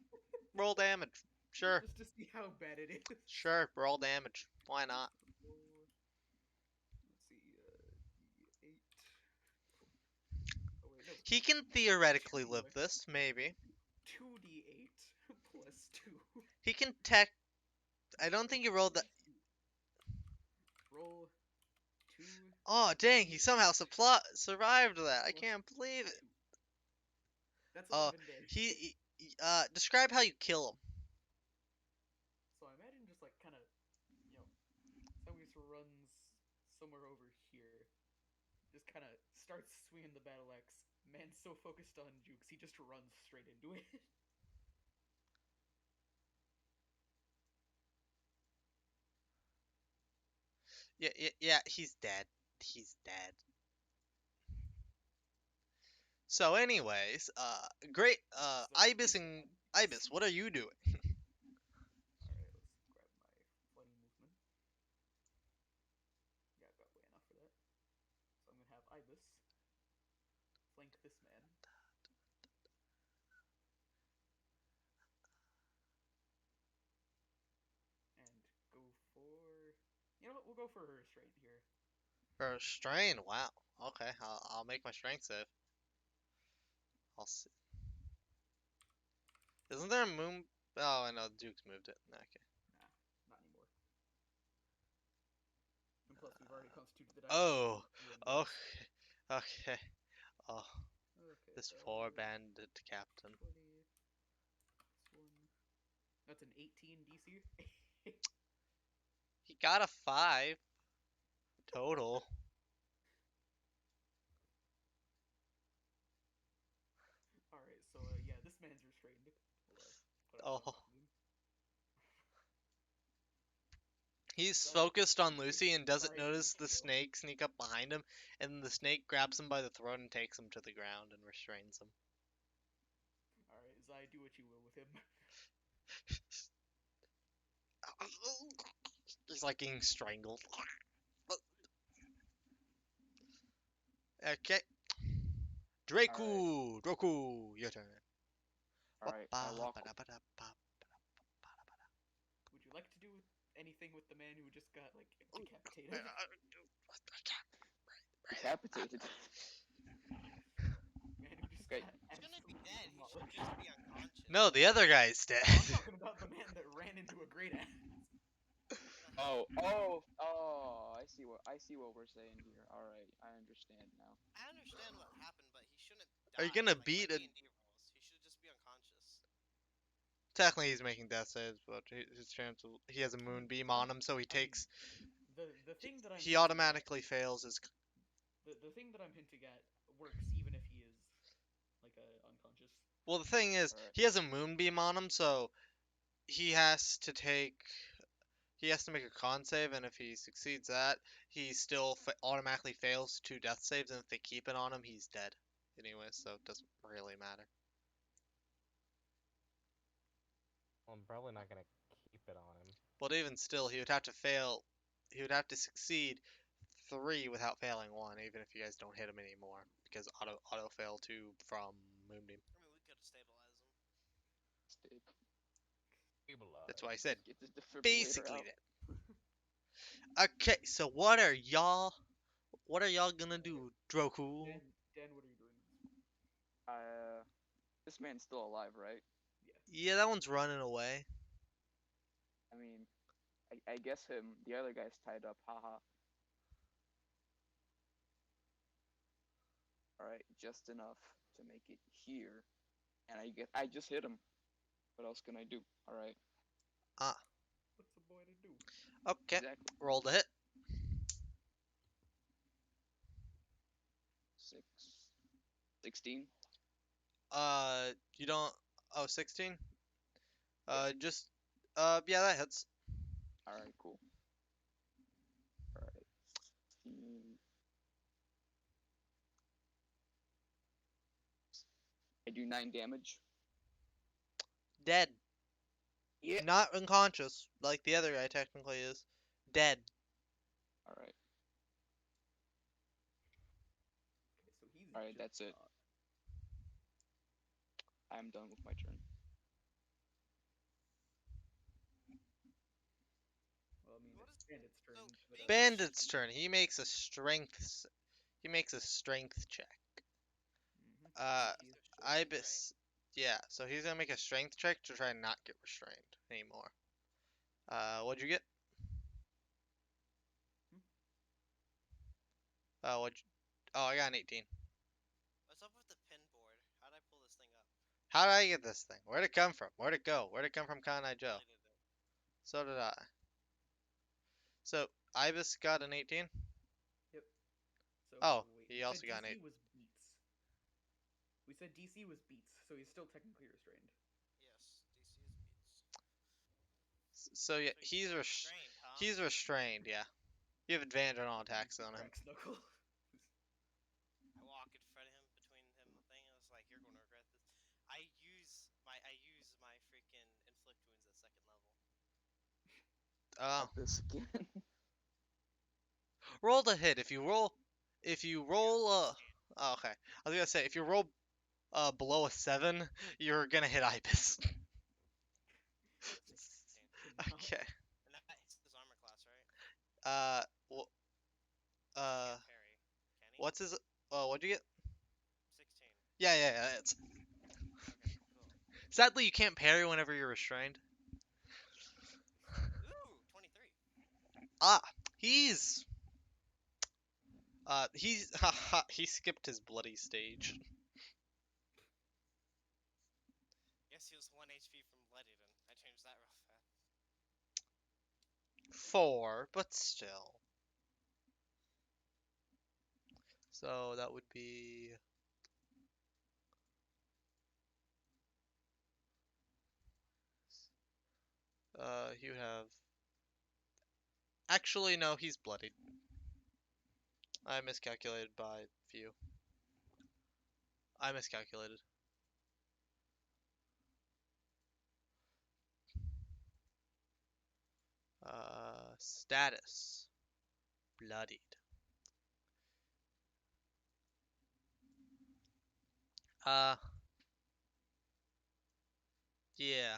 Roll damage. Sure. Just to see how bad it is. Sure. Roll damage. Why not? Roll, let's see, 8. Oh wait, no. He can theoretically 2d, live this, maybe. 2d8 plus 2. He can tech. I don't think he rolled that. Roll 2. Oh, dang, he 2d8 somehow survived that. I plus can't believe it. 2. That's Uh, 11 damage. describe how you kill him. So I imagine just like kind of, Samus runs somewhere over here. Just kind of starts swinging the battle axe. Man's so focused on Jukes, he just runs straight into it. Yeah, he's dead. He's dead. So, anyways, great. So Ibis he's and dead. Ibis, what are you doing? Alright, let's grab my flighty movement. Yeah, I've got way enough for that. So I'm gonna have Ibis flank this man. And go for. You know what? We'll go for her straight here. For strain, wow. Okay, I'll make my strength save. I'll see. Isn't there a moon? Oh, I know Duke's moved it. Okay. Nah, not anymore. And plus, we've already constituted the die. Oh, Ruined okay, dice. okay. Oh, Okay. this poor bandit captain. 20 plus 1. That's an 18 DC. He got a 5 total. Alright, so yeah, this man's restrained. We'll put a head on Oh, top of him. he's Besides, focused on he's Lucy and doesn't trying to notice the KO. snake sneak up behind him, and the snake grabs him by the throat and takes him to the ground and restrains him. Alright, Zai, do what you will with him. He's like getting strangled. Okay. Draku, your turn. Alright, I walk. Would you like to do anything with the man who just got, like, decapitated? Decapitated. Man who just Okay. got He's gonna be absolutely dead. He should demolished. just be unconscious. No, the other guy's dead. I'm talking about the man that ran into a great axe. Oh, I see what we're saying here. All right, I understand now. I understand what happened, but he shouldn't die. Are you gonna like, beat by a? D&D rules. He should just be unconscious. Technically, he's making death saves, but his chance he has a moonbeam on him, so he takes. The thing that I'm He hinting automatically fails his. at, the thing that I'm hinting at works even if he is like unconscious. Well, the thing is, Alright. he has a moonbeam on him, so he has to take. He has to make a con save, and if he succeeds that, he still automatically fails 2 death saves, and if they keep it on him, he's dead. Anyway, so it doesn't really matter. Well, I'm probably not gonna keep it on him. But even still, he would have to fail. He would have to succeed 3 without failing 1, even if you guys don't hit him anymore, because auto fail 2 from moonbeam. I mean, we could stabilize him. That's why I said Get the defibrillator basically out. that. Okay, so what are y'all gonna do, Droku? Dan, what are you doing? This man's still alive, right? Yeah, that one's running away. I mean, I guess the other guy's tied up. Haha. All right, just enough to make it here, and I just hit him. What else can I do? All right. What's a boy to do? Okay, Exactly. roll the hit. 16. You don't. Oh, 16? Yeah. Just. Yeah, that hits. All right, cool. All right. 16. I do 9 damage. Dead. Yeah. Not unconscious, like the other guy technically is. Dead. Alright. Okay, so he's Alright, just that's it. not. I'm done with my turn. Well, I mean, What it's is Bandit's turn. so But, big? Bandit's turn. He makes a strength. He makes a strength check. Uh, He's restrained, right? Ibis. Yeah, so he's gonna make a strength check to try and not get restrained anymore. What'd you get? Hmm? What'd you... Oh, I got an 18. What's up with the pin board? How'd I pull this thing up? How did I get this thing? Where'd it come from? Where'd it go? Where'd it come from, Con Eye Joe? Deleted it. So did I. So, Ibis got an 18? yep. So, Oh, wait. he We said also got an 8. DC was beats. We said DC was beats, so he's still technically restrained. Yes, DC is beats. So yeah, So he's still restrained, huh? he's restrained, yeah. You have advantage on all He attacks can on him. crack Snuckle. I walk in front of him between him and the thing. I was like, "You're gonna regret this." I use my freaking inflict wounds at second level. Oh. Not this again. Roll the hit. If you roll, I got 16. oh, okay. I was gonna say, if you roll, below a 7, you're gonna hit Ibis. I got 16. Cannot. Okay. And that hits his armor class, right? Well, He uh, can't parry. Can he? what's his, what'd you get? 16. Yeah, it's. Okay, cool. Sadly, you can't parry whenever you're restrained. Ooh, 23. Ah, he's, haha, he skipped his bloody stage. Guess he was 1 HP from bloodied, and I changed that real fast. 4, but still. So that would be he would have. Actually, no, he's bloodied. I miscalculated by few. I miscalculated. Status. Bloodied. Uh, yeah.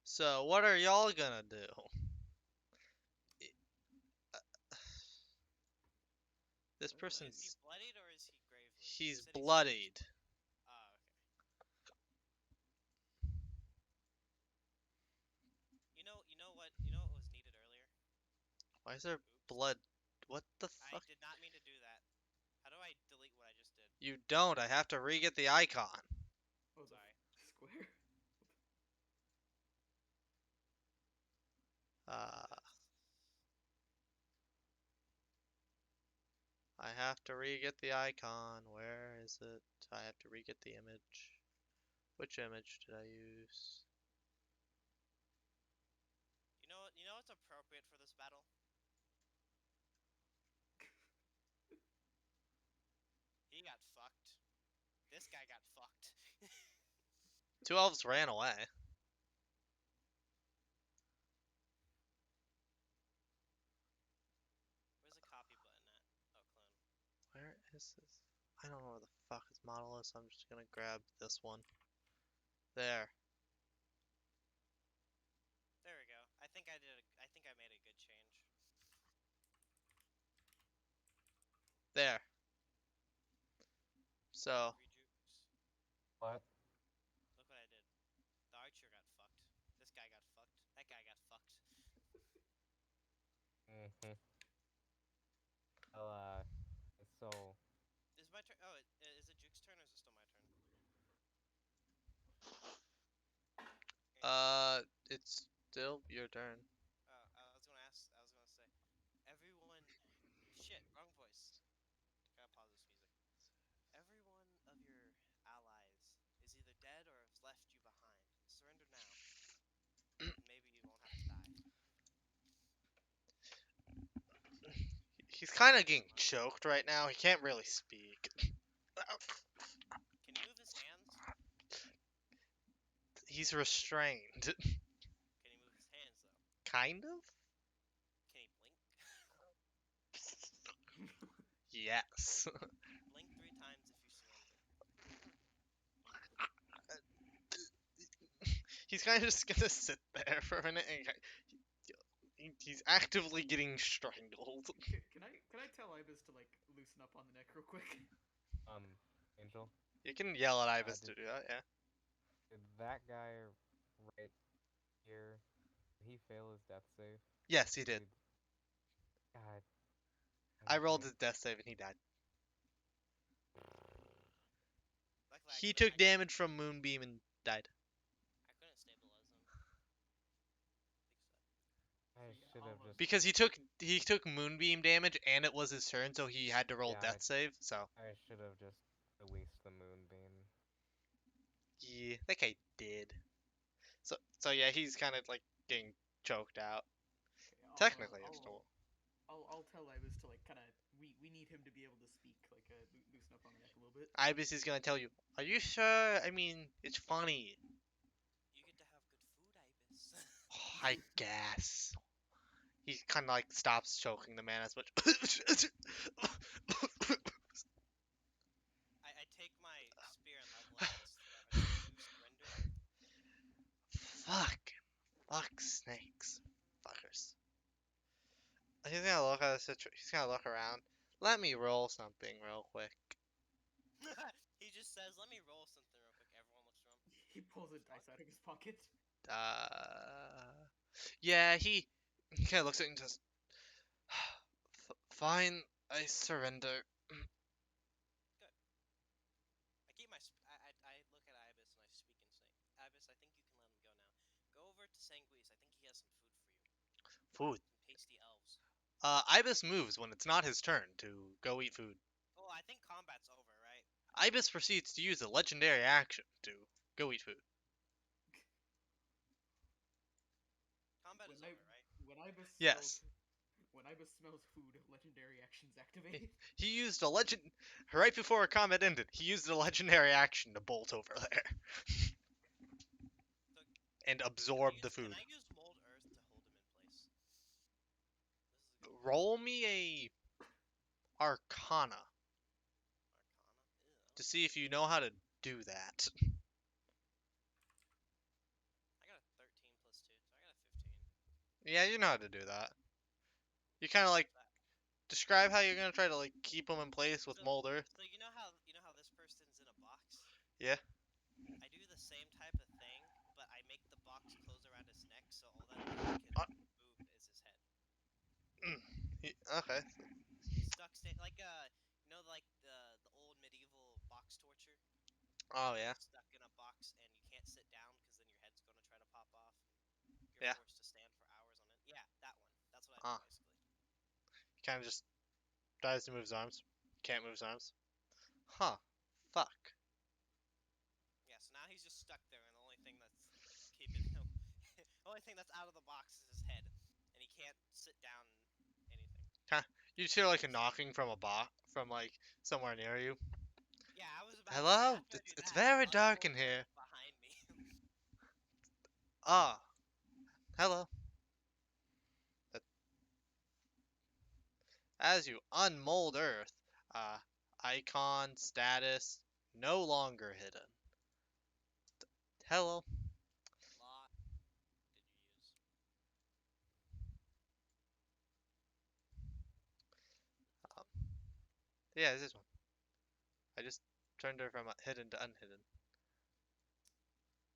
So, what are y'all gonna do? This Well, Is he person's. bloodied or is he gravely? You He's said he's bloodied. Oh, okay. You know what was needed earlier? Why is there Oops. blood? What the I fuck? did not mean to do that. How do I delete what I just did? You don't. I have to re-get the icon. Oh, the Sorry. square? Uh, This. I have to re-get the icon. Where is it? I have to re-get the image. Which image did I use? You know what's appropriate for this battle? He got fucked. This guy got fucked. Two elves ran away. Where's the copy button at? Oh, clone. Where is this? I don't know where the fuck his model is, so I'm just gonna grab this one. There. There we go. I think I made a good change. There. So, Rejukes. What? Look what I did. The archer got fucked. This guy got fucked. That guy got fucked. Mm-hmm. Well, so Is my turn? Oh, is it Juke's turn or is it still my turn? it's still your turn. I was gonna ask. I was gonna say, everyone. Shit, wrong voice. Gotta pause this music. Every one of your allies is either dead or has left you behind. Surrender now, and maybe you won't have to die. He's kind of getting choked right now. He can't really speak. Can you move his hands? He's restrained. Can he move his hands though? Kind of? Can he blink? Yes. Blink 3 times if you surrender. He's kind of just gonna sit there for a minute and he's actively getting strangled. Can I tell Ibis to like loosen up on the neck real quick? Angel, You can yell at Ibis to did, do that, yeah. did that guy right here, did he fail his death save? Yes, he did. God, I rolled okay. his death save and he died. Luckily, He took damage from Moonbeam and died. I couldn't stabilize him. I So yeah, should have just. Because he took Moonbeam damage and it was his turn, so he had to roll Yeah, death save. So I should have just released the moonbeam. yeah, that guy did. So yeah, he's kind of like getting choked out. Okay, Technically, I'm still. I'll tell Ibis to like kind of we need him to be able to speak, like loosen up on the neck a little bit. Ibis is gonna tell you. Are you sure? I mean, it's funny. You get to have good food, Ibis. I guess. He kind of like stops choking the man as much. I take my spear and level it at his throat. I say, "Do you surrender?" Fuck snakes. Fuckers. He's gonna look at the He's gonna look around. Let me roll something real quick. He just says, "Let me roll something real quick." Everyone looks around. He pulls a dice out of his pocket. Yeah, he kind of looks at it and says, "Fine, I surrender." Good. I keep my. I look at Ibis and I speak in Snake. Ibis, I think you can let him go now. Go over to Sanguis. I think he has some food for you. Food. Some tasty elves. Ibis moves when it's not his turn to go eat food. Oh, I think combat's over, right? Ibis proceeds to use a legendary action to go eat food. Combat is over, right? When Ibis Yes. smells food, legendary actions activate. He used a legend right before combat ended. He used a legendary action to bolt over there So, and absorb the can food. I use mold earth to hold him in place? This is a good Roll me a Arcana Arcana. to see if you know how to do that. I got a 13 plus 2, so I got a 15. Yeah, you know how to do that. You kind of like describe how you're gonna try to like keep them in place with So, mold earth. so you know how this person's in a box? Yeah. I do the same type of thing, but I make the box close around his neck, so all that earth can move is his head. Okay. He's stuck, like like the old medieval box torture. Oh Where yeah. you're stuck in a box and you can't sit down because then your head's gonna try to pop off. You're Yeah. forced to stand for hours on it. Yeah, that one. That's what I do Ah. basically. Kind of just tries to move his arms. Can't move his arms. Huh. Fuck. Yeah, so now he's just stuck there, and the only thing that's keeping him, the only thing that's out of the box is his head, and he can't sit down. Anything. You just hear like a knocking from a from like somewhere near you. Yeah, I was about to say Hello? after I do It's that, very an dark in unmold here. earth behind me. Ah. Hello. As you unmold Earth, icon status no longer hidden. Hello. Lot did you use? Um, yeah, this is one. I just turned her from hidden to unhidden.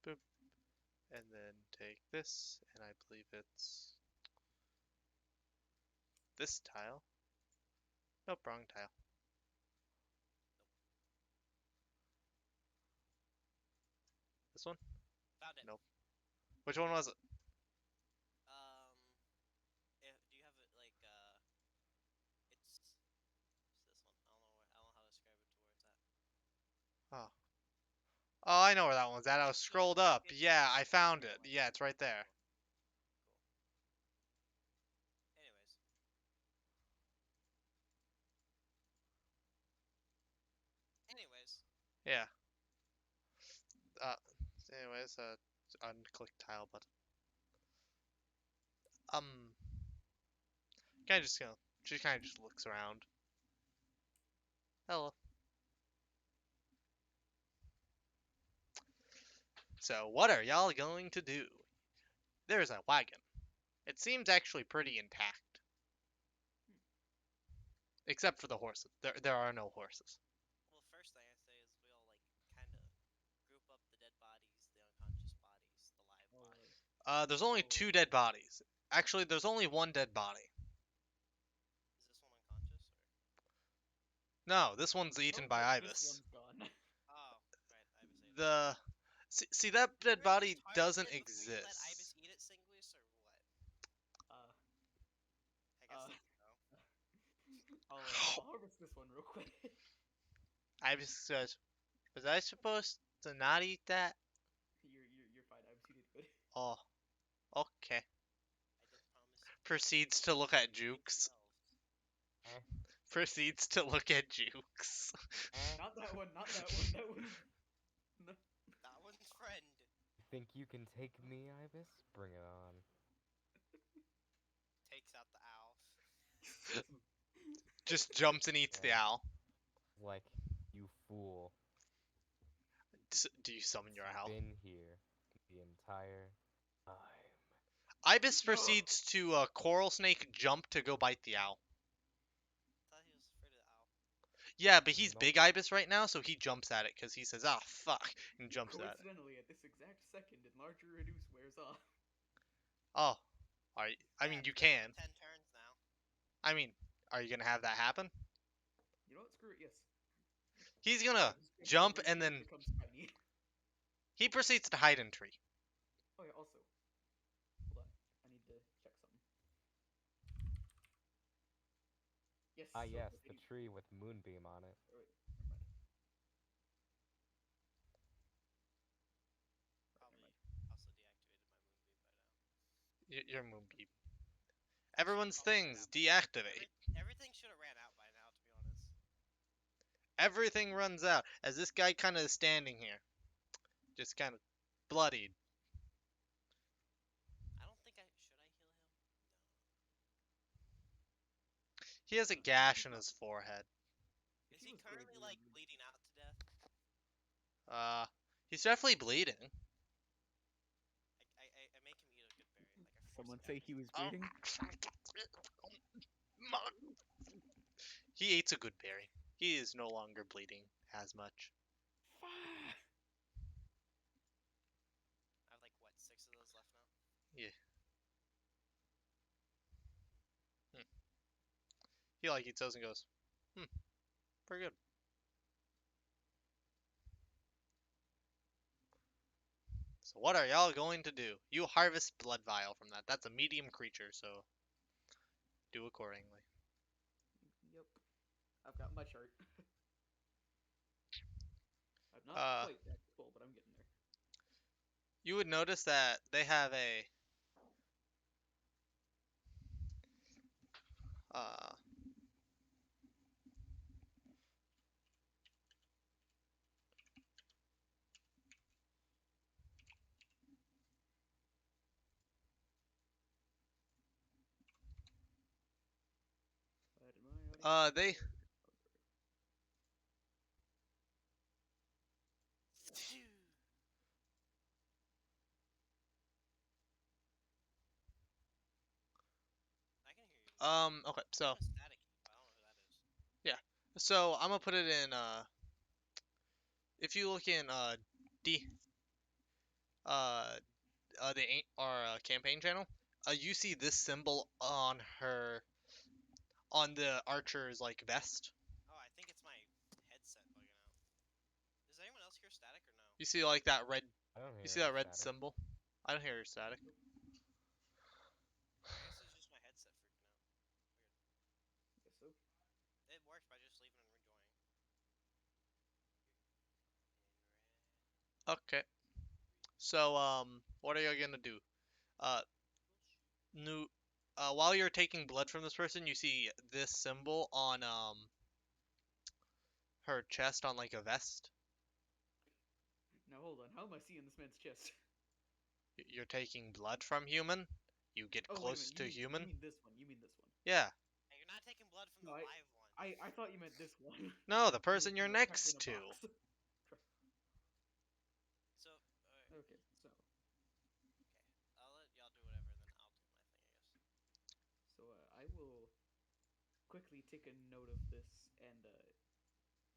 Boop. And then take this, and I believe it's this tile. Nope, wrong tile. This one? Found it. Nope. Which one was it? Do you have it like It's this one. I don't know how to describe it to where it's at. Oh. Oh, I know where that one's at. I was scrolled up. Yeah, I found it. Like Yeah, it's right there. Cool. Anyways. Yeah. Uh, anyways, Unclick tile button. Um, kind of just she kind of just looks around. Hello. So what are y'all going to do? There's a wagon. It seems actually pretty intact. Except for the horses. There are no horses. Well, first thing I say is we all like kind of group up the dead bodies, the unconscious bodies, the live bodies. There's only two dead bodies. Actually, there's only one dead body. Is this one unconscious or? No, this one's eaten by This Ibis. one's gone. Oh, right, Ibis ate it. The see that dead We're body just doesn't harvesting it before you let exist. Ibis eat it, Singlius, or what? Uh, I guess uh, that's no. I'll harvest this one real quick. Ibis says, "Was I supposed to not eat that?" You're fine. I've seen it good. Oh, okay. I did promise you. Proceeds to look at Between two Jukes. elves. Eh, Proceeds to look at Jukes. eh. Not that one. Not that one. That one's. No. That one's friend. You think you can take me, Ibis? Bring it on. Takes out the owl. Just jumps and eats the Yeah. owl. Like, you fool. Do you summon your It's owl? been here the entire time. Ibis proceeds to coral snake jump to go bite the owl. I thought he was afraid of the owl. Yeah, but he's Nope. big Ibis right now, so he jumps at it because he says, "Ah, fuck," and jumps at it. Coincidentally, at this exact second, enlarge or reduce wears off. Oh, I Yeah, mean, you it's been can. like 10 turns now. I mean, are you gonna have that happen? You know what? Screw it. Yes. He's gonna Just jump over and until it then becomes tiny. he proceeds to hide in tree. Oh yeah. Also, hold on. I need to check something. Yes. Ah, So yes, if the any- tree with moonbeam on it. oh, wait. Never mind. Right, never Probably mind. also deactivated my moonbeam by now. Your moonbeam. It should've Everyone's probably ran things out by now. deactivate. Everything should have ran out by now, to be honest. Everything runs out as this guy kind of is standing here, just kind of bloodied. I don't think I should I heal him? He has a gash in his forehead. No. If Is he he was currently gravely like injured- bleeding out to death? He's definitely bleeding. I make him eat a good berry. Like I force Someone it say down he his was Oh. bleeding. He ate a good berry. He is no longer bleeding as much. I have like what 6 of those left now. Yeah. He like eats those and goes, pretty good. So what are y'all going to do? You harvest blood vial from that. That's a medium creature, so do accordingly. Yep. I've got my chart. I'm not Uh, quite that full, but I'm getting there. you would notice that they have a uh But in my audience, they I can hear you. okay, I'm so hearing static, but I don't know who that is. yeah. So I'm gonna put it in if you look in D uh our campaign channel, you see this symbol on her on the archer's like vest. Oh, I think it's my headset bugging out. Does anyone else hear static or no? You see like that red I don't hear you see any that red static. symbol? I don't hear static. I guess it's just my headset freaking out. Guess so. It worked by just leaving and rejoining. Okay. So what are you gonna do? Uh new while you're taking blood from this person, you see this symbol on her chest on like a vest. Now hold on. How am I seeing this man's chest? You're taking blood from human. You get Oh, wait a close minute. to You human. mean this one? You mean this one? Yeah. Hey, you're not taking blood from No, the live one. I thought you meant this one. No, the Who was, person you're packed in next a to. box. So, alright. Okay, so Okay. I'll let y'all do whatever, then I'll do my thing, I guess. I will quickly take a note of this, and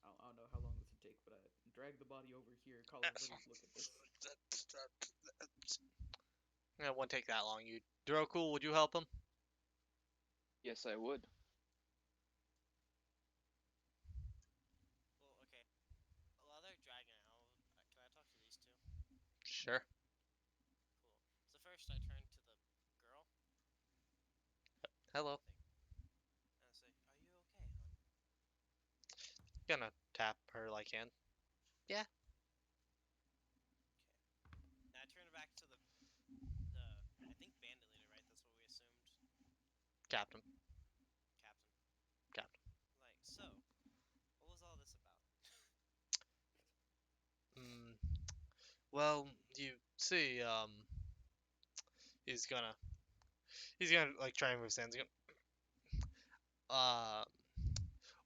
I don't know how long this would take, but drag the body over here. Call everybody to look at this. It won't take that long. You, Drocool, would you help him? Yes, I would. Well, okay. While they're dragging it out, can I talk to these two? Sure. Cool. So first, I turn to the girl. Hello. Thing, and I say, "Are you okay, hon?" Gonna tap her like hand. Yeah. Okay. Now I turn back to the I think bandit leader, right? That's what we assumed. Captain. Captain. Captain. Like, so, what was all this about? Mm, well, you see, he's gonna, like try and move his hands. He's gonna,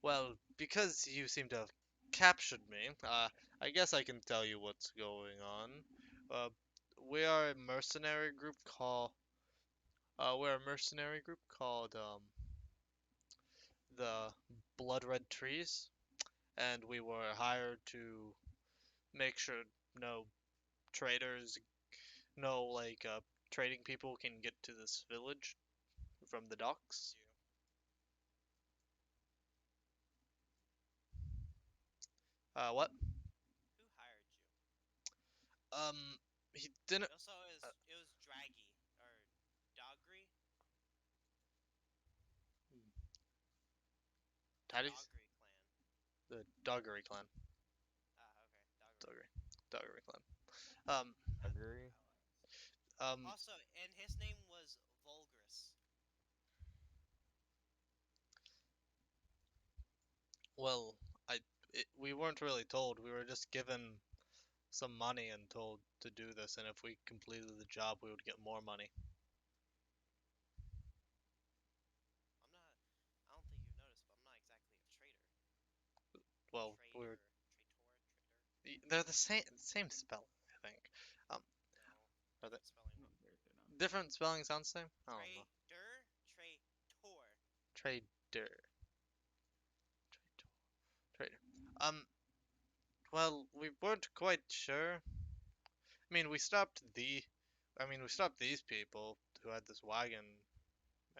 well, because you seem to have captured me, I guess I can tell you what's going on. Uh, we are a mercenary group called, the Blood Red Trees, and we were hired to make sure no traders, no trading people can get to this village from the docks. You. What? Who hired you? He didn't. Also, it was Draggy or Doggery. The How do you, Doggery clan. the Doggery clan. Ah, okay, Doggery. Doggery. Doggery clan. Agree. Also, and his name was Vulgris. Well, we weren't really told. We were just given some money and told to do this, and if we completed the job, we would get more money. I'm not. I don't think you've noticed, but I'm not exactly a traitor. Well, Trader. they're the same spell, I think. Um, No, are they different spelling. No, they're not. different spelling sound the same? I don't know. Traitor. Trader. Trader. Um, well, we weren't quite sure. I mean, we stopped these people who had this wagon,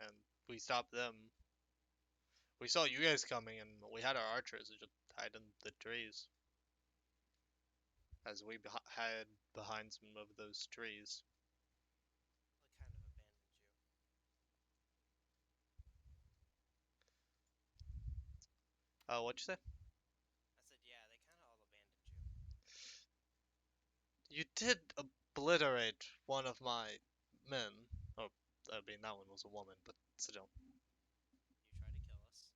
and we stopped them. We saw you guys coming, and we had our archers just hide in the trees as we hid behind some of those trees. What kind of abandoned you? What'd you say? I said, yeah, they kind of all abandoned you. You did obliterate one of my men. Oh, I mean, that one was a woman, but still. You tried to kill us.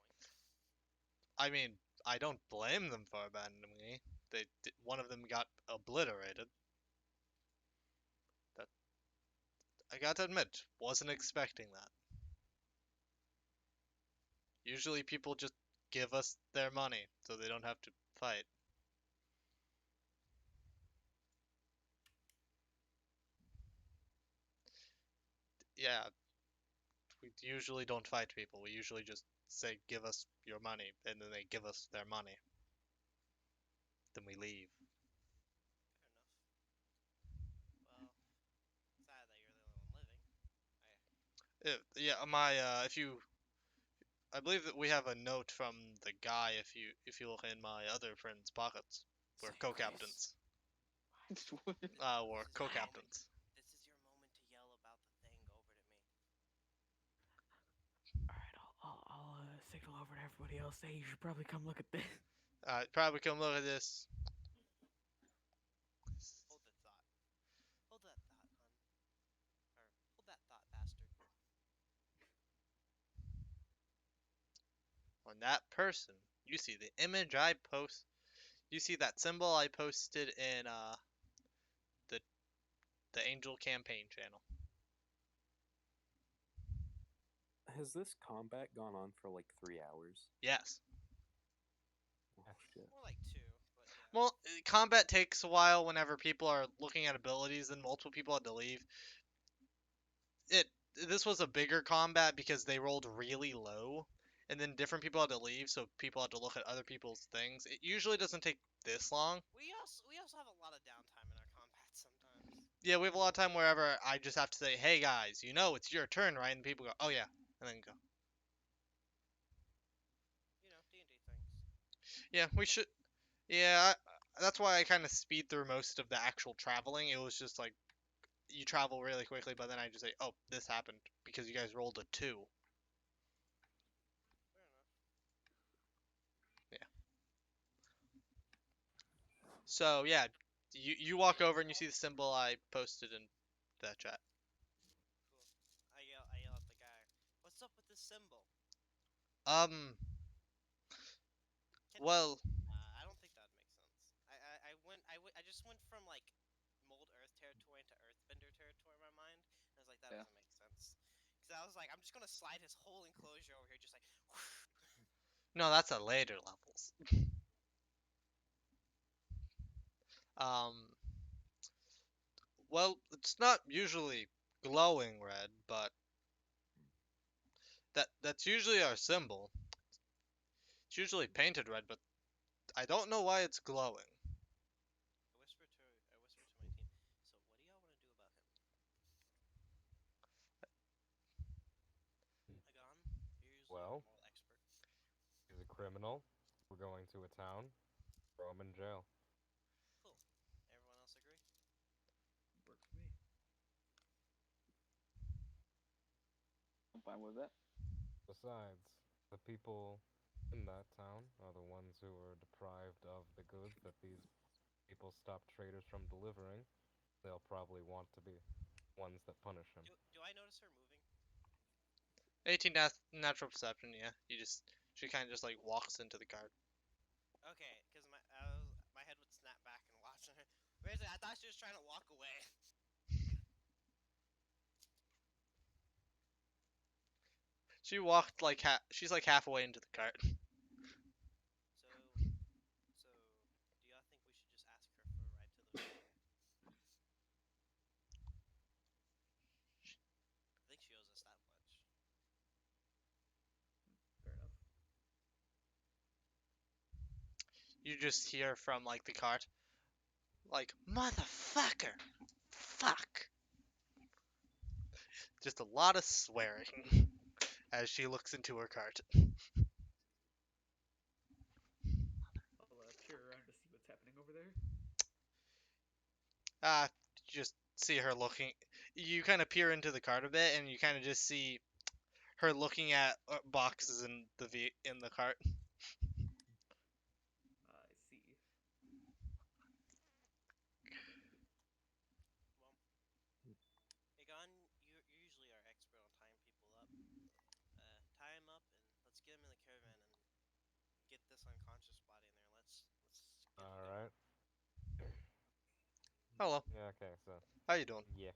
Your point. I mean, I don't blame them for abandoning me. One of them got obliterated. That I got to admit, wasn't expecting that. Usually people just give us their money so they don't have to fight. Yeah, we usually don't fight people. We usually just say, give us your money, and then they give us their money. Then we leave. Fair enough. Well, sad that you're the only one living. Yeah, I believe that we have a note from the guy. If you look in my other friend's pockets, we're Say please. co-captains. What? We're This is your co-captains. This is your moment to yell about the thing over to me. All right, I'll signal over to everybody else. Say you should probably come look at this. Probably come look at this. Hold that thought. Hold that thought, hun. Or hold that thought, bastard. On that person, you see the image I post. You see that symbol I posted in the the Angel campaign channel. Has this combat gone on for like 3 hours? Yes. Oh shit. More like 2, but yeah. Well, combat takes a while whenever people are looking at abilities and multiple people had to leave. It this was a bigger combat because they rolled really low, and then different people had to leave, so people had to look at other people's things. It usually doesn't take this long. We also have a lot of downtime in our combat sometimes. Yeah, we have a lot of time wherever I just have to say, "Hey guys, you know it's your turn, right?" And people go, "Oh yeah," and then go. D&D things. Yeah, we should. Yeah, that's why I kind of speed through most of the actual traveling. It was just like you travel really quickly, but then I just say, "Oh, this happened because you guys rolled a 2." Fair enough. Yeah. So yeah, you walk over and you see the symbol I posted in the chat. Cool. I yell at the guy. What's up with this symbol? Um. Can Well, I don't think that would make sense. I just went from like mold Earth territory into Earthbender territory in my mind. And I was like, that Yeah. doesn't make sense. Because I was like, I'm just gonna slide his whole enclosure over here, just like. no, that's at later levels. Um. Well, it's not usually glowing red, but that's usually our symbol. It's usually painted red, but I don't know why it's glowing. I whisper to my team. So what do y'all want to do about him? Agon, you're usually our Well, moral expert. he's a criminal. We're going to a town. Throw him in jail. Cool. Everyone else agree? Works for me. I'm fine with that. Besides, the people in that town are the ones who are deprived of the goods that these people stop traders from delivering. They'll probably want to be ones that punish him. Do I notice her moving? 18 natural perception. Yeah, she kind of just like walks into the cart. Okay, because my head would snap back and watch her. Basically, I thought she was trying to walk away. She walked like she's like halfway into the cart. So, so do y'all think we should just ask her for a ride to the village? I think she owes us that much. Fair enough. You just hear from like the cart, like motherfucker, fuck. Just a lot of swearing as she looks into her cart. I'll peer around to see what's happening over there. Ah, just see her looking. You kind of peer into the cart a bit, and you kind of just see her looking at boxes in in the cart. I see. Well, Aegon, you're usually our expert on tying people up. Tie him up and let's get him in the caravan and get this unconscious body in there. Let's get him going. Alright. Hello, Yeah, okay, so. how you doing? Yeah.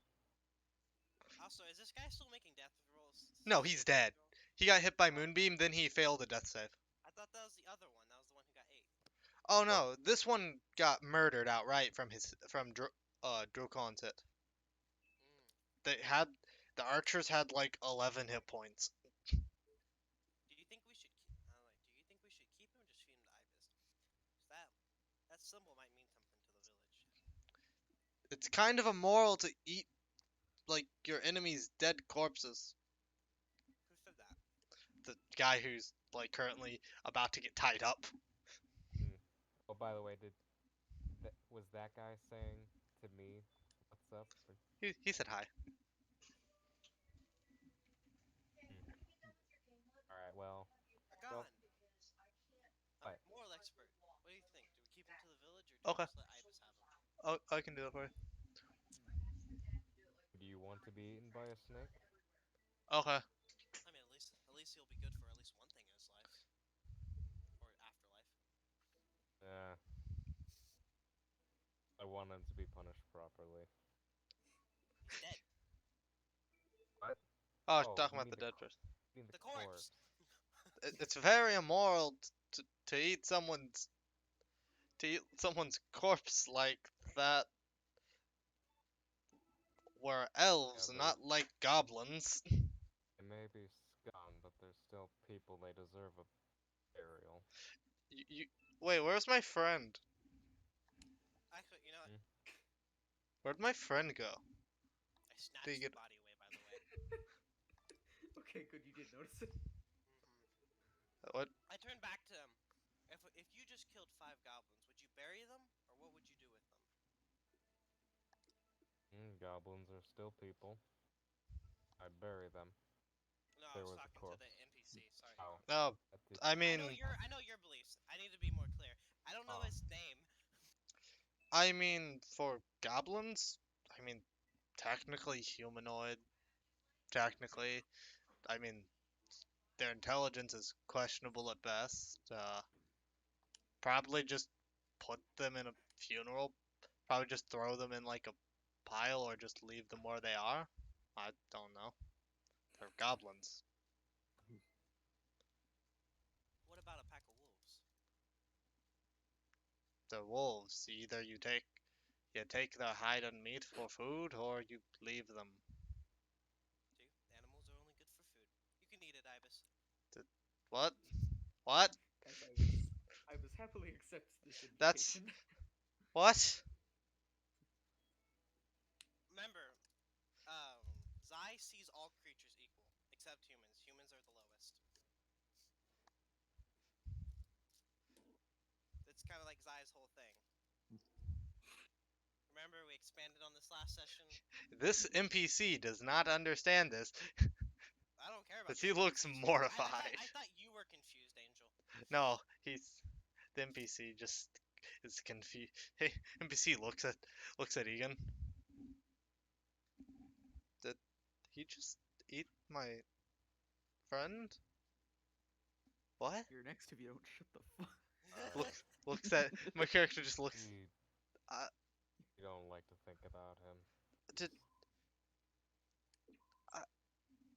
Also, is this guy still making death rolls? No, he's dead. He got hit by Oh. Moonbeam, then he failed a death save. I thought that was the other one. That was the one who got 8. Oh no, this one got murdered outright from Drokon's hit. Mm. They had the archers had like 11 hit points. Do you think we should? Do you think we should keep him or just feed him to Ibis? 'Cause that symbol might mean something to the village. It's kind of immoral to eat like your enemy's dead corpses. Who said that? The guy who's like currently about to get tied up. Hmm. Oh, by the way, was that guy saying to me, "What's up?" Or, He said hi. hmm. All right. Well, go. Agon, What? moral expert. What do you think? Do we keep him to the village or do we Okay, just let Ibis have him? I can do that for you. Do you want to be eaten by a snake? Okay. I mean, at least he'll be good for at least one thing in his life or afterlife. Yeah. I want him to be punished properly. He's dead. What? Oh, Oh, talking you about mean the the dead person. you mean the The corpse? corpse. It's very immoral to eat someone's corpse like that. We're Yeah, elves, they're not like goblins. they may be scum, but they're still people. They deserve a burial. You wait. Where's my friend? Actually, you know what? Hmm? Where'd my friend go? I Did he snatched the get? body away, by the way. Okay, good. You did notice it. What? I turned back to him. If you just killed 5 goblins, would you bury them, or what would you do with them? Goblins are still people. I'd bury them. No, I There was was a talking to the corpse. NPC. Sorry, Oh, Egon. Oh, that did. I I know mean, your beliefs. I need to be more clear. I don't know Oh, his name. for goblins, I mean, technically humanoid. Technically, I mean, their intelligence is questionable at best. Probably just put them in a funeral. Probably just throw them in like a pile or just leave them where they are. I don't know. They're goblins. What about a pack of wolves? They're wolves. Either you take their hide and meat for food, or you leave them. See, animals are only good for food. You can eat it, Ibis. What? What? As I was happily accept this That's invitation. what? Remember, Zai sees all creatures equal, except humans. Humans are the lowest. It's kind of like Zai's whole thing. Remember, we expanded on this last session. This NPC does not understand this, I don't care about because this he looks NPCs. mortified. I thought you were confused, Angel. No, the NPC just is confused. Hey, NPC looks at Egan. Did he just eat my friend? What? You're next if you don't shut the fuck. Looks at my character just looks. you Uh, you don't like to think about him. did uh,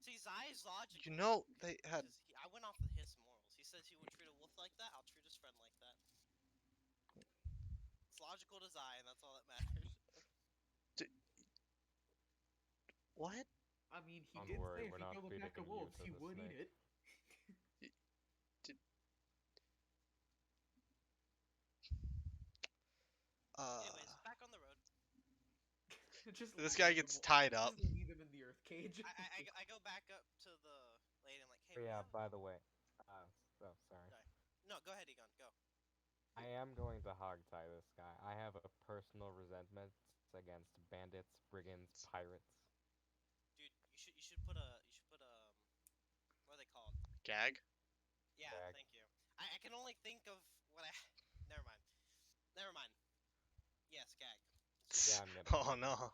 See, Zai's logical. they had? Because I went off of his morals. He says he would treat a wolf like that. I'll treat his friend like that. It's logical to Zai, and that's all that matters. Did, what? I mean, he Don't did worry, say if we're he not killed a feeding pack of you wolves, to he the would eat snake. it. Did, uh, Anyways, back on the road. Just this guy leave gets them, tied up. just leave him in the earth cage. I go back up to the lady. I'm like, hey, Oh, we yeah, have. by the way, sorry. Sorry. No, go ahead, Egon. Go. I am going to hogtie this guy. I have a personal resentment against bandits, brigands, pirates. Dude, you should put what are they called? Gag. Yeah, Gag. thank you. I can only think of what I. Never mind. Never mind. Yes, gag. Yeah, I'm gonna Oh gag. no.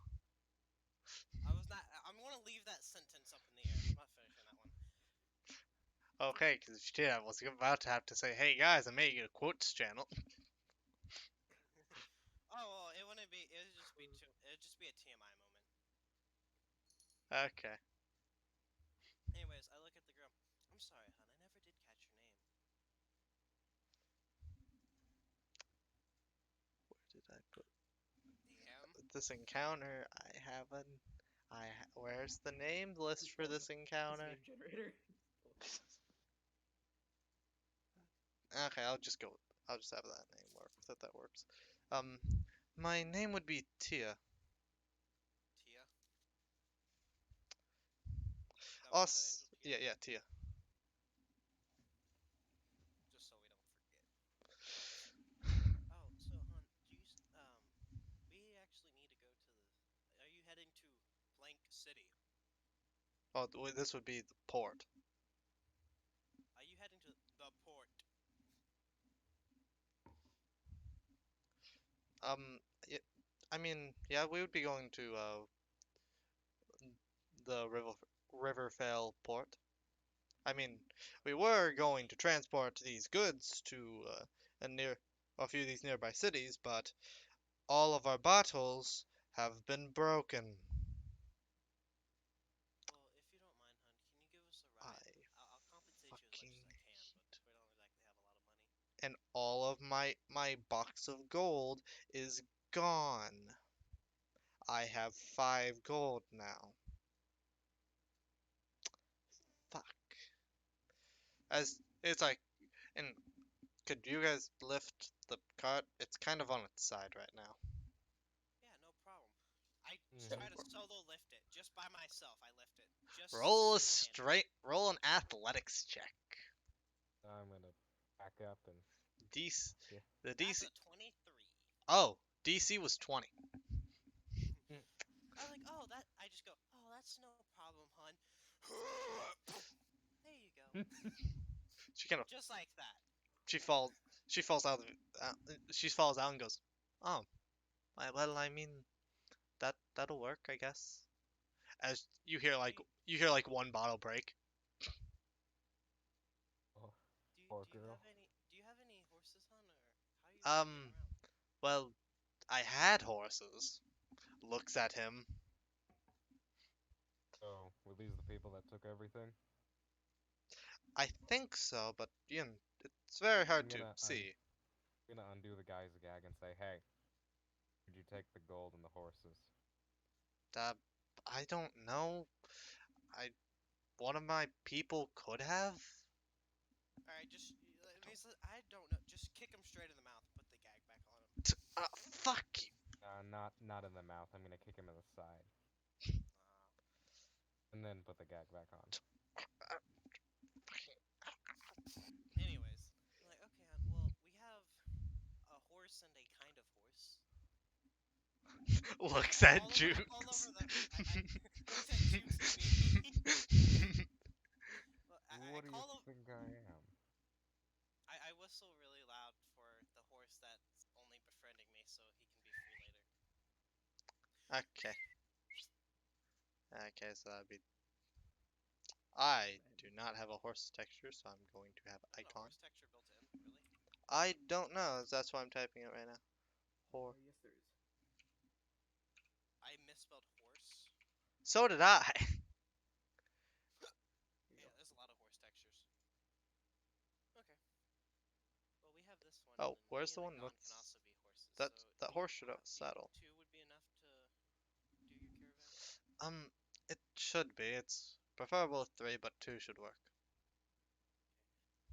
I was not. I'm gonna leave that sentence up in the air. I'm not finishing that one. Okay, because shit, I was about to have to say, hey guys, I'm making a quotes channel. Oh well, it wouldn't be. It would just be too. It would just be a TMI moment. Okay. Anyways, I look at the girl. I'm sorry, hon. I never did catch your name. Where did I put Damn. this encounter? Where's the name list for this This encounter? name generator. Okay, I'll just have that name work. That works. Um, my name would be Tia. Tia. Is that what you said, Us. Angel? Tia. Yeah, Tia. Just so we don't forget. Oh, so hon, we actually need to go to the. Are you heading to blank city? Oh, this would be the port. Are you heading to the port? Yeah, I mean, yeah, we would be going to the Riverfell port. I mean, we were going to transport these goods to a few of these nearby cities, but all of our bottles have been broken. and all of my box of gold is gone. I have 5 gold now. Fuck. As it's like, and could you guys lift the cart? It's kind of on its side right now. Yeah, no problem. I Yep. try to solo lift it just by myself. I lift it just Roll a single-handed. roll an athletics check. I'm gonna back up and DC, yeah. the That's DC. a 23. Oh, DC was 20. I was like, oh, that. I just go, oh, that's no problem, hun. There you go. She kind of Just like that. she falls she falls out of she falls out and goes, oh, well, I mean that'll work, I guess. As you hear like one bottle break. Oh, Do you, poor do you girl. have any do you have any horses, hun, or how are you getting Um, around? well, I had horses. Looks at him. So were these the people that took everything? I think so, but it's very I'm hard to gonna see. gonna undo the guy's gag and say, hey, could you take the gold and the horses? Uh, I don't know. I One of my people could have. All right, just I don't know. Just kick him straight in the mouth and put the gag back on him. Fuck you. Not in the mouth. I'm gonna kick him in the side Uh, and then put the gag back on. anyways, I'm like, okay, hun, well, we have a horse and a kind of horse. Looks I at call over. I call over Jukes. the. I looks at Jukes and me. Well, I What do you call. think I am? I whistle really loud for the horse that's only befriending me, so he can be free later. Okay. Okay, so that'd be. I do not have a horse texture, so I'm going to have Isn't a icon. horse texture built in? Really? I don't know. That's why I'm typing it right now. Hor. Yes, there is. I misspelled horse. So did I. Here you Yeah, go. there's a lot of horse textures. Okay. Well, we have this one, and Oh, then me where's the and one Agon with can also be horses. that? So That horse should have a do you think saddle. 2 would be enough to do your caravan? It should be. It's preferable 3, but 2 should work.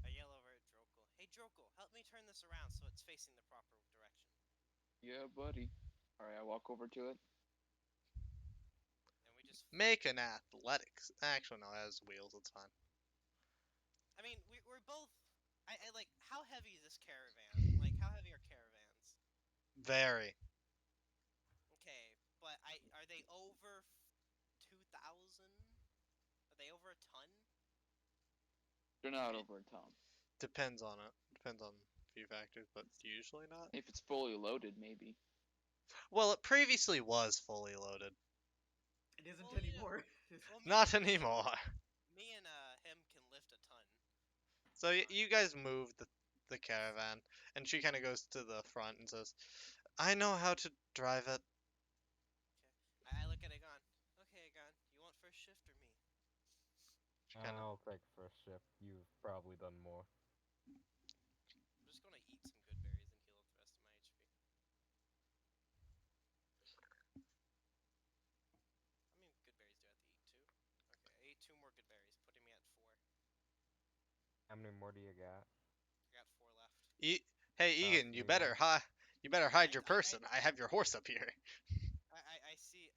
I yell over at Drokel. Hey, Drokel, help me turn this around so it's facing the proper direction. Yeah, buddy. All right, I walk over to it. And we just flip. Make an athletics. Actually, no, it has wheels. It's fine. I mean, we're both. I like. How heavy is this caravan? Like, how heavy are caravans? Very. Okay, but are they over 2,000? Are they over a ton? They're not over a ton. Depends on it. Depends on a few factors, but usually not. If it's fully loaded, maybe. Well, it previously was fully loaded. It isn't Well, anymore. Well, Not anymore. me and him can lift a ton. So you guys move the caravan, and she kind of goes to the front and says, "I know how to drive it." Okay. I look at Agon. Okay, Agon, you want first shift or me? She kind of. I'll take first shift. You've probably done more. I'm just gonna eat some good berries and heal up the rest of my HP. How many good berries do I have to eat? 2? Okay, I ate 2 more good berries, putting me at 4. How many more do you got? I got 4 left. Hey Egan, Give me one. you better hide your person. I have your horse up here. I see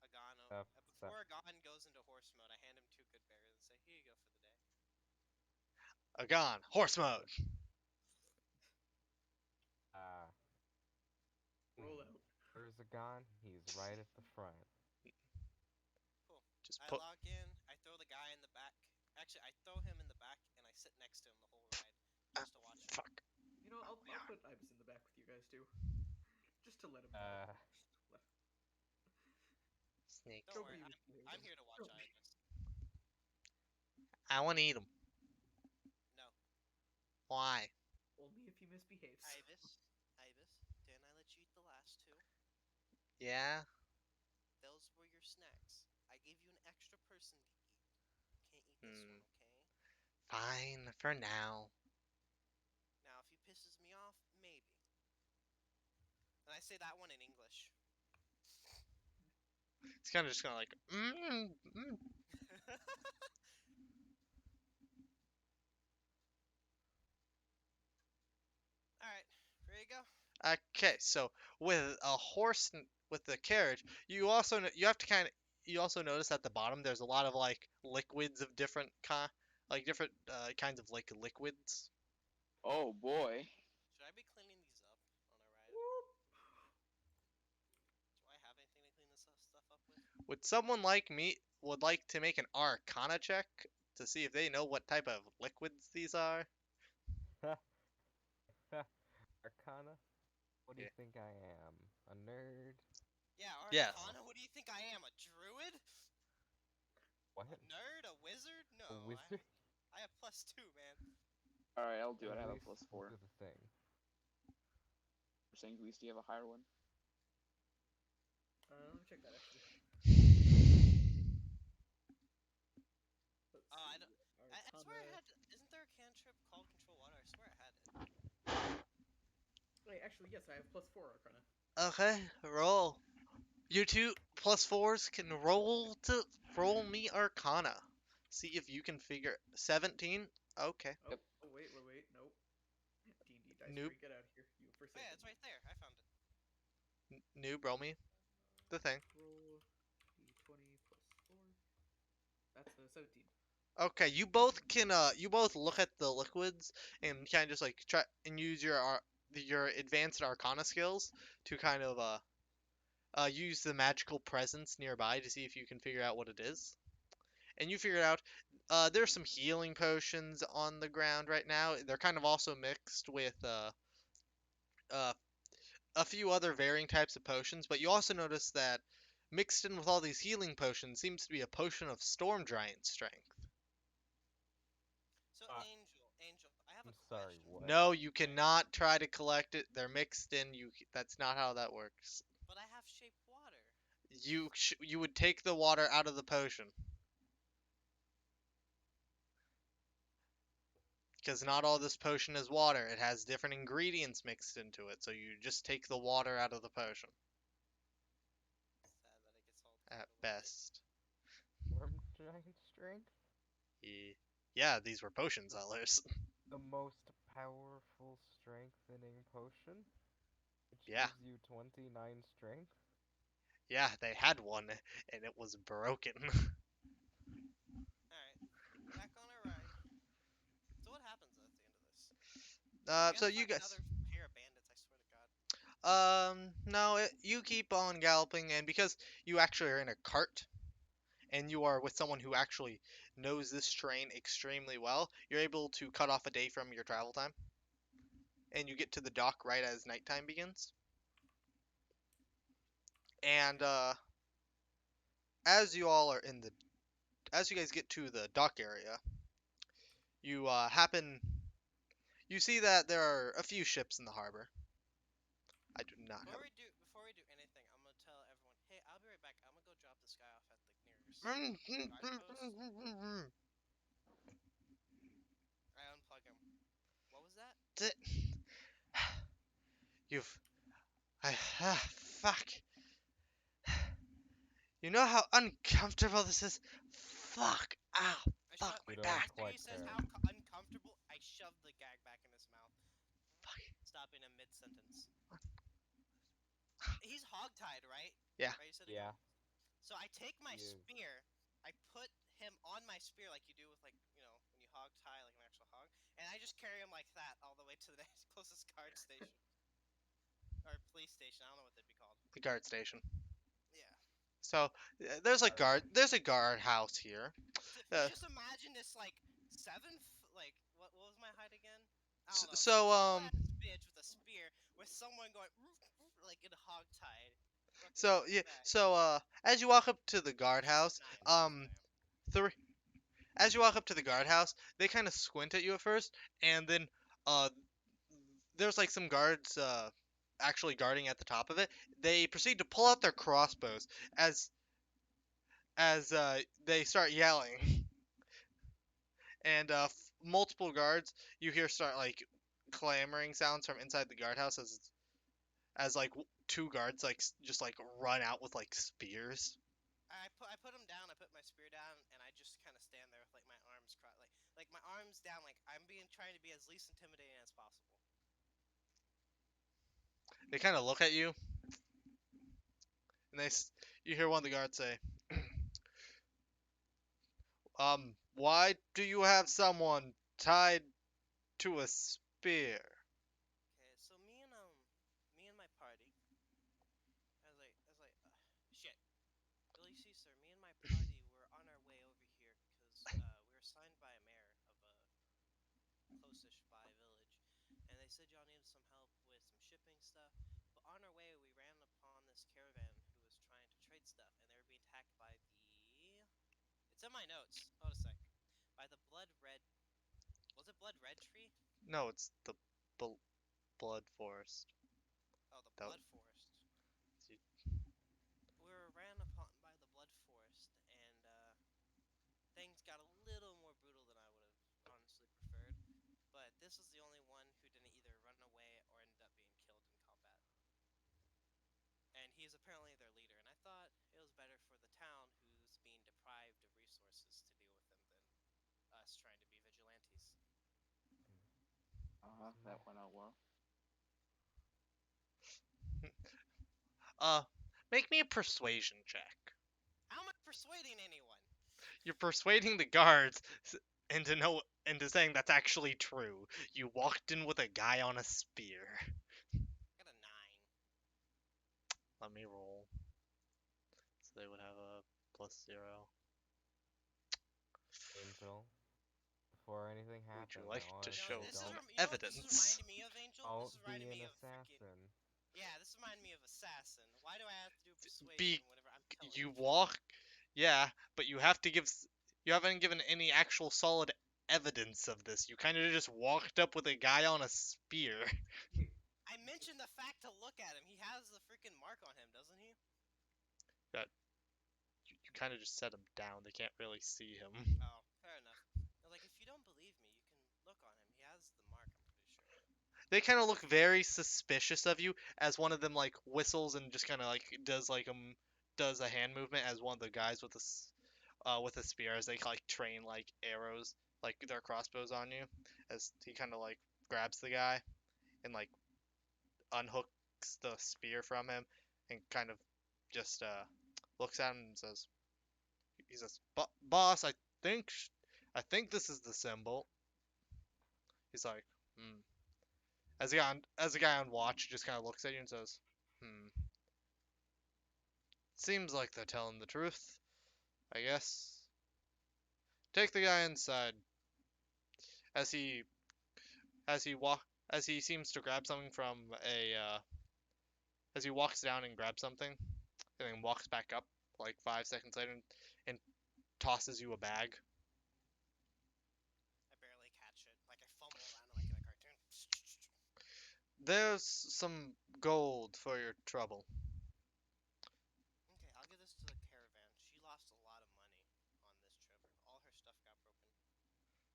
Agon. Up, Before Agon goes into horse mode, I hand him 2 good berries and say, here you go for the day. Agon, horse mode. Uh, Roll out. Where's the gun? He's right at the front. Cool. Just I put. log in, I throw the guy in the back. Actually, I throw him in the back and I sit next to him the whole ride just to watch him. Fuck. You know, I'll put Ibis in the back with you guys too, just to let him. Snake. Don't worry, I'm here to watch Don't- Ibis. I want to eat him. No. Why? Only if he misbehaves. Ibis, didn't I let you eat the last 2? Yeah. Those were your snacks. I gave you an extra person to eat. Can't eat this one, okay? Fine for now. off? Maybe. And I say that one in English. It's kind of just kind of like, All right, ready to go? Okay, so with a horse with the carriage, you have to you also notice at the bottom there's a lot of like liquids of different different kinds of like liquids. Oh boy. Should I be cleaning these up on our ride? Do I have anything to clean this stuff up with? Would someone like me would like to make an Arcana check to see if they know what type of liquids these are? Arcana? What do Yeah. you think I am? A nerd? Yeah, Yes. Arcana. What do you think I am? A druid? What? A nerd? A wizard? No, A wizard? I have +2, man. Alright, I'll do it. I At have a least +4. do the thing. For saying, at least do you have a higher one? Let me check that actually. Let's I see. don't. I swear I had. Isn't there a cantrip called control water? I swear I had it. Wait, actually, yes, I have +4 Arcana. Okay, roll. You two +4s can roll me Arcana. See if you can figure 17. Okay. Oh, Yep. oh wait, nope. D&D dice Nope. free, get out of here. You Oh, yeah, it's right there. I found it. Noob, roll me the thing. Roll d20 +4. That's a 17. Okay, you both look at the liquids and kind of just like try and use your advanced Arcana skills to kind of use the magical presence nearby to see if you can figure out what it is. And you figure out there's some healing potions on the ground right now. They're kind of also mixed with uh, a few other varying types of potions, but you also notice that mixed in with all these healing potions seems to be a potion of storm giant strength. So, Angel, I have I'm a sorry, question. what? No, you cannot try to collect it. They're mixed in. That's not how that works. But I have shape water. You would take the water out of the potion. Because not all this potion is water. It has different ingredients mixed into it, so you just take the water out of the potion. Sad that it gets all At tangled up. best. Storm giant strength? Yeah, these were potion sellers. The most powerful strengthening potion? Which Yeah. gives you 29 strength? Yeah, they had one, and it was broken. Alright, back on our ride. So, what happens at the end of this? We So have to you find guys. another pair of bandits, I swear to God. No, you keep on galloping, and because you actually are in a cart, and you are with someone who actually knows this terrain extremely well, you're able to cut off a day from your travel time. And you get to the dock right as nighttime begins. And as you all are as you guys get to the dock area, you you see that there are a few ships in the harbor. I do not have. Before we do anything, I'm gonna tell everyone, hey, I'll be right back. I'm gonna go drop this guy off at the nearest guard post. I unplug him. What was that? You've fuck. You know how uncomfortable this is? Fuck. Ow. Fuck my You don't back. After he quite says care. how uncomfortable, I shove the gag back in his mouth, Fuck. stopping him mid sentence. He's hogtied, right? Yeah. Right, you said Yeah. again? So I take my He is. spear, I put him on my spear like you do with, like, you know, when you hog tie like an actual hog, and I just carry him like that all the way to the next closest guard station. Or police station, I don't know what they'd be called. The guard station. Yeah. So there's a guard house here. Just imagine this, like, like, what was my height again? I don't know. So Tall ass bitch with a spear with someone going like in hog tied. So yeah, so as you walk up to the guardhouse, three as you walk up to the guardhouse, they kind of squint at you at first, and then uh there's like some guards actually guarding at the top of it. They proceed to pull out their crossbows as they start yelling, and multiple guards you hear start like clamoring sounds from inside the guardhouse as like two guards like just like run out with like spears. I put him down. I put my spear down, and I just kind of stand there with like my arms crossed, like my arms down, like I'm trying to be as least intimidating as possible. They kind of look at you, and you hear one of the guards say, why do you have someone tied to a spear?" Okay, so me and my party, shit. Well, you see, sir, me and my party were on our way over here because we were assigned by a mayor of a close-ish by village, and they said y'all needed some help with some shipping stuff. But on our way, we ran upon this caravan who was trying to trade stuff, and they were being attacked by the. It's in my notes. Hold a sec. By the blood red. Was it blood red tree? No, it's the blood forest. Oh, the That blood forest. We were ran upon by the blood forest, and things got a little more brutal than I would have honestly preferred. But this was the only one who didn't either run away or ended up being killed in combat. And he is apparently their leader, and I thought it was better for the town, who's being deprived of resources, to deal with him than us trying to be vigilantes. That went out well. Make me a persuasion check. How am I persuading anyone? You're persuading the guards into saying that's actually true. You walked in with a guy on a spear. I got a 9. Let me roll. So they would have a +0. Angel, before anything Would you happens, like I want to to You know, say show this is don't, you know what this is evidence? reminding me of, Angel. don't This is be reminding an me of freaking. assassin. Yeah, this is reminding me of assassin. Why do I have to do persuasion Be whenever I'm telling you the truth? walk, yeah, but you have to give. You haven't given any actual solid evidence of this. You kind of just walked up with a guy on a spear. I mentioned the fact to look at him. He has the freaking mark on him, doesn't he? That you kind of just set him down. They can't really see him. Oh, fair enough. Like, if you don't believe me, you can look on him. He has the mark, I'm pretty sure. They kind of look very suspicious of you as one of them like whistles and just kind of like does a hand movement as one of the guys with a spear as they like train like arrows like their crossbows on you as he kind of like grabs the guy and like unhooks the spear from him and kind of just looks at him and says, "Boss, think I think this is the symbol." He's like, "Hmm." As the guy on watch just kind of looks at you and says, "Hmm. Seems like they're telling the truth, I guess. Take the guy inside." As he as he seems to grab something from as he walks down and grabs something, and then walks back up like 5 seconds later and tosses you a bag. I barely catch it. Like, I fumble around like in a cartoon. "There's some gold for your trouble." Okay, I'll give this to the caravan. She lost a lot of money on this trip. All her stuff got broken.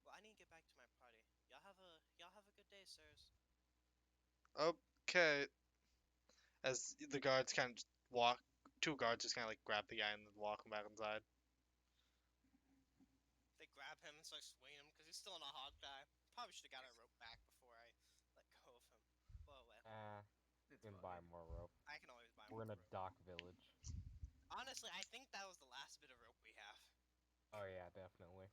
Well, I need to get back to my party. Y'all have a good day, sirs. Okay. As the guards kind of walk, two guards just kind of like grab the guy and then walk him back inside. They grab him and start swinging him because he's still in a hog tie. Probably should have got a rope back before I let go of him. Well, You It's can fine. buy more rope. I can always buy We're more in a rope. dock village. Honestly, I think that was the last bit of rope we have. Oh yeah, definitely.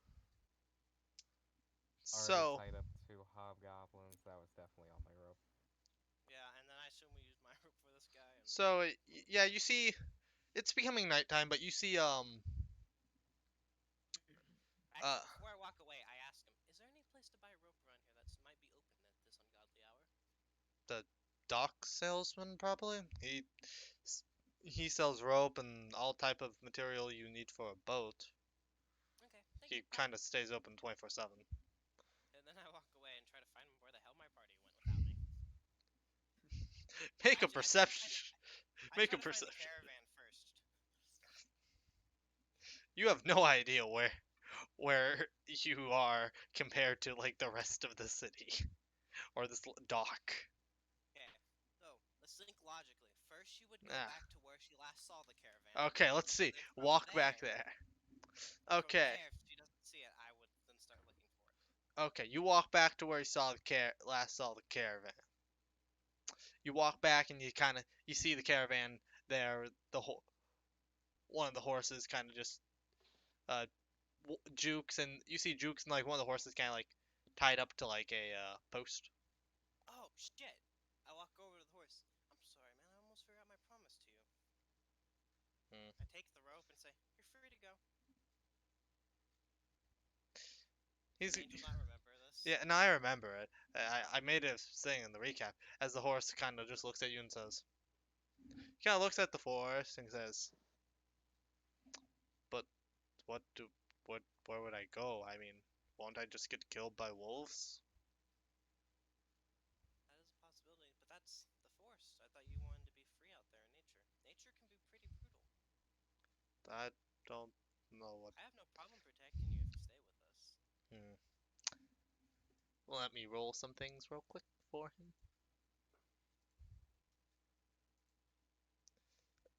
Already So, tied up 2 hobgoblins. That was definitely all my rope. Yeah, and then I assume we used my rope for this guy. And so yeah, you see, it's becoming nighttime, but you see, actually, before I walk away, I ask him, "Is there any place to buy rope around here that might be open at this ungodly hour?" the dock salesman probably. He sells rope and all type of material you need for a boat. Okay, thank He you. Bye. kind of stays open 24/7. And then I walk away and try to find where the hell my party went without me. Make a Actually, perception. I Make try a to find the perception. caravan first. You have no idea where you are compared to like the rest of the city. or this dock. Okay, so let's think logically. First, she would go Ah. back to where she last saw the caravan. Okay, let's see. And then Walk back there. From Okay. there, if she doesn't see it, I would then start looking for it. Okay, you walk back to where you saw the last saw the caravan. You walk back and you see the caravan there. One of the horses kind of just uh Jukes, and you see Jukes and like one of the horses kind of like tied up to like a post. Oh shit! I walk over to the horse. I'm sorry, man. I almost forgot my promise to you. Hmm. I take the rope and say, "You're free to go." Does He's Angel not remember this? Yeah, and I remember it. I made a thing in the recap as the horse kind of just looks at you and says, kind of looks at the forest and says, "But what do where would I go? I mean, won't I just get killed by wolves?" That is a possibility, but that's the forest. I thought you wanted to be free out there in nature. Nature can be pretty brutal. I don't know what. I have no problem protecting you if you stay with us. Hmm. Let me roll some things real quick for him.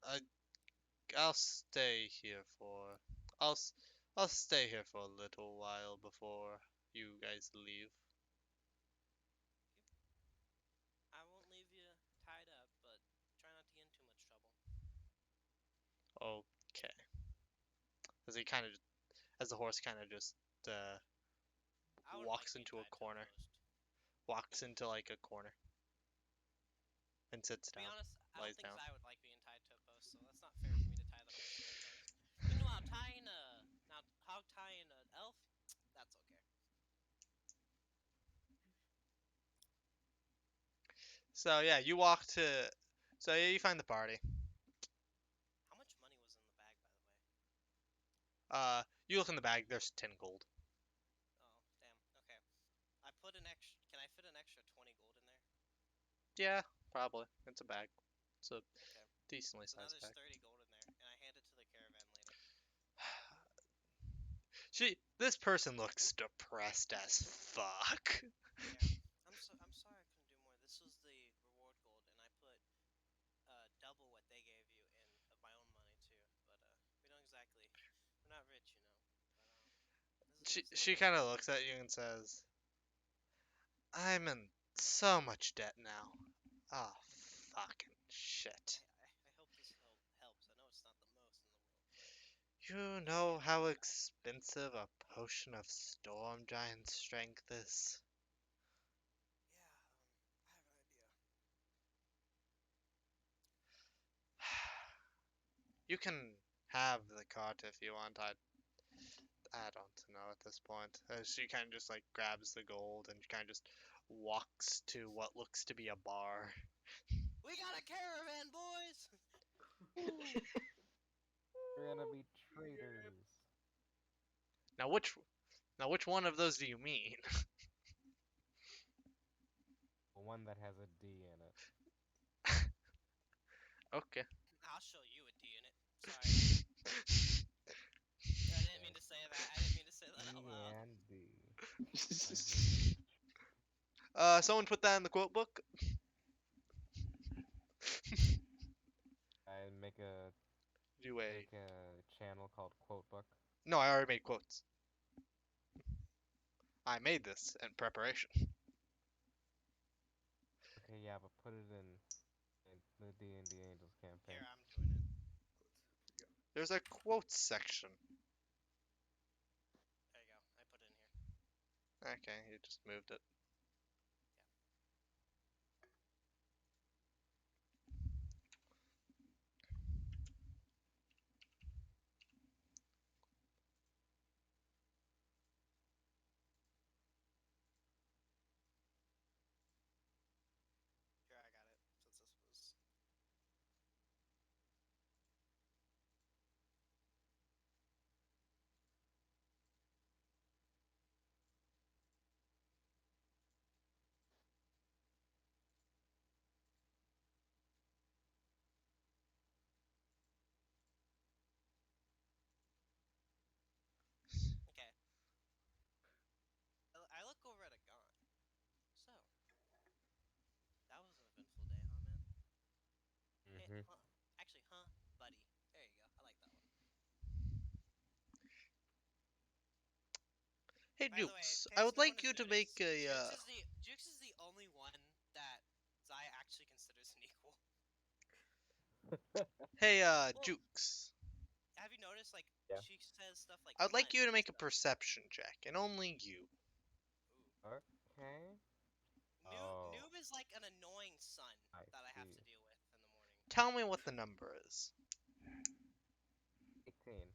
I I'll stay here for I'll s- I'll stay here for a little while before you guys leave. I won't leave you tied up, but try not to get in too much trouble. Okay. As he kind of as the horse kind of just uh, I wouldn't like walks being into a tied to a corner, post. walks into like a corner and sits To be down, honest, I don't lies think down. I would like being tied to a post, so that's not fair for me to tie the horse to a post. Meanwhile, hog tying an elf, that's okay. So yeah, you walk to. So yeah, you find the party. How much money was in the bag, by the way? You look in the bag. There's 10 gold. Oh, damn. Okay. I put an extra. Can I fit an extra 20 gold in there? Yeah, probably. It's a bag. It's a Okay. decently So now sized there's bag. 30 gold in there, and I hand it to the caravan lady. This person looks depressed as fuck. Yeah. I'm sorry I couldn't do more. This was the reward gold, and I put double what they gave you in of my own money too. But we don't exactly. We're not rich, you know. But She kind of looks at you and says, "I'm in so much debt now. Oh, fucking shit. I hope this helps. I know it's not the most in the world, but You just know get it. how expensive a potion of storm giant strength is?" Yeah, I have an idea. You can have the cart if you want. I don't know at this point. She kind of just like grabs the gold and kind of just walks to what looks to be a bar. We got a caravan, boys. We're gonna be traitors. Now which one of those do you mean? One that has a D in it. Okay. I'll show you a D in it. Sorry. I didn't mean to say that. I didn't mean to say that out E loud. and D. Like Someone put that in the quote book. I Do a make a channel called Quote Book. No, I already made quotes. I made this in preparation. Okay, yeah, but put it in the D&D Angels Here, campaign. I'm doing it. There's a quotes section. There you go. I put it in here. Okay, you just moved it. Here, I got it. Since this was. Mhm. huh? Actually, huh, buddy. There you go. I like that one. Hey By the way, Jukes, in I case would no one like has you to make noticed, a Jukes is the only one that Zai actually considers an equal. Hey Well, Jukes. have you noticed like Yeah. she says stuff like I would like cunt you to and make a stuff? perception check, and only you. Ooh. Okay. Oh, Noob is like an annoying son I that I have see. to deal with in the morning. Tell me what the number is. 18.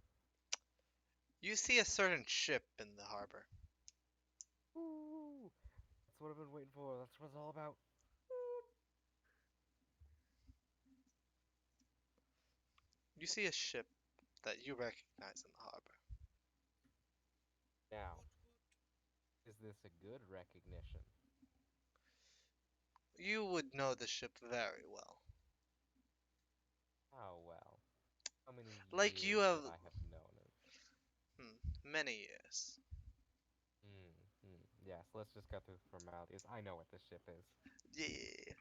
You see a certain ship in the harbor. Woo! That's what I've been waiting for. That's what it's all about. You see a ship that you recognize in the harbor. Now, Woot woot. is this a good recognition? You would know the ship very well. How well? How many Like you years have would I have known it? many years. Yes, let's just go through the formalities. I know what this ship is. Yeah.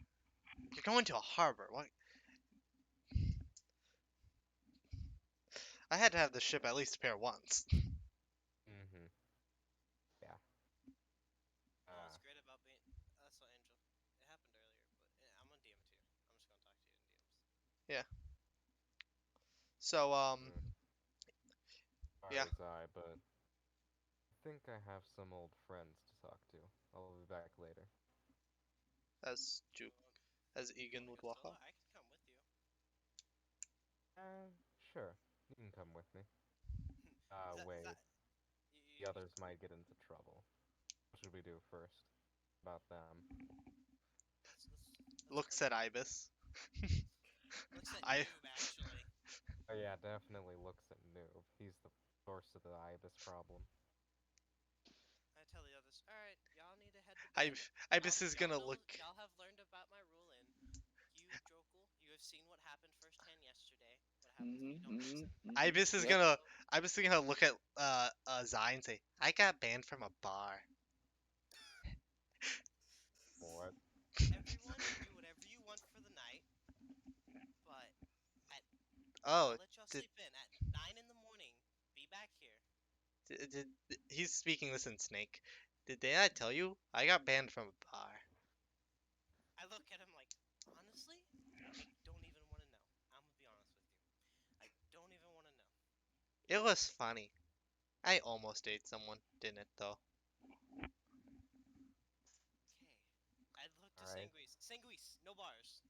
You're going to a harbor. What? I had to have the ship at least appear once. Mm-hmm. Yeah. You know what's Uh, great about being? That's what Angel. It happened earlier, but I'm gonna DM it to you. I'm just gonna talk to you in DMs. Yeah. So mm, yeah. sorry, Zai, but I think I have some old friends to talk to. I'll be back later. As You Juke, want, as you Egan want to would go walk solo? off. I can come with you. Sure. You can come with me. Is Wait. that The others might get into trouble. What should we do first? About them. let's go Looks at Ibis. looks at I noob actually. Oh yeah, definitely looks at Noob. He's the source of the ibis problem. I tell the others, all right, y'all need to head to I bed. Ibis is gonna look. Y'all have learned about my rule, and you, Jokul, you have seen what happened firsthand yesterday. What happens when you don't listen. Ibis is Yep. gonna. Ibis is gonna look at Zai and say, "I got banned from a bar." What? Everyone do whatever you want for the night, but at Oh, I'll let y'all did, sleep in at 9 in the morning. Be back here. he's speaking this in Snake? Did they not tell you? I got banned from a bar. I look at him like, honestly, I don't even want to know. I'm gonna be honest with you. I don't even want to know. It was funny. I almost ate someone, didn't it though? Okay. I look to Alright. Sanguis. Sanguis, no bars.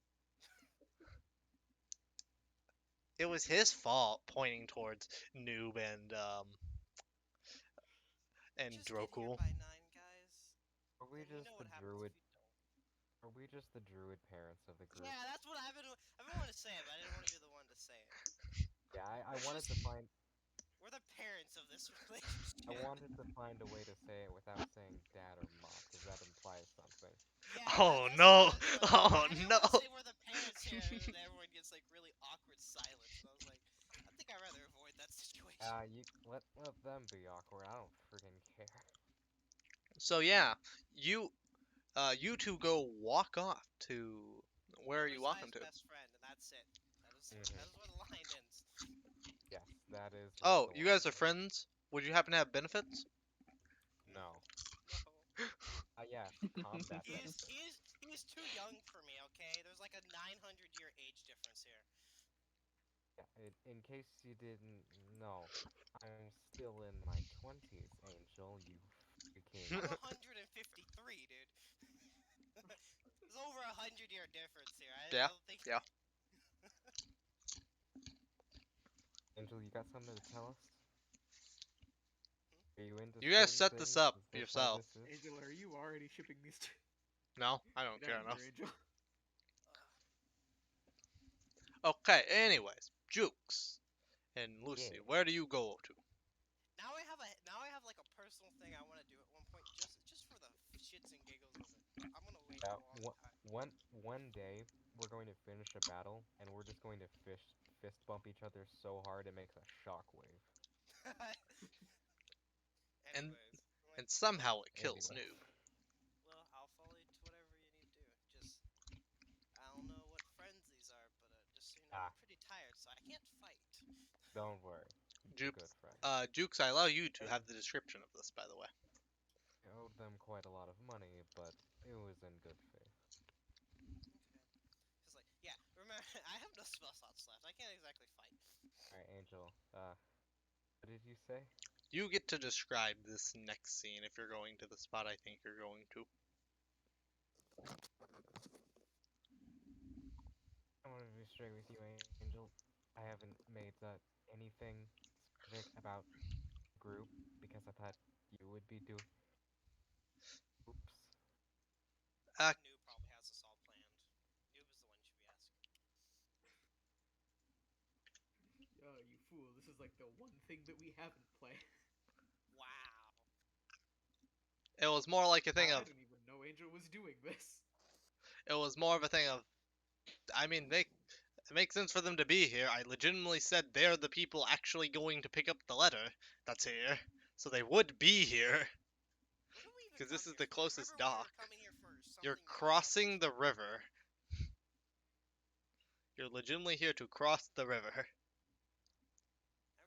It was his fault, pointing towards Noob and Just get here Drokul. by 9, guys. Are we And you just know the what happens if druid? you don't. Are we just the druid parents of the group? Yeah, that's what I've been wanting to say it, but I didn't want to be the one to say it. Yeah, I We're wanted just to find. we're the parents of this I relationship. wanted to find a way to say it without saying dad or mom, because that implies something. Yeah, Oh that's what no! I was going. Oh I didn't no! want to say we're the parents here, and then everyone gets like really awkward silence, and I was like, I think I'd rather avoid that situation. You let them be awkward. I don't freaking care. So yeah, you two go walk off to where Yeah, are we're you walking Zai's to? best friend, and that's it. That is Hmm where the line ends. Yes, that is where Oh, the you line guys are is. friends? Would you happen to have benefits? No, No. no. Yes, combat benefits. He is too young for me. Okay, there's like a 900-year age difference here. Yeah, in case you didn't know, I'm still in my 20s, Angel, you freaking... I'm 153, dude. There's over 100-year difference here. I Yeah, don't think. yeah. Angel, you got something to tell us? Hmm? Are you into You guys certain set this things? up Is this how yourself. this is? Angel, are you already shipping these two? No, I don't Get care out of enough. here, Angel. Okay, anyways, Jukes and Lucy, Yeah. where do you go to? Now I have like a personal thing I want to do at one point, just for the shits and giggles of it. But I'm gonna wait a long time. One day, we're going to finish a battle, and we're just going to fist bump each other so hard it makes a shockwave. And Anyways, I'm like, and somehow it kills Anyway. Noob. well, I'll follow you to whatever you need to do. Just I don't know what friends these are, but just so I'm Ah, pretty tired, so I can't fight. don't worry. Good Jukes, friend. Jukes, I allow you to have the description of this, by the way. I owed them quite a lot of money, but it was in good faith. Okay. He's like, yeah, remember, I have no spell slots left. I can't exactly fight. Alright, Angel, what did you say? You get to describe this next scene if you're going to the spot I think you're going to. I want to be straight with you, Angel. I haven't made anything specific about group because I thought you would be doing. Oops. Uh, Noob probably has this all planned. Noob is the one you should be asking. You fool, this is like the one thing that we haven't played. Wow. it was more like a thing I of. didn't even know Angel was doing this. It was more of a thing of. I mean, it makes sense for them to be here. I legitimately said they're the people actually going to pick up the letter that's here, so they would be here What did we even because come this is here the for? closest Remember when we dock. were coming here first? You're Something really crossing important. the river. You're legitimately here to cross the river.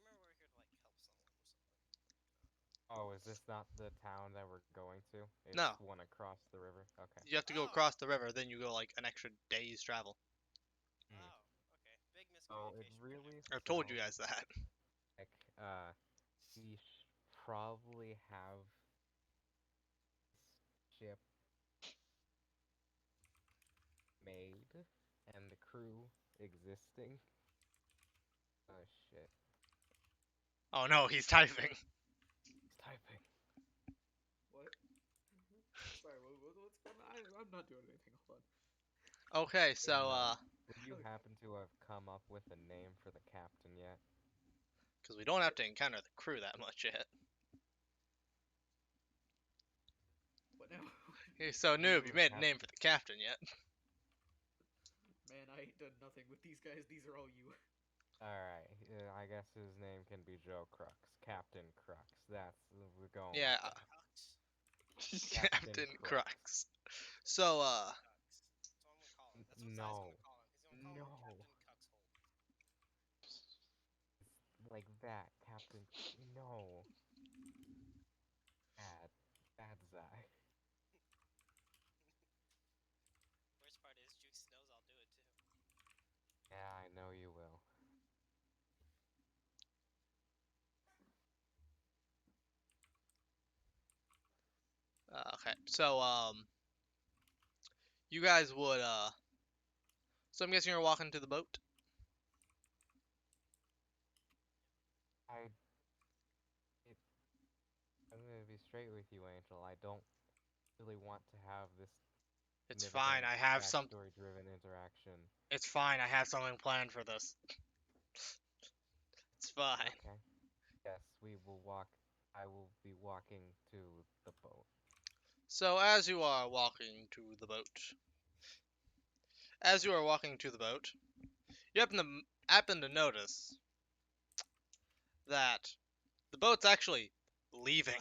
I remember we were here to like help someone or something. Oh, is this not the town that we're going to? It's No, one across the river? Okay. you have to go Oh. across the river, then you go like an extra day's travel. Hmm. Oh. Okay. Big Oh, it miscommunication from really Noob. I've told you sounds guys that. like, we probably have this ship made and the crew existing. Oh shit. Oh no, he's typing. He's typing. What? Sorry, what's going on? I'm not doing anything. Hold on. Okay, Hey, so would you happen to have come up with a name for the captain yet? because we don't have to encounter the crew that much yet. What now? Okay, so You noob, you made a have. name for the captain yet? Man, I ain't done nothing with these guys. These are all you. Alright, I guess his name can be Joe Crux. Captain Crux. We're going with Yeah, Captain that. Cox. Captain Captain Crux. Crux. So Cucks. That's what I'm gonna call him. That's what Zai's No. gonna call him. He's gonna call him No. Captain Cuxhole. Like that, Captain. No. Bad. Bad Zai. Worst part is Jukes knows I'll do it too. Yeah, I know you will. okay, so you guys would so I'm guessing you're walking to the boat. I. It, I'm gonna be straight with you, Angel. I don't really want to have this It's fine. significant I have some. backstory-driven interaction. It's fine. I have something planned for this. It's fine. Okay. Yes, we will walk. I will be walking to the boat. So as you are walking to the boat, as you are walking to the boat, you happen to notice that the boat's actually leaving.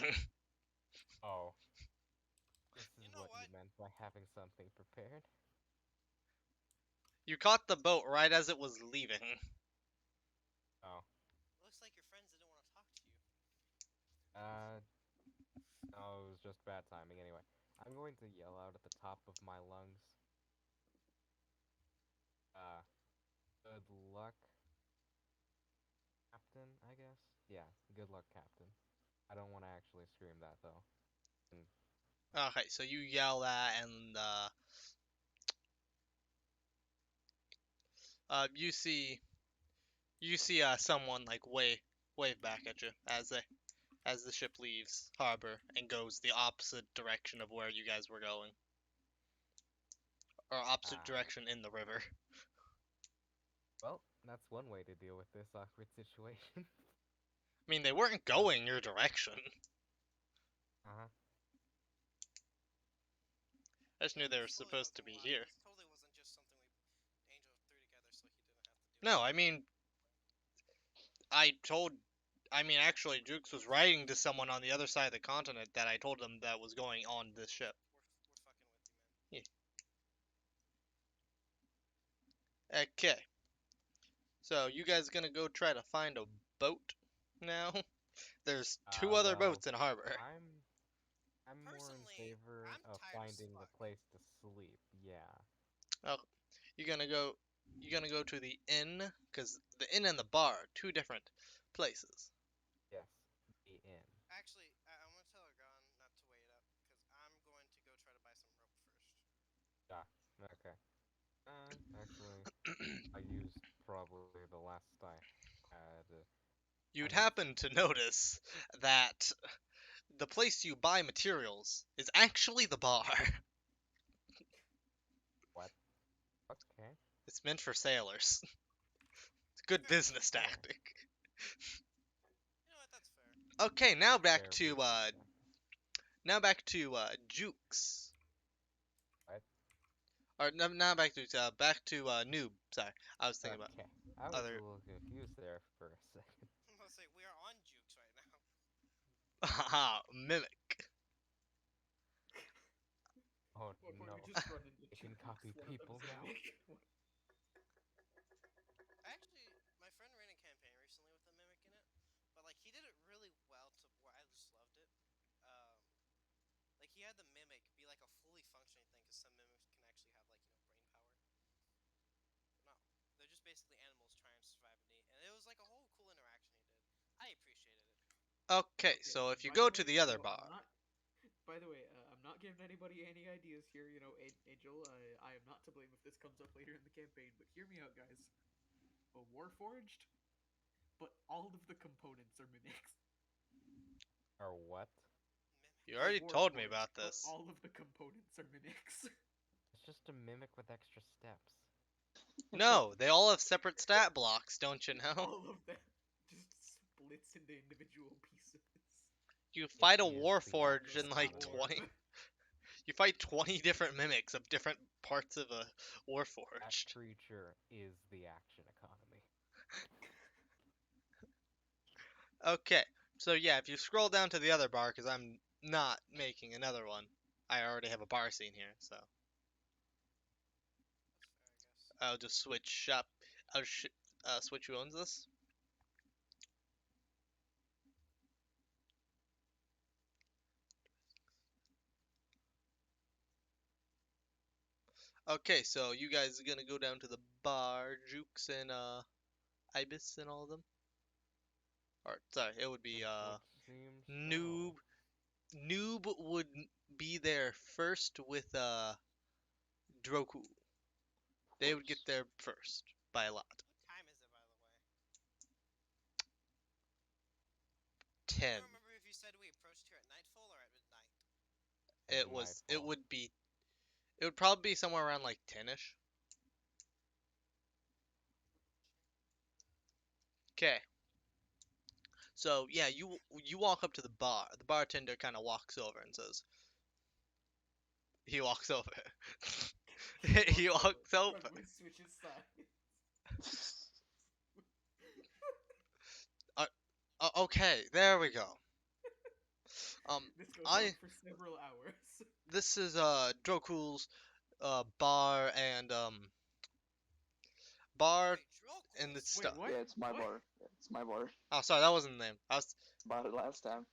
Oh, this is You know what you what? meant by having something prepared. You caught the boat right as it was leaving. Oh. Looks like your friends didn't want to talk to you. Uh, no, it was just bad timing anyway. I'm going to yell out at the top of my lungs. Uh, good luck, Captain, I guess? Yeah, good luck, Captain. I don't want to actually scream that, though. And, Okay, so you yell that, and you see someone like wave back at you as the ship leaves harbor and goes the opposite direction of where you guys were going, or opposite ah, direction in the river. well, that's one way to deal with this awkward situation. I mean, they weren't Uh, going your direction. uh-huh. I just knew Yeah, they were this totally supposed to wasn't be what. here. This totally wasn't just something Angel threw together so he didn't have to do No, anything. I mean, I told. I mean, actually, Jukes was writing to someone on the other side of the continent that I told them that was going on this ship. We're fucking with you, man. Yeah. Okay. So you guys gonna go try to find a boat now? There's two other Well, boats in harbor. I'm more in Personally, favor I'm of tired as finding the fuck. place to sleep. Yeah. Oh, you gonna go? You gonna go to the inn? Cause the inn and the bar are two different places. Yes. The inn. Actually, I'm gonna tell Argon not to wait up because I'm going to go try to buy some rope first. Ah. Okay. Actually, I used probably the last I had. You'd Almost. happen to notice that the place you buy materials is actually the bar. What? Okay. It's meant for sailors. It's good Fair enough. business Oh. tactic. You know what? That's fair. Okay, now back Fair to business. Jukes. What? Or no, not back to Noob. Sorry, I was thinking about Okay. I was a other. little confused there for a second. I'm gonna say we are on Jukes right now. Haha, mimic. Oh What point we no. just run into It two can books, copy one of people them's now. mimic. Actually, my friend ran a campaign recently with a mimic in it, but like he did it really well to where I just loved it. Um, like he had the mimic be like a fully functioning thing because some mimics can actually have like brain power. No, they're just basically animals trying to survive and eat, and it was like a whole cool interaction he did. I appreciated it. Okay, Okay, so if you by the go to way, the other I'm bar, not. By the way, I'm not giving anybody any ideas here. Angel, I am not to blame if this comes up later in the campaign. But hear me out, guys. A Warforged, but all of the components are mimics. Or what? you Mimics. A already told me Warforged, about but this. all of the components are mimics. It's just a mimic with extra steps. No, they all have separate stat blocks, don't you know? All of them just splits into individual pieces. You It fight a is the Warforged action in like economy. 20. You fight 20 different mimics of different parts of a That Warforged. creature is the action economy. Okay, so yeah, if you scroll down to the other bar, because I'm not making another one, I already have a bar scene here, so That's fair, I guess. I'll just switch up. Switch who owns this. Okay, so you guys are gonna go down to the bar, Jukes and Ibis and all of them. Or sorry, it would be It would seem so. Noob. Noob would be there first with Droku. Of They would get course. there first by a lot. What time is it, by the way? I10. don't remember if you said we approached here at nightfall or at midnight. At It nightfall. would be it would probably be somewhere around like 10ish. Okay. So yeah, you walk up to the bar. The bartender kind of walks over and says, he walks over. He walks over. Suddenly switches sides. Uh, okay, there we go. This goes on I for several hours. this is Drokul's bar bar Wait, and its Drokos? Wait, stuff. what? Yeah, it's my What? bar. Yeah, it's my bar. Oh, sorry, that wasn't the name. I was. Bought it last time.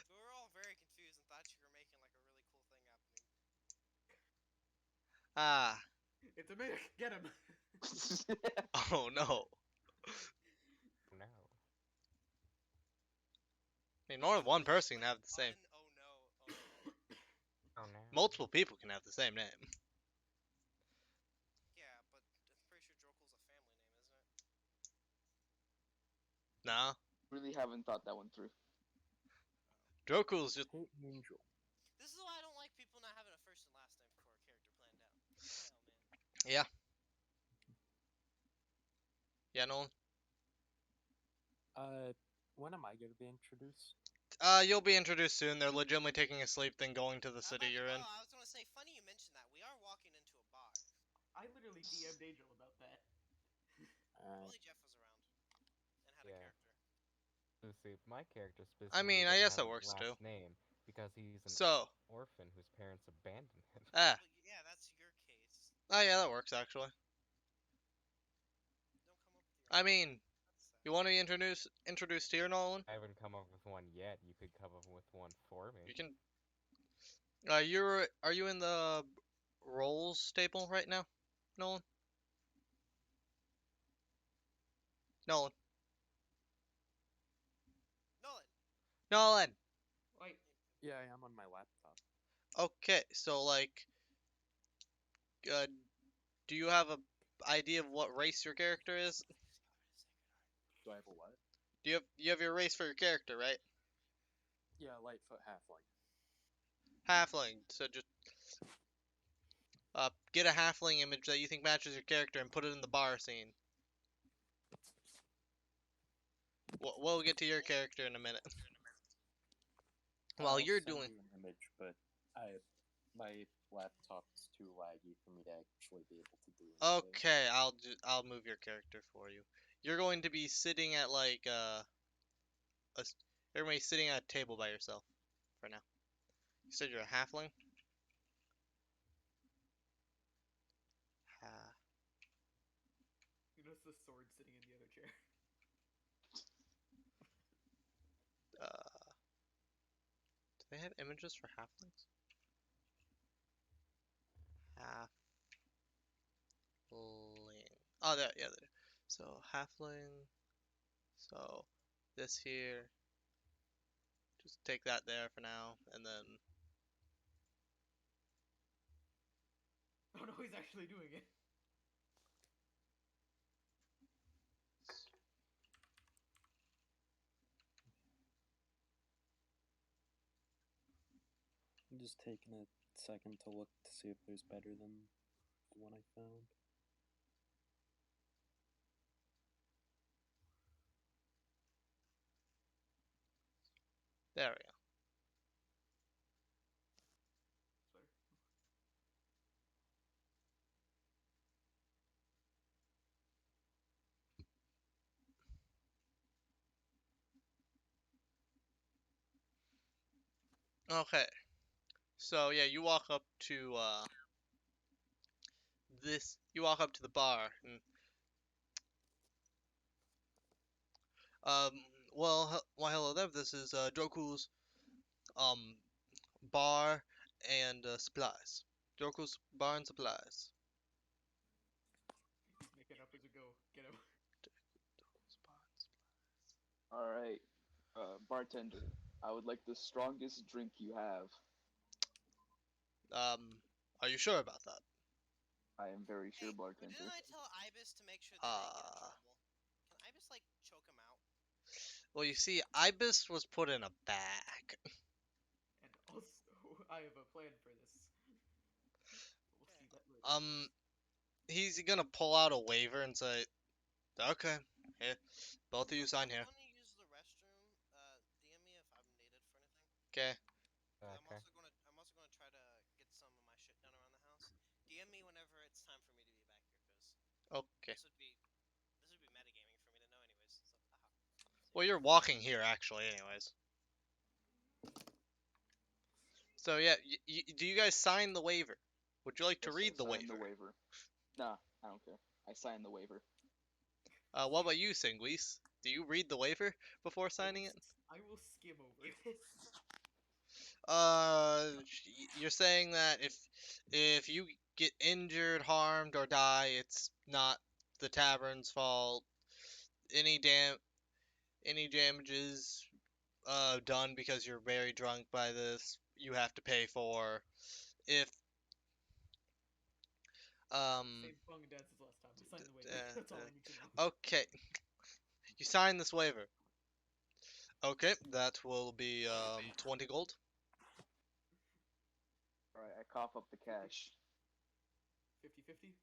We were all very confused and thought you were making like a really cool thing happening. Ah. It's a mimic. Get him. Oh no. No. I mean, more than That one was just person like can have the same. oh no, oh no. Oh no. Multiple people can have the same name. Yeah, but I'm pretty sure Drokel's a family name, isn't it? Nah. Really haven't thought that one through. Drokul's just. Hey, Angel. This is why I don't like people not having a first and last name for a character planned out. Hell, man. Yeah. Yeah, no. When am I gonna be introduced? You'll be introduced soon. They're legitimately taking a sleep, then going to the city you're in. I was gonna say, funny you mentioned that. We are walking into a bar. I literally DM'd Angel about that. Only Jeff was around and had a Yeah. character. See, my character I specifically mean, I doesn't guess have that a works too. last name because he's an So, orphan whose parents abandoned him. ah, Well, yeah, that's Oh yeah, that works actually. Don't come up with your I own. mean, That's sad. you want to be introduced here, Nolan? I haven't come up with one yet. You could come up with one for me. You can. Are you in the roles staple right now, Nolan? Nolan. Nolan. Nolan. Like, Yeah, I am on my laptop. Okay, so like, uh, do you have a idea of what race your character is? Do I have a what? You have your race for your character, right? Yeah, Lightfoot halfling. Halfling. So just get a halfling image that you think matches your character and put it in the bar scene. We'll get to your character in a minute. While I'll you're send doing, you an image, but my laptop's too laggy for me to actually be able to do anything. okay, I'll move your character for you. You're going to be sitting at like a s- you're going to be sitting at a table by yourself for now. You said you're a halfling. Ha, you notice the sword sitting in the other chair. do they have images for halflings? Halfling. Oh, there, yeah, there. So halfling. So this here, just take that there for now, and then Oh no, he's actually doing it. I'm just taking a second to look to see if there's better than the one I found. there we Sorry. go. Okay. So yeah, you walk up to this. You walk up to the bar, and um, well, hello there. This is Droku's um bar and supplies. Droku's bar and supplies. He's making up as we go. Get him. All right, bartender. I would like the strongest drink you have. Are you sure about that? I am very sure, Hey, but didn't bartender. I tell Ibis to make sure they didn't get in Uh, trouble? Can Ibis like choke him out? well, you see, Ibis was put in a bag. And also, I have a plan for this. We'll Okay. see that later. He's gonna pull out a waiver and say, "Okay, here, both of you sign I here." want to use the restroom. DM me if I'm needed for anything. Okay. Cause Okay. I'm also gonna try to get some of my shit done around the house. DM me whenever it's time for me to be back here, cause Okay. this would be metagaming for me to know anyways. So haha. Well, you're walking here actually, anyways. So yeah, do you guys sign the waiver? Would you like to Yes, I read the signed the waiver? waiver. Nah, I don't care. I signed the waiver. What about you, Singwees? Do you read the waiver before I will, signing it? I will skim over this. Uh, you're saying that if you get injured, harmed, or die, it's not the tavern's fault. Any dam any damages done because you're very drunk by this, you have to pay for. If um Same song and dance as last time. I signed the waiver. That's all I need to know. okay, you sign this waiver. Okay, that will be 20 gold. All right, I cough up the 50, cash. 50-50.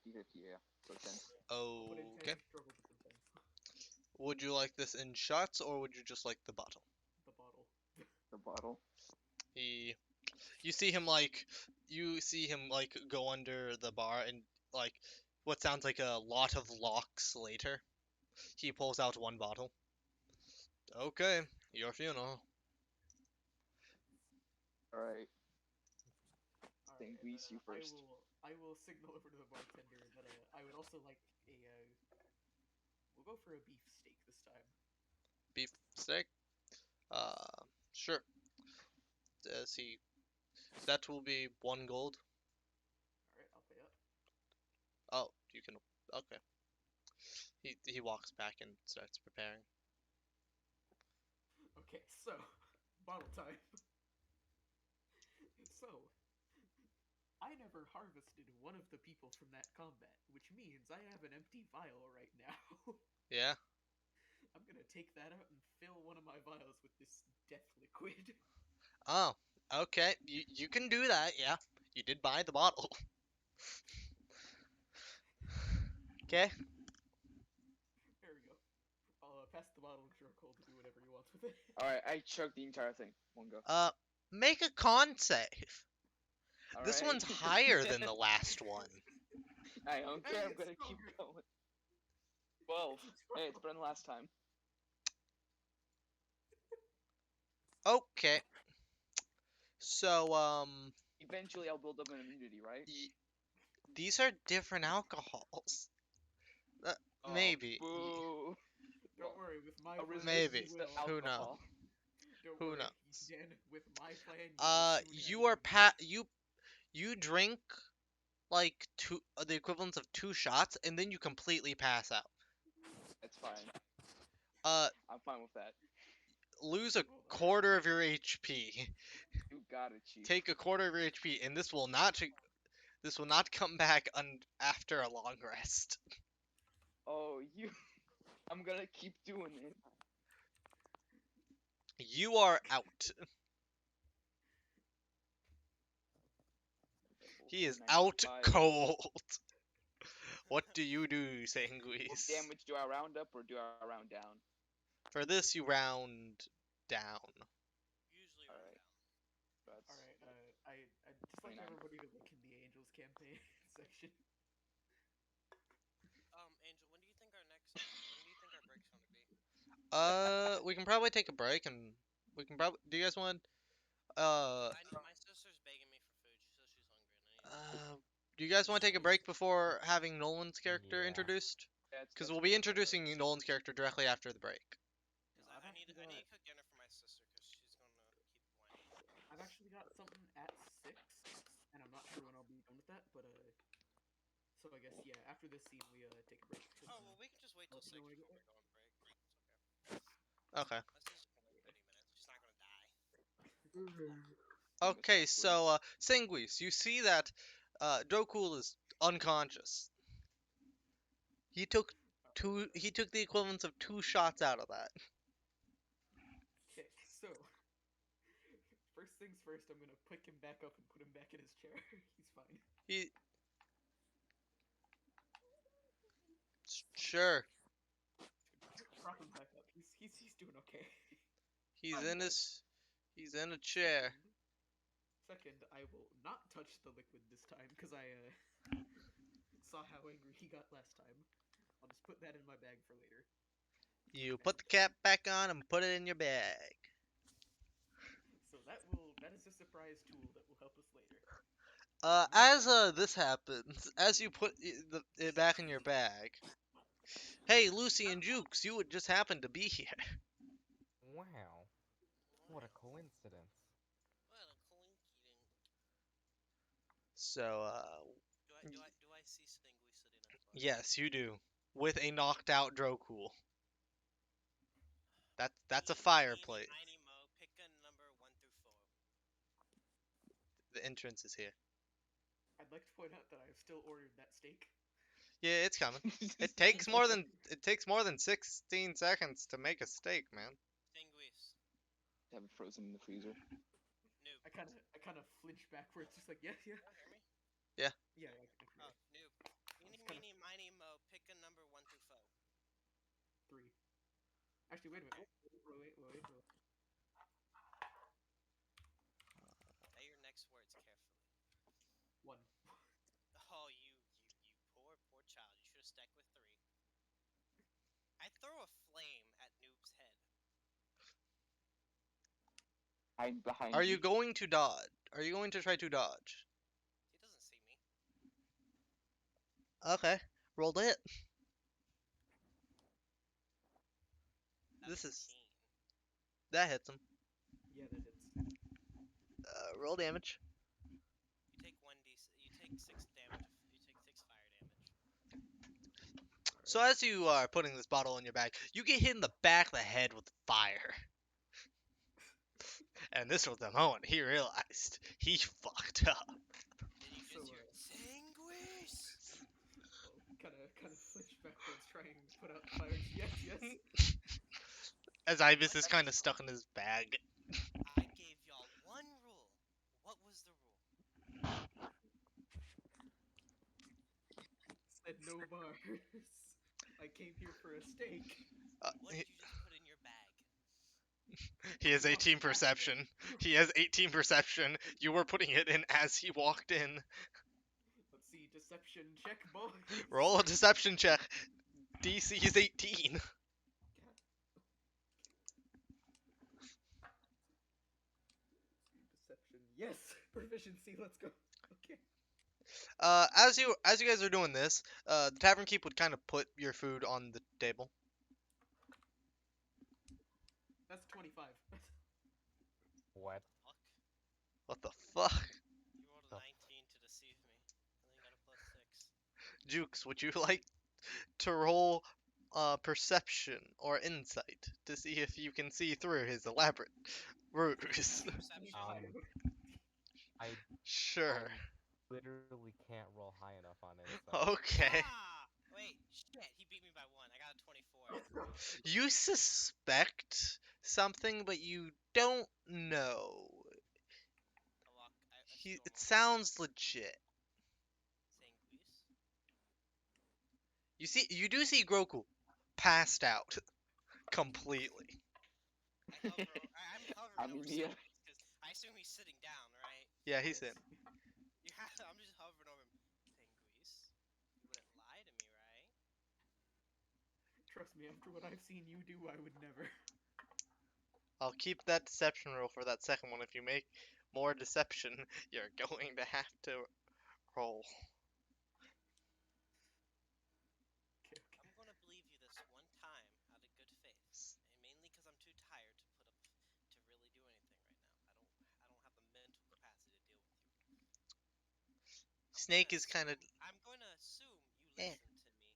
50-50, yeah. So 10. I'll put in 10 Okay. extra, we'll put some 10s. Would you like this in shots or would you just like the bottle? The bottle. The bottle. He you see him like go under the bar and like what sounds like a lot of locks later. He pulls out one bottle. Okay, your funeral. All right. Alright. Then and Grease, you first. I will signal over to the bartender that I would also like a we'll go for a beef steak this time. Beef steak. Sure. See, that will be 1 gold. All right, I'll pay up. Oh, you can. Okay. He walks back and starts preparing. Okay, so bottle time. So I never harvested one of the people from that combat, which means I have an empty vial right now. Yeah. I'm gonna take that out and fill one of my vials with this death liquid. Oh, okay. You can do that. Yeah. You did buy the bottle. Okay. There we go. I'll pass the bottle to Jorkol to do whatever he wants with it. Alright, I chugged the entire thing. One go. Make a con save. This Alright. one's higher than the last one. I don't care, I'm Hey, gonna it's keep stronger. going. 12. Hey, it's better than last time. Okay. So, Eventually I'll build up an immunity, right? these are different alcohols. Oh, Maybe. boo. Don't worry, with my A plan, Maybe. you resistance to will. Who knows? alcohol. Don't Who worry, knows? Dan. With my plan, you will soon have You are you drink like the equivalent of 2 shots, and then you completely pass out. That's fine. Uh, I'm fine with that. lose a Well, quarter of your HP. You got it, Chief. Take a quarter of your HP, and this will not come back after a long rest. Oh, you. I'm gonna keep doing it. You are out. Level He is out 95. cold. What do you do, What Sanguis? damage do I round up or do I round down? For this, you round down. Usually round Alright. down. That's all right. I just like 29. everybody to look in the Angels campaign section. Angel, when do you think our next? When do you think our break's gonna be? We can probably take a break, and we can probably. Do you guys want? My sister's begging me for food. She says she's hungry and I need to Uh, do you guys want to take a break before having Nolan's character Yeah. introduced? Because That's we'll be good. introducing Nolan's character directly after the break. Because I've I need actually I need got to cook dinner for my sister because she's gonna keep whining. I've actually got something at 6, and I'm not sure when I'll be done with that. But so I guess yeah, after this scene we take a break. Oh well, we can just wait till I'll let you 6 know when I before get we there. go on break. It's okay. Okay. My sister's gonna wait 30 minutes. She's not gonna die. Famous Okay, last words. so Sanguis, you see that Drokul is unconscious. He took he took the equivalent of 2 shots out of that. Okay, so first things first, I'm gonna pick him back up and put him back in his chair. He's fine. He sure. Prop him back up. He's doing okay. He's I'm in good. he's in a chair. Second, I will not touch the liquid this time because I saw how angry he got last time. I'll just put that in my bag for later. You put the cap back on and put it in your bag. So that is a surprise tool that will help us later. As this happens, as you put it back in your bag, hey, Lucy and Jukes, you would just happen to be here. Wow. What a coincidence. What a coincidence. So, Do I see Stingly sitting in front? yes, you do, with a knocked out Drokul. That's a Eeny, fireplace. miny, mo. Pick a number 1 through 4. The entrance is here. I'd like to point out that I have still ordered that steak. Yeah, it's coming. It takes more than 16 seconds to make a steak, man. Stinguis. Have it frozen in the freezer. Noob. I kind of flinch backwards, just like yeah. You don't hear me? Yeah. Yeah, I can hear Oh, you. noob. Eeny, It's kinda- meeny, miny, mo. Pick a number 1 through 4. 3. Actually, wait a minute. Wait. Say your next words carefully. 1. Oh, you poor child. You should have stuck with 3. I throw a flame at Noob's head. I'm behind Are you. you going to dodge? Are you going to try to dodge? Okay, roll to hit. This is 17. that hits him. Yeah, that hits. Roll damage. You take 1d. You take 6 damage. You take 6 fire damage. So as you are putting this bottle in your bag, you get hit in the back of the head with fire. And this was the moment he realized he fucked up. Then you So, just hear Sanguis. I'll kind of flinch backwards, try and put out the fires. Yes, yes. As Ibis Like is I kind of said, stuck in his bag. I gave y'all one rule. What was the rule? Said no bars. I came here for a steak. What He, did you just put in your bag? he has He walks 18 past me, perception. though. He has 18 perception. You were putting it in as he walked in. Let's see, deception check, boys. Roll a deception check. DC is 18. God. Deception. Yes, proficiency. Let's go. Okay. As you guys are doing this, the tavern keep would kind of put your food on the table. That's 25. What? Fuck. What the fuck? You rolled a The 19 to deceive me, and then you got a plus 6. Jukes, would you like to roll perception or insight to see if you can see through his elaborate ruse? Perception. 25. I Sure. literally can't roll high enough on insight. Okay. Ah! Wait, shit. He beat me by 1. I got a 24. You suspect something, but you don't know. I It storm over. sounds legit. Sanguis. You do see Groku passed out completely. I'm I hovering mean, over yeah. Sanguis because I assume he's sitting down, right? Yeah, he's Yes. in. Yeah, I'm just hovering over him. Sanguis, you wouldn't lie to me, right? Trust me, after what I've seen you do, I would never. I'll keep that deception roll for that second one. If you make more deception, you're going to have to roll. Okay, okay. I'm gonna believe you this one time out of good faith, and mainly because I'm too tired to put up to really do anything right now. I don't have the mental capacity to deal with you. Snake is kind of. I'm gonna assume you Eh, listened to me,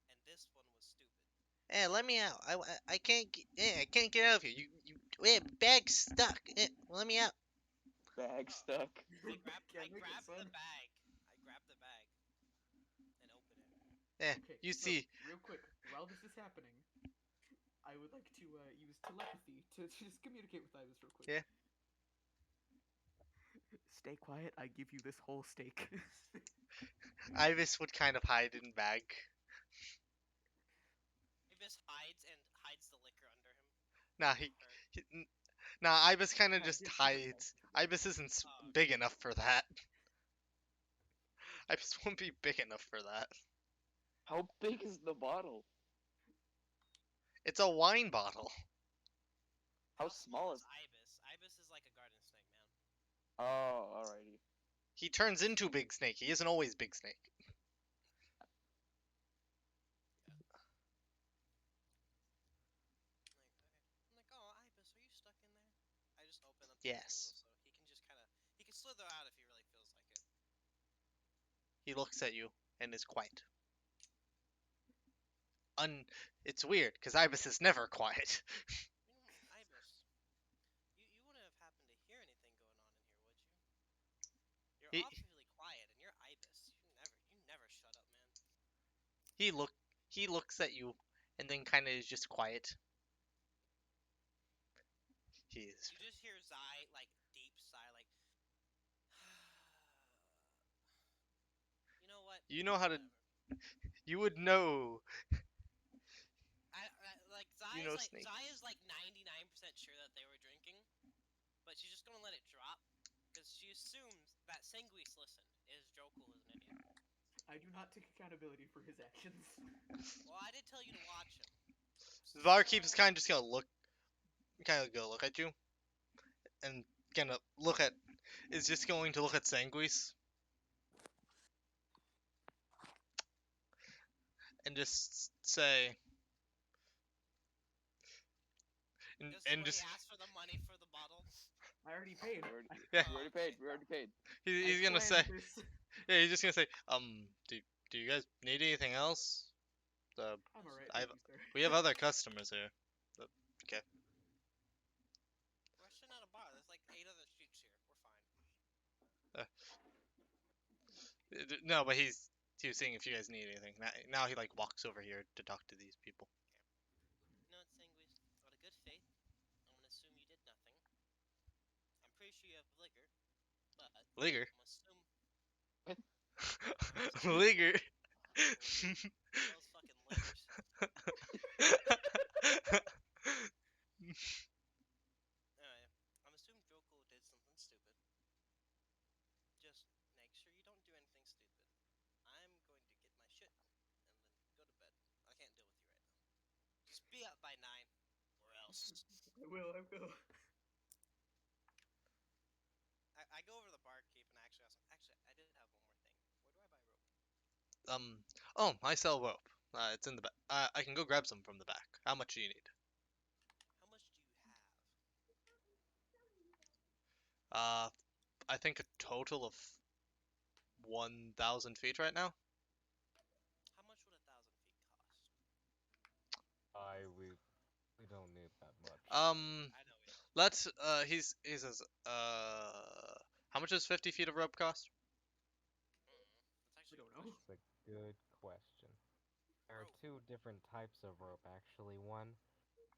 and this one was stupid. let me out. I can't get. I can't get out of here. Bag's stuck. Let me out. Bag Oh, stuck. I Can't make it, grabbed son. the bag. I grabbed the bag and opened it. Okay, You so, see. real quick, while this is happening, I would like to use telepathy to just communicate with Ibis real quick. Yeah. Stay quiet, I give you this whole steak. Ibis would kind of hide in bag. Ibis hides the liquor under him. Nah, nah. Ibis kind of Nah, just give it back. hides. Ibis isn't Oh, big enough for that. Ibis won't be big enough for that. How big is the bottle? It's a wine bottle. How small is? Ibis? Ibis is like a garden snake, man. Oh, alrighty. He turns into Big Snake. He isn't always Big Snake. Like, oh, Ibis, are you stuck in there? I just open up the Yes. window so he can just he can slither out if he really feels like it. He looks at you and is quiet. It's weird because Ibis is never quiet. Ibis, you wouldn't have happened to hear anything going on in here, would you? You're He awfully quiet, and you're Ibis. You never shut up, man. he look he looks at you and then kind of is just quiet. He is. You just hear Zai like deep sigh, like. You know what? You know how to. Whatever. You would know. Like You know Snake. Zai is like 99% sure that they were drinking, but she's just gonna let it drop because she assumes that Sanguis listened. Is Jokel is an idiot? I do not take accountability for his actions. Well, I did tell you to watch him. The barkeep is kind of just gonna look at you, and gonna look at. Is just going to look at Sanguis. and just say, This is and where he just asked for the money for the bottle. I already paid. yeah, Oh, We already okay. paid. We already paid. he's I gonna planned say, this. yeah, he's just gonna say, do you guys need anything else? I'm alright, I thank you, sir. we have other customers here. Okay. We're sitting at a bar. There's like 8 other sheets here. We're fine. No, but he was seeing if you guys need anything. Now he like walks over here to talk to these people. No, it's Sanguis. Out of good faith, I'm gonna assume you did nothing. I'm pretty sure you have liquor, but Liger. I'm assume Liger. Liger. Those fucking liggers. Anyway, I'm assuming Joko did something stupid. Just make sure you don't do anything stupid. I'm going to get my shit and then go to bed. I can't deal with you right now. Just be up by 9, or else. I will. I go over to the barkeep and actually ask him. Actually, I did have one more thing. Where do I buy rope? Oh, I sell rope. It's in the back. I can go grab some from the back. How much do you need? How much do you have? Uh, I think a total of 1,000 feet right now. How much would 1,000 feet cost? We don't need that much. I know we don't. Let's he says how much does 50 feet of rope cost? That's actually We a don't good know. question. It's a good question. There are Rope. two different types of rope, actually. One,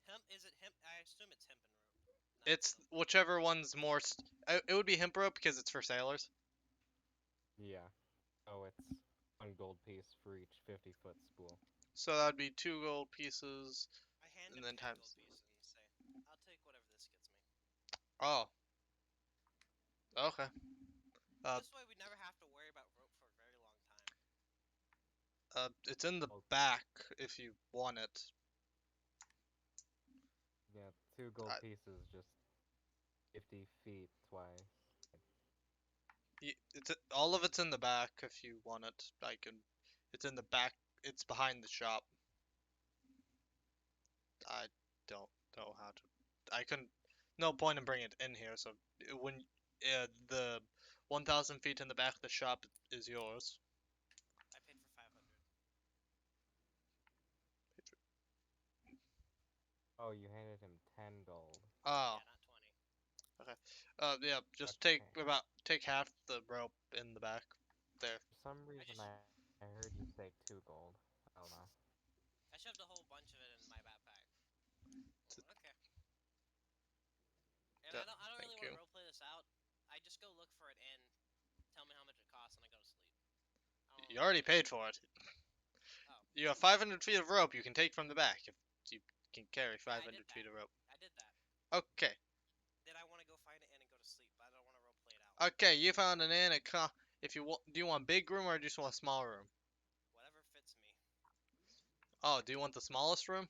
Hemp? Is it hemp? I assume it's hemp and rope. Not It's silk. whichever one's more. It would be hemp rope because it's for sailors. yeah. So it's 1 gold piece for each 50-foot spool. So that would be 2 gold pieces, I hand and him then 10 gold times. pieces and say, I'll take whatever this gets me. Oh, okay. This way we never have to worry about rope for a very long time. It's in the Oh. back if you want it. Yeah, 2 gold I- pieces, just 50 feet twice. It's all of it's in the back if you want it. I can. It's in the back. It's behind the shop. I don't know how to. I couldn't. No point in bringing it in here. So when the 1,000 feet in the back of the shop is yours. I paid for 500. Oh, you handed him 10 gold. Oh, Yeah, not 20. okay. Yeah. Just Okay. take half the rope in the back there. For some reason, I heard you say 2 gold. I don't know. I shoved a whole bunch of it in my backpack. Okay. And Yeah, I don't really thank want to you. roleplay this out. I just go look for an inn, tell me how much it costs, and I go to sleep. You already paid for it. Oh. You have 500 feet of rope you can take from the back if you can carry Yeah, I did 500 feet that. of rope. I did that. Okay. Then I want to go find an inn and go to sleep, but I don't want to roleplay it out. Okay, you found an inn. If you want, do you want big room or just want a small room? Whatever fits me. Oh, do you want the smallest room?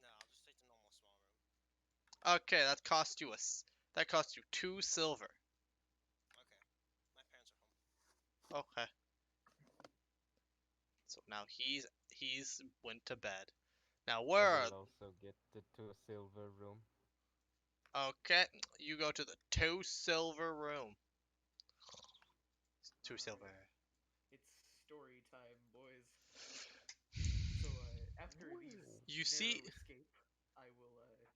No, I'll just take the normal small room. Okay, that cost you 2 silver. Okay. My parents are home. Okay. So now he's went to bed. Now I where are? will also get to a silver room. Okay, you go to the 2 silver room. 2 silver. Alright. It's story time, boys. So, after these You narrow see, escape, I will,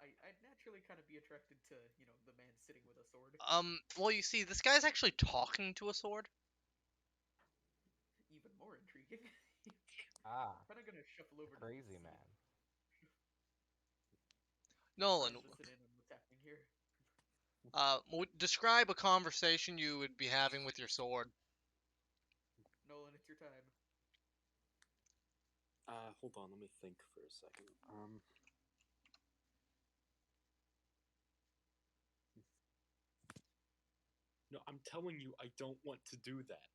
I'd naturally kind of be attracted to, the man sitting with a sword. well, you see, this guy's actually talking to a sword. Even more intriguing. Ah, Kind of gonna shuffle over to crazy see. man. Nolan, Try to listen in on what's happening here. describe a conversation you would be having with your sword. Nolan, it's your time. Hold on, let me think for a second. No, I'm telling you, I don't want to do that.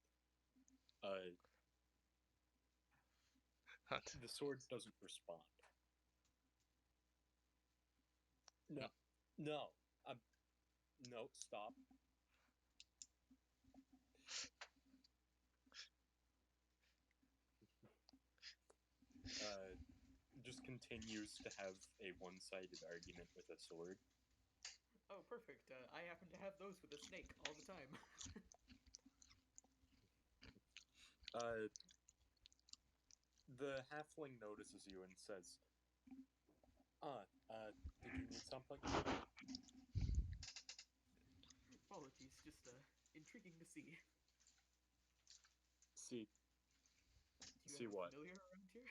The sword doesn't respond. No, no, no, stop. continues to have a one-sided argument with a sword. Oh, perfect. I happen to have those with a snake all the time. The halfling notices you and says, did you need something? Apologies, just intriguing to see. See, Do you see have a what? familiar around here?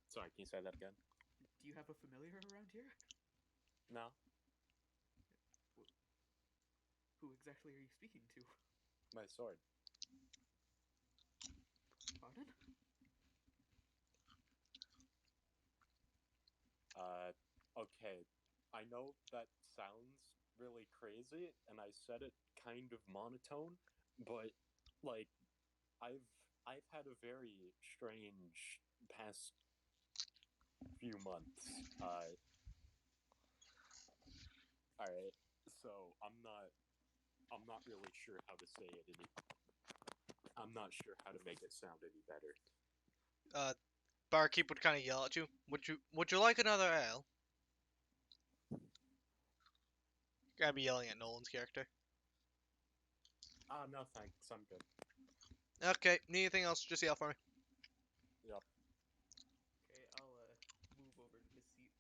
Sorry, can you say that again? Do you have a familiar around here? No, Who exactly are you speaking to? my sword. Pardon? Okay. I know that sounds really crazy, and I said it kind of monotone, but like I've had a very strange past few months. All right. So I'm not really sure how to say it any. I'm not sure how to make it sound any better. Barkeep would kind of yell at you. Would you like another ale? Gotta be yelling at Nolan's character. No thanks. I'm good. Okay, need anything else? Just yell for me. Yep. Okay, I'll move over to this seat.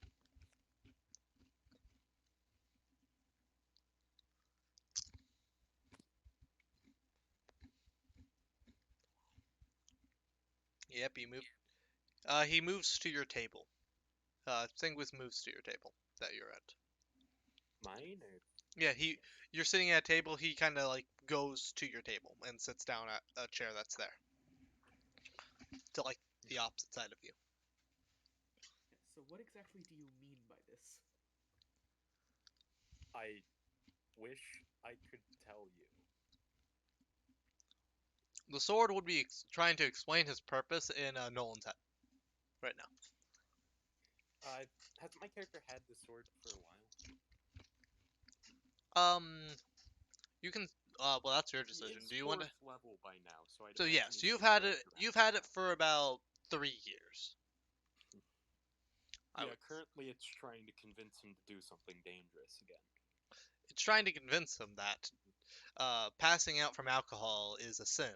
Yep, he moved. He moves to your table. Thingwith moves to your table that you're at. Mine or Yeah, Yes. you're sitting at a table. He kind of like goes to your table and sits down at a chair that's there, to like the opposite side of you. So what exactly do you mean by this? I wish I could tell you. The sword would be trying to explain his purpose in Nolan's head right now. Has my character had the sword for a while? You can. Well, that's your He decision. is Do you want to? 4th level by now, so I'd So imagine yes, he's been going around. You've had it for about 3 years. I Yeah, would. currently it's trying to convince him to do something dangerous again. It's trying to convince him that passing out from alcohol is a sin.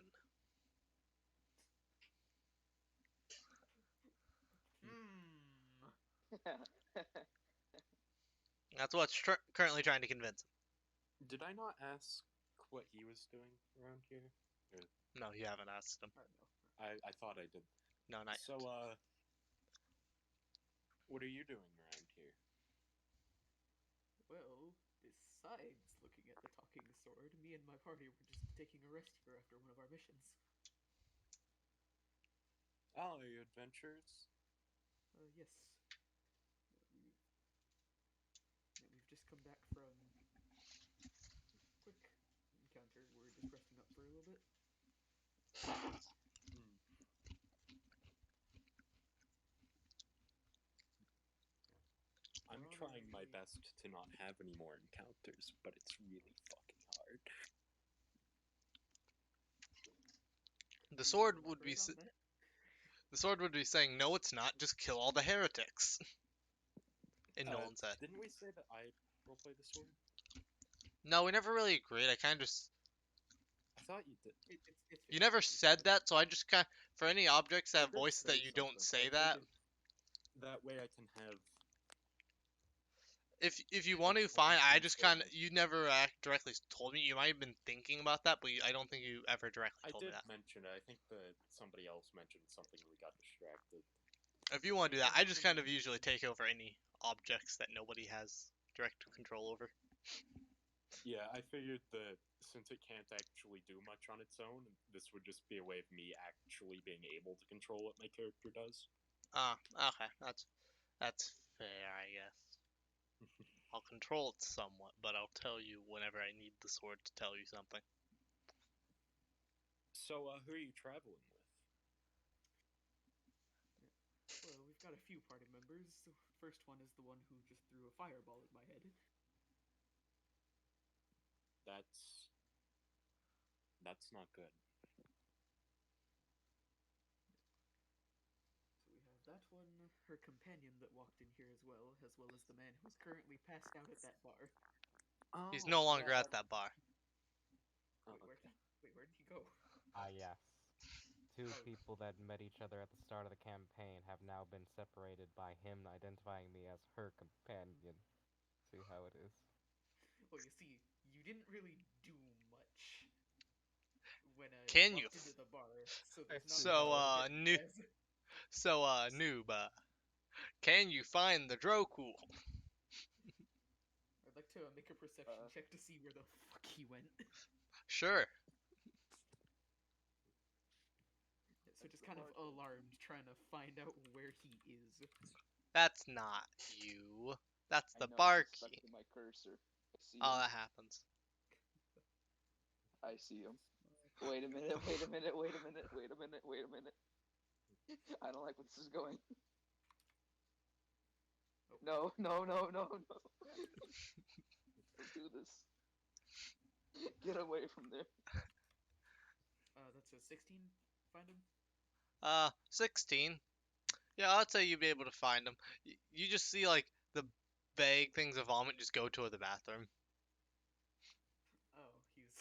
That's what's currently trying to convince him. Did I not ask what he was doing around here? Or, No, you haven't asked him. No. I thought I did. No, not So, yet. what are you doing around here? Well, besides looking at the talking sword, me and my party were just taking a rest here after one of our missions. Oh, are you adventurers? Yes. We've just come back from quick encounter. We're just resting up for a little bit. Hmm. I'm trying my best to not have any more encounters, but it's really fucking hard. The Could you sword would be elaborate on that? the sword would be saying, "No, it's not. Just kill all the heretics." In Nolan's head. Didn't we say that I roleplay the sword? No, we never really agreed. I kind of just. I thought you did. It's You never 50-50. said that, so I just kind of, for any objects that You have did voices say that you don't something, so say I that. figured that way I can have. If you want to, explain fine. I things just for kind of me. you never directly told me. You might have been thinking about that, but I don't think you ever directly I told me did that. mention it. I think that somebody else mentioned something and we got distracted. If you want to do I that, I don't just remember kind of you usually mentioning take over any objects that nobody has direct control over. Yeah, I figured that since it can't actually do much on its own, this would just be a way of me actually being able to control what my character does. Ah, okay, that's fair, I guess. I'll control it somewhat, but I'll tell you whenever I need the sword to tell you something. So, who are you traveling with? Well, we've got a few party members. The first one is the one who just threw a fireball at my head. That's not good. her companion that walked in here as well as the man who's currently passed out at that bar. Oh, He's no longer yeah. at that bar. Oh, Wait, okay. where did he go? Yes. Two Oh. people that met each other at the start of the campaign have now been separated by him identifying me as her companion. See how it is? Well, you see, you didn't really do much when you Can you? walked into the bar, so I there's not see much So, how it to is. get as. noob, can you find the Droku? I'd like to make a perception check to see where the fuck he went. Sure. So just kind of alarmed, trying to find out where he is. That's not you. That's I the know, it's stuck barkeep. to my cursor. I see Oh, him. that happens. I see him. Wait a minute, wait a minute, wait a minute, wait a minute, wait a minute. I don't like where this is going. Oh. No, no, no, no, no. Don't do this. Get away from there. That's a 16. Find him. 16. Yeah, I'd say you'd be able to find him. You just see, like, the vague things of vomit just go to the bathroom. Oh, he's.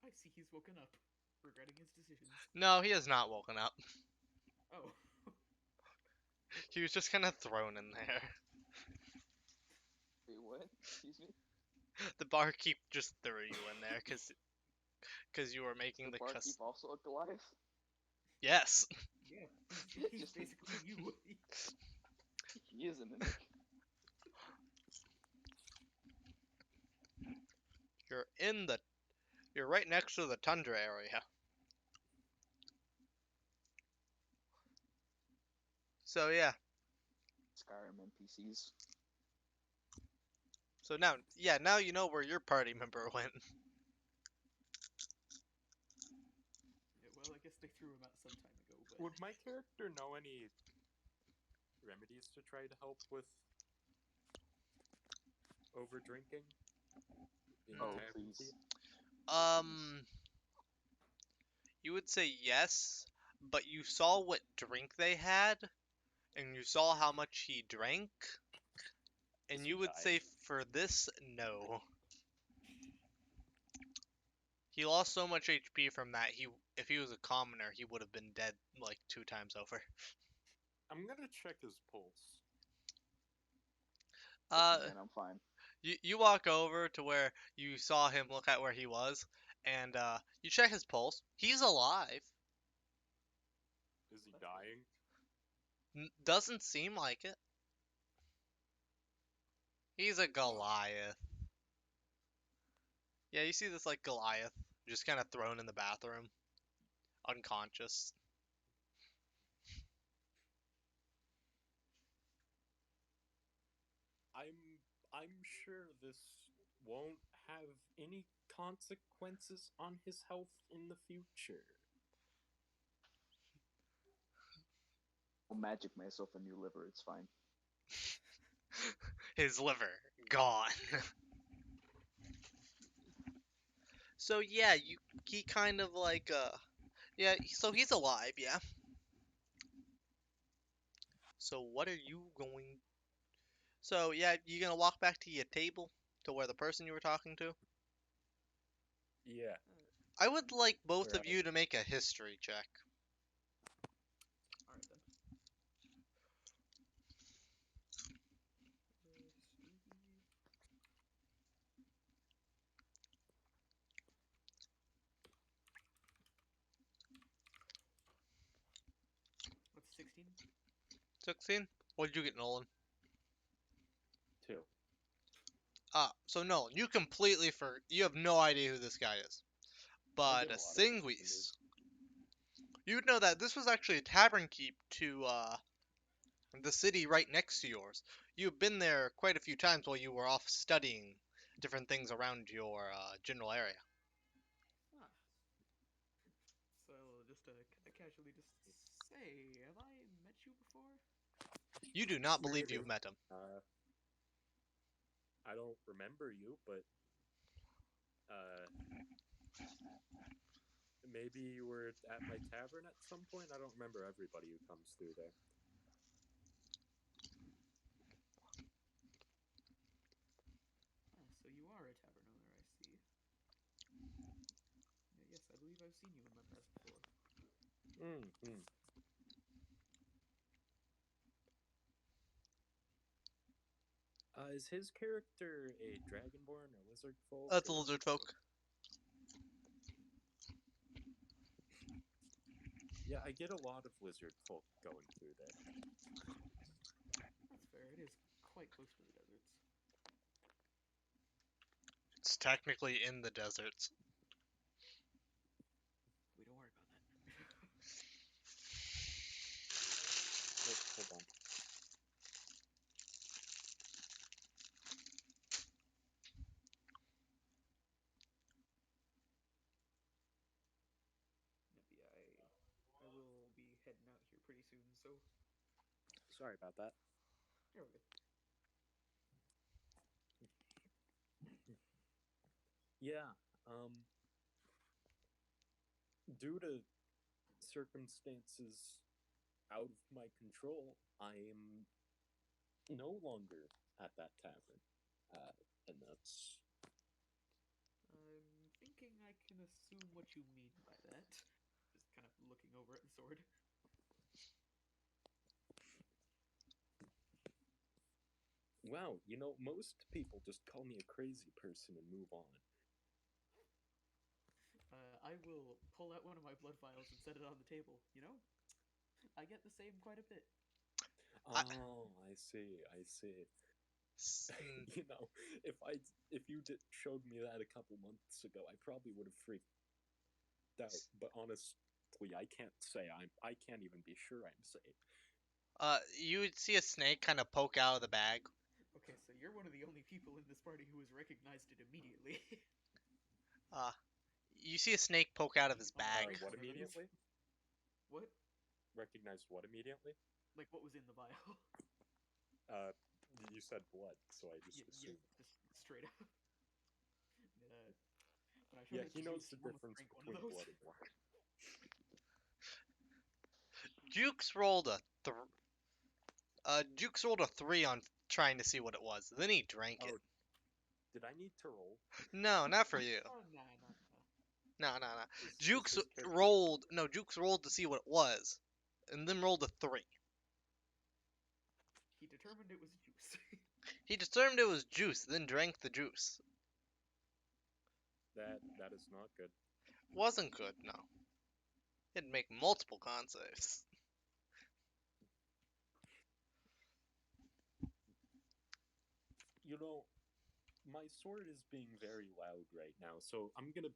I see he's woken up, regretting his decisions. No, he has not woken up. Oh. He was just kind of thrown in there. Wait, what? Excuse me? The barkeep just threw you in there because you were Is making the the barkeep also a Goliath? Yes. Yeah, he's Just- basically you. He is a mimic. You're right next to the tundra area. So yeah. Skyrim NPCs. So now you know where your party member went. Yeah, well, I guess they threw him out some time ago, but. Would my character know any remedies to try to help with over drinking? Being Oh, tavern please. thief? Um, you would say yes, but you saw what drink they had, and you saw how much he drank, Is and he you would say dying? for this, no. He lost so much HP from that. If he was a commoner, he would have been dead like 2 times over. I'm gonna check his pulse. Man, I'm fine. You walk over to where you saw him look at where he was, and you check his pulse. He's alive. Is he That's dying? Doesn't seem like it. He's a Goliath. Yeah, you see this like Goliath just kind of thrown in the bathroom, unconscious. I'm sure this won't have any consequences on his health in the future. I'll magic myself a new liver, it's fine. His liver gone. So yeah, he kind of like yeah, so he's alive, yeah. So what are you going? So yeah, you gonna walk back to your table to where the person you were talking to? Yeah. I would like both of Right. you to make a history check. Alright then. History. What's 16? 16? What did you get, Nolan? 2. So Nolan, you have no idea who this guy is. I But did a lot of things in Singuis, you would know that this was actually a tavern keep to the city right next to yours. You've been there quite a few times while you were off studying different things around your general area. Ah. So, just to casually just say, have I met you before? You do not believe Maybe. you've met him. I don't remember you, but maybe you were at my tavern at some point. I don't remember everybody who comes through there. I've seen you in that mask before. Mm-hmm. Is his character a dragonborn or lizard folk? That's a or- lizard folk. Yeah, I get a lot of lizard folk going through there. That's fair. It is quite close to the deserts. It's technically in the deserts. We don't worry about that. Oh, hold on. Yeah, I will be heading out here pretty soon, so Sorry about that. you're all good. Yeah, due to circumstances out of my control, I am no longer at that tavern. And that's. I'm thinking I can assume what you mean by that. Just kind of looking over at the sword. Wow, most people just call me a crazy person and move on. I will pull out one of my blood vials and set it on the table. You know, I get the same quite a bit. Oh, I see. Mm, If you showed me that a couple months ago, I probably would have freaked out. But honestly, I can't say I can't even be sure I'm safe. you would see a snake kind of poke out of the bag. Okay, so you're one of the only people in this party who has recognized it immediately. You see a snake poke out of his On the bag. strength What of evidence. immediately? What? Recognized what immediately? Like what was in the vial? Uh, you said blood, so I just Yeah, assumed. just straight up. When I showed Yeah, it he to knows Juice, the he almost difference drank one of between those. blood and water. Jukes rolled Jukes rolled a 3 on trying to see what it was. Then he drank it. Oh, did I need to roll? No, not for you. Oh, nah. No. Is his character? Jukes rolled to see what it was, and then rolled a 3. He determined it was juice. He determined it was juice, then drank the juice. That is not good. Wasn't good, no. He'd make multiple con saves. My sword is being very loud right now, so I'm gonna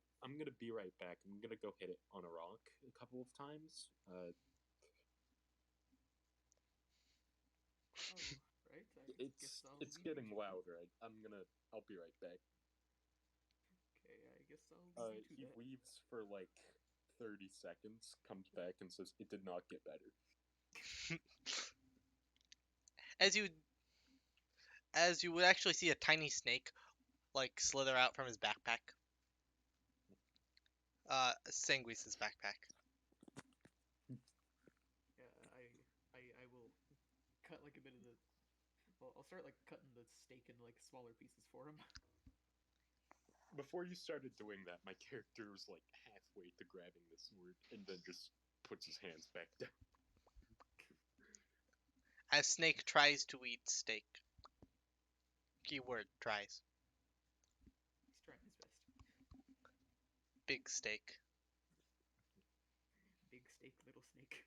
be right back. I'm gonna go hit it on a rock a couple of times. Oh, right. I guess I'll It's leave you getting to louder. I'll be right back. Okay, I guess I'll leave you to He that. leaves for like 30 seconds, comes back and says it did not get better. As you would actually see a tiny snake like slither out from his backpack. Sanguis's backpack. Yeah, I will cut like a bit of the. Well, I'll start like cutting the steak into like smaller pieces for him. Before you started doing that, my character was like halfway to grabbing the sword and then just puts his hands back down. As Snake tries to eat steak. Keyword tries. He's trying his best. Big steak. Big steak, little snake.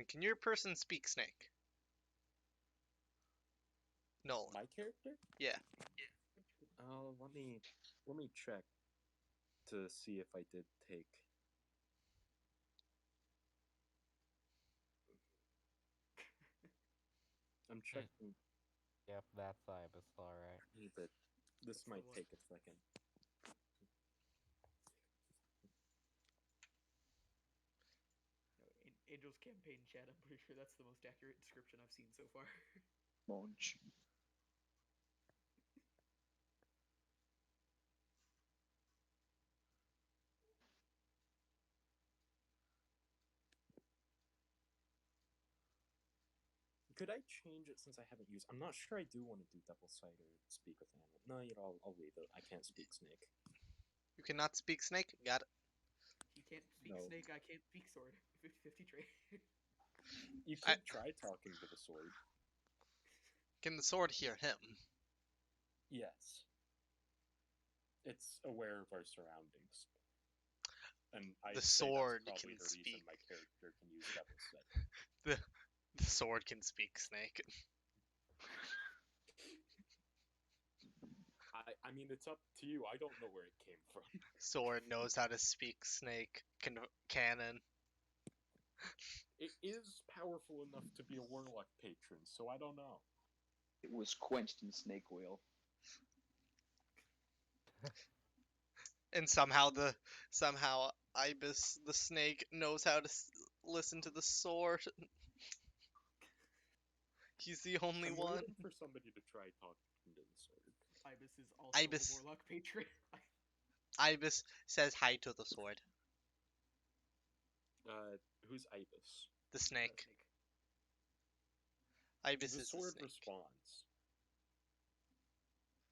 Can your person speak Snake? No. My character? Yeah. Let me check to see if I did take. I'm checking. Yep, that's Ibis, alright. But this That's might the one. take a second. No, in Angel's campaign chat, I'm pretty sure that's the most accurate description I've seen so far. Munch. Could I change it since I haven't used? I'm not sure I do want to do double sight or speak with animal. No, I'll leave it. I can't speak snake. You cannot speak snake? Got it. He can't speak No. snake, I can't speak sword. 50-50 trade. You I- could try talking to the sword. Can the sword hear him? Yes. It's aware of our surroundings. And I'd The say sword that's probably can the reason speak. my character can use double set. The sword can speak snake. I mean, it's up to you. I don't know where it came from. Sword knows how to speak snake. Canon. It is powerful enough to be a warlock patron, so I don't know. It was quenched in snake oil. And somehow Ibis the snake knows how to listen to the sword. He's the only I'm one. waiting for somebody to try talking to the sword. Ibis is also Ibis. a warlock patron. Ibis says hi to the sword. Who's Ibis? The snake. Ibis The is the sword snake. responds.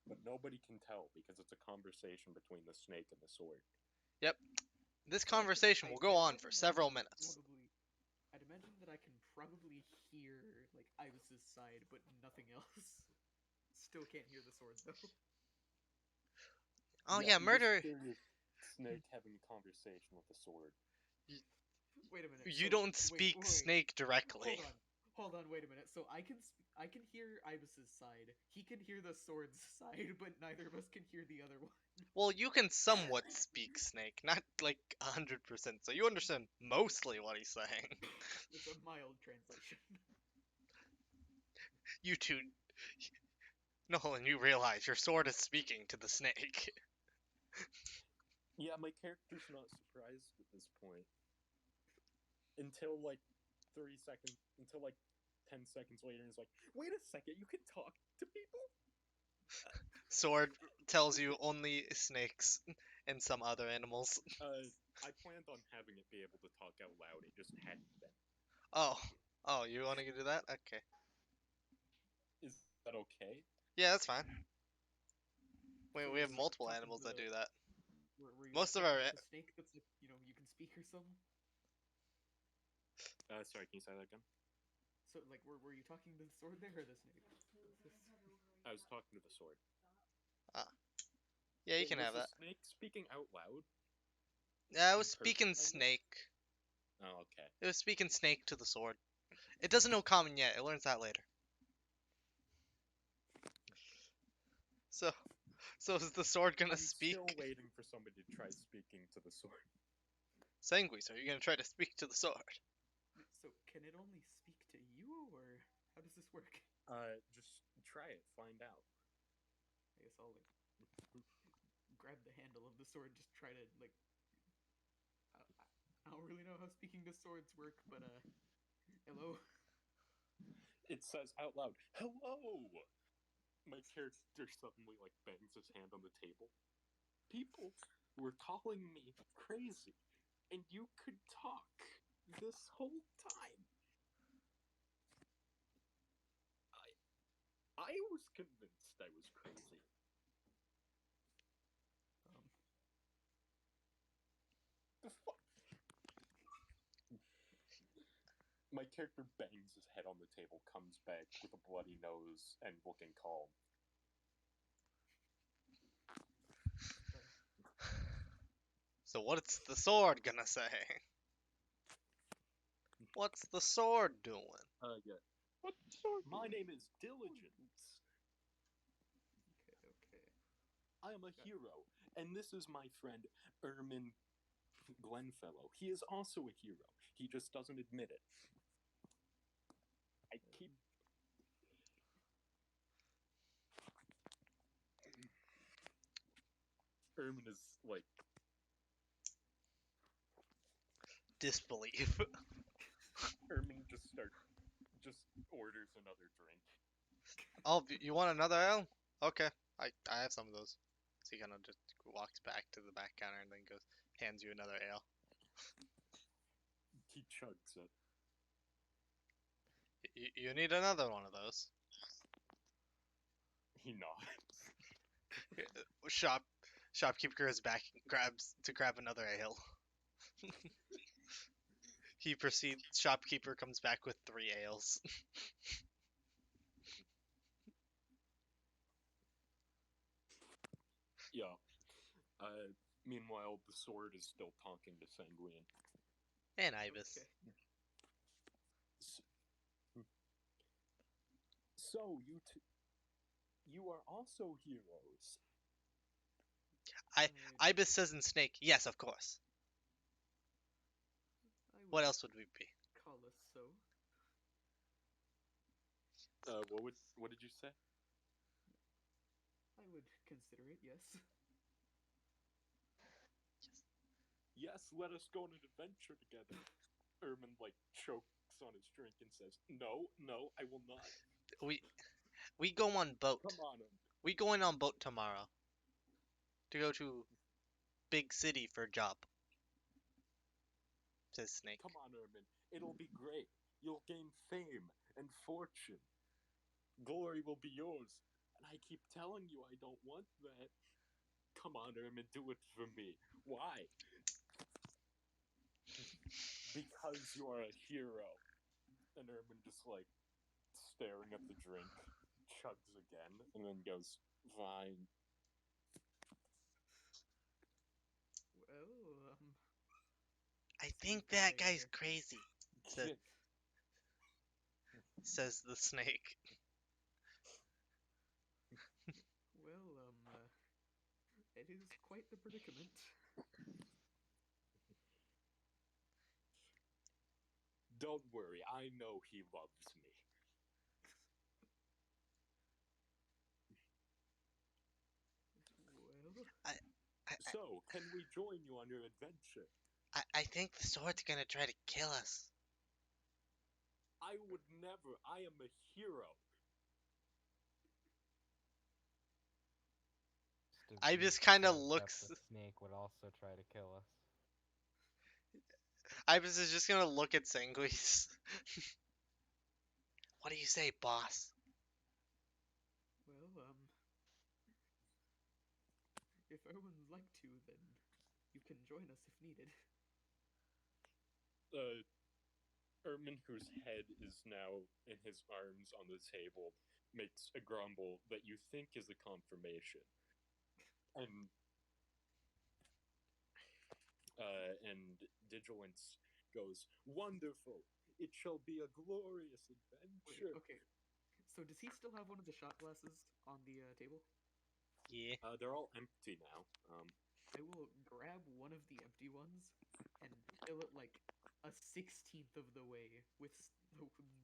But nobody can tell because it's a conversation between the snake and the sword. Yep. This So I can- conversation will go on for several minutes. I'd imagine that I can probably hear like Ibis's side, but nothing else. Still can't hear the sword though. Oh Yeah, yeah, you murder. just hear your snake having a conversation with the sword. Wait a minute. You so- don't speak wait. snake directly. Hold on, wait a minute. So I can hear Ibis's side. He can hear the sword's side, but neither of us can hear the other one. Well, you can somewhat speak snake, not like 100%, so you understand mostly what he's saying. It's a mild translation. You two, Nolan, you realize your sword is speaking to the snake. Yeah, my character's not surprised at this point. Until like 10 seconds later, he's like, wait a second, you can talk to people? Sword tells you only snakes and some other animals. I planned on having it be able to talk out loud, it just hadn't been. Oh, you want to do that? Okay. Is that okay? Yeah, that's fine. We So have you're, like, multiple talking animals to that do that. Were you Most of talking our with the snake that's like, you can speak or something? Sorry, can you say that again? So like, were you talking to the sword there or the snake? I was talking to the sword. Yeah, you Wait, can was have the that. snake speaking out loud? Yeah, I was In speaking person, I guess? snake. Oh, okay. It was speaking snake to the sword. It doesn't know common yet. It learns that later. So is the sword gonna I'm speak? still waiting for somebody to try speaking to the sword. Sanguis, are you gonna try to speak to the sword? So can it only speak to you, or how does this work? Just try it, find out. I guess I'll like grab the handle of the sword, just try to like. I don't really know how speaking to swords work, but hello. It says out loud, hello! My character suddenly like bangs his hand on the table. People were calling me crazy, and you could talk this whole time. I was convinced I was crazy. The fuck? My character bangs his head on the table, comes back with a bloody nose and looking calm. So what's the sword gonna say? What's the sword doing? Yeah. What sword? My name is Diligence. Okay. I am a hero, and this is my friend Ermin Glenfellow. He is also a hero. He just doesn't admit it. I keep. Ermin is like Disbelief. Ermin just orders another drink. Oh, you want another ale? Okay, I have some of those. So he kind of just walks back to the back counter and then hands you another ale. He chugs it. You need another one of those. He nods. Shop Shopkeeper is back, grabs to grab another ale. He proceeds. Shopkeeper comes back with 3 ales. Yeah. Meanwhile, the sword is still talking to Sanguine. And Ibis. Okay. So you are also heroes. Ibis says in Snake, yes, of course. I What would else would we be? call us so. What did you say? I would consider it, yes. Yes, let us go on an adventure together. Ermin chokes on his drink and says, "No, no, I will not. We go on boat. Come on, Ermin. We going on boat tomorrow. To go to big city for a job. Says Snake. Come on, Ermin. It'll be great. You'll gain fame and fortune. Glory will be yours. And I keep telling you I don't want that. Come on, Ermin, do it for me. Why? Because you are a hero." And Ermin just staring at the drink, chugs again, and then goes, "Fine." Well, I seems think that that guy's I, crazy. Says the Snake. well, it is quite the predicament. Don't worry, I know he loves me. Well, I, So, can we join you on your adventure? I think the sword's gonna try to kill us. I would never. I am a hero. Ibis kind of That looks. the snake would also try to kill us. Ibis is just gonna look at Sanguis. What do you say, boss? well, if Erwin would like to, then you can join us if needed. Ermin, whose head is now in his arms on the table, makes a grumble that you think is a confirmation. And Digilance goes, "Wonderful! It shall be a glorious adventure." Wait, okay. So does he still have one of the shot glasses on the table? Yeah. They're all empty now. I will grab one of the empty ones and fill it like a 16th of the way with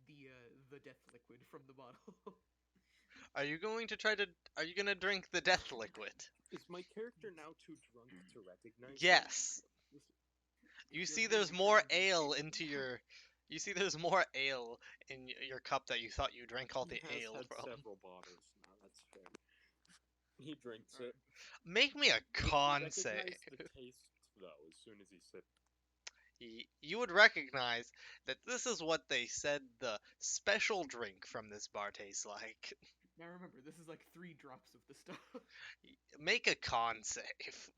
the death liquid from the bottle. Are you going to try to? Are you gonna drink the death liquid? Is my character now too drunk to recognize him? Yes. You If you're see, really there's trying more to be ale tasty. into your. You see, there's more ale in your cup that you thought you drank all the He has ale had from. several bottles now. That's fair. He drinks Alright. it. Make me a Would you con save. recognize the taste though as soon as he sipped? You would recognize that this is what they said the special drink from this bar tastes like. Now remember, this is like 3 drops of the stuff. Make a con save.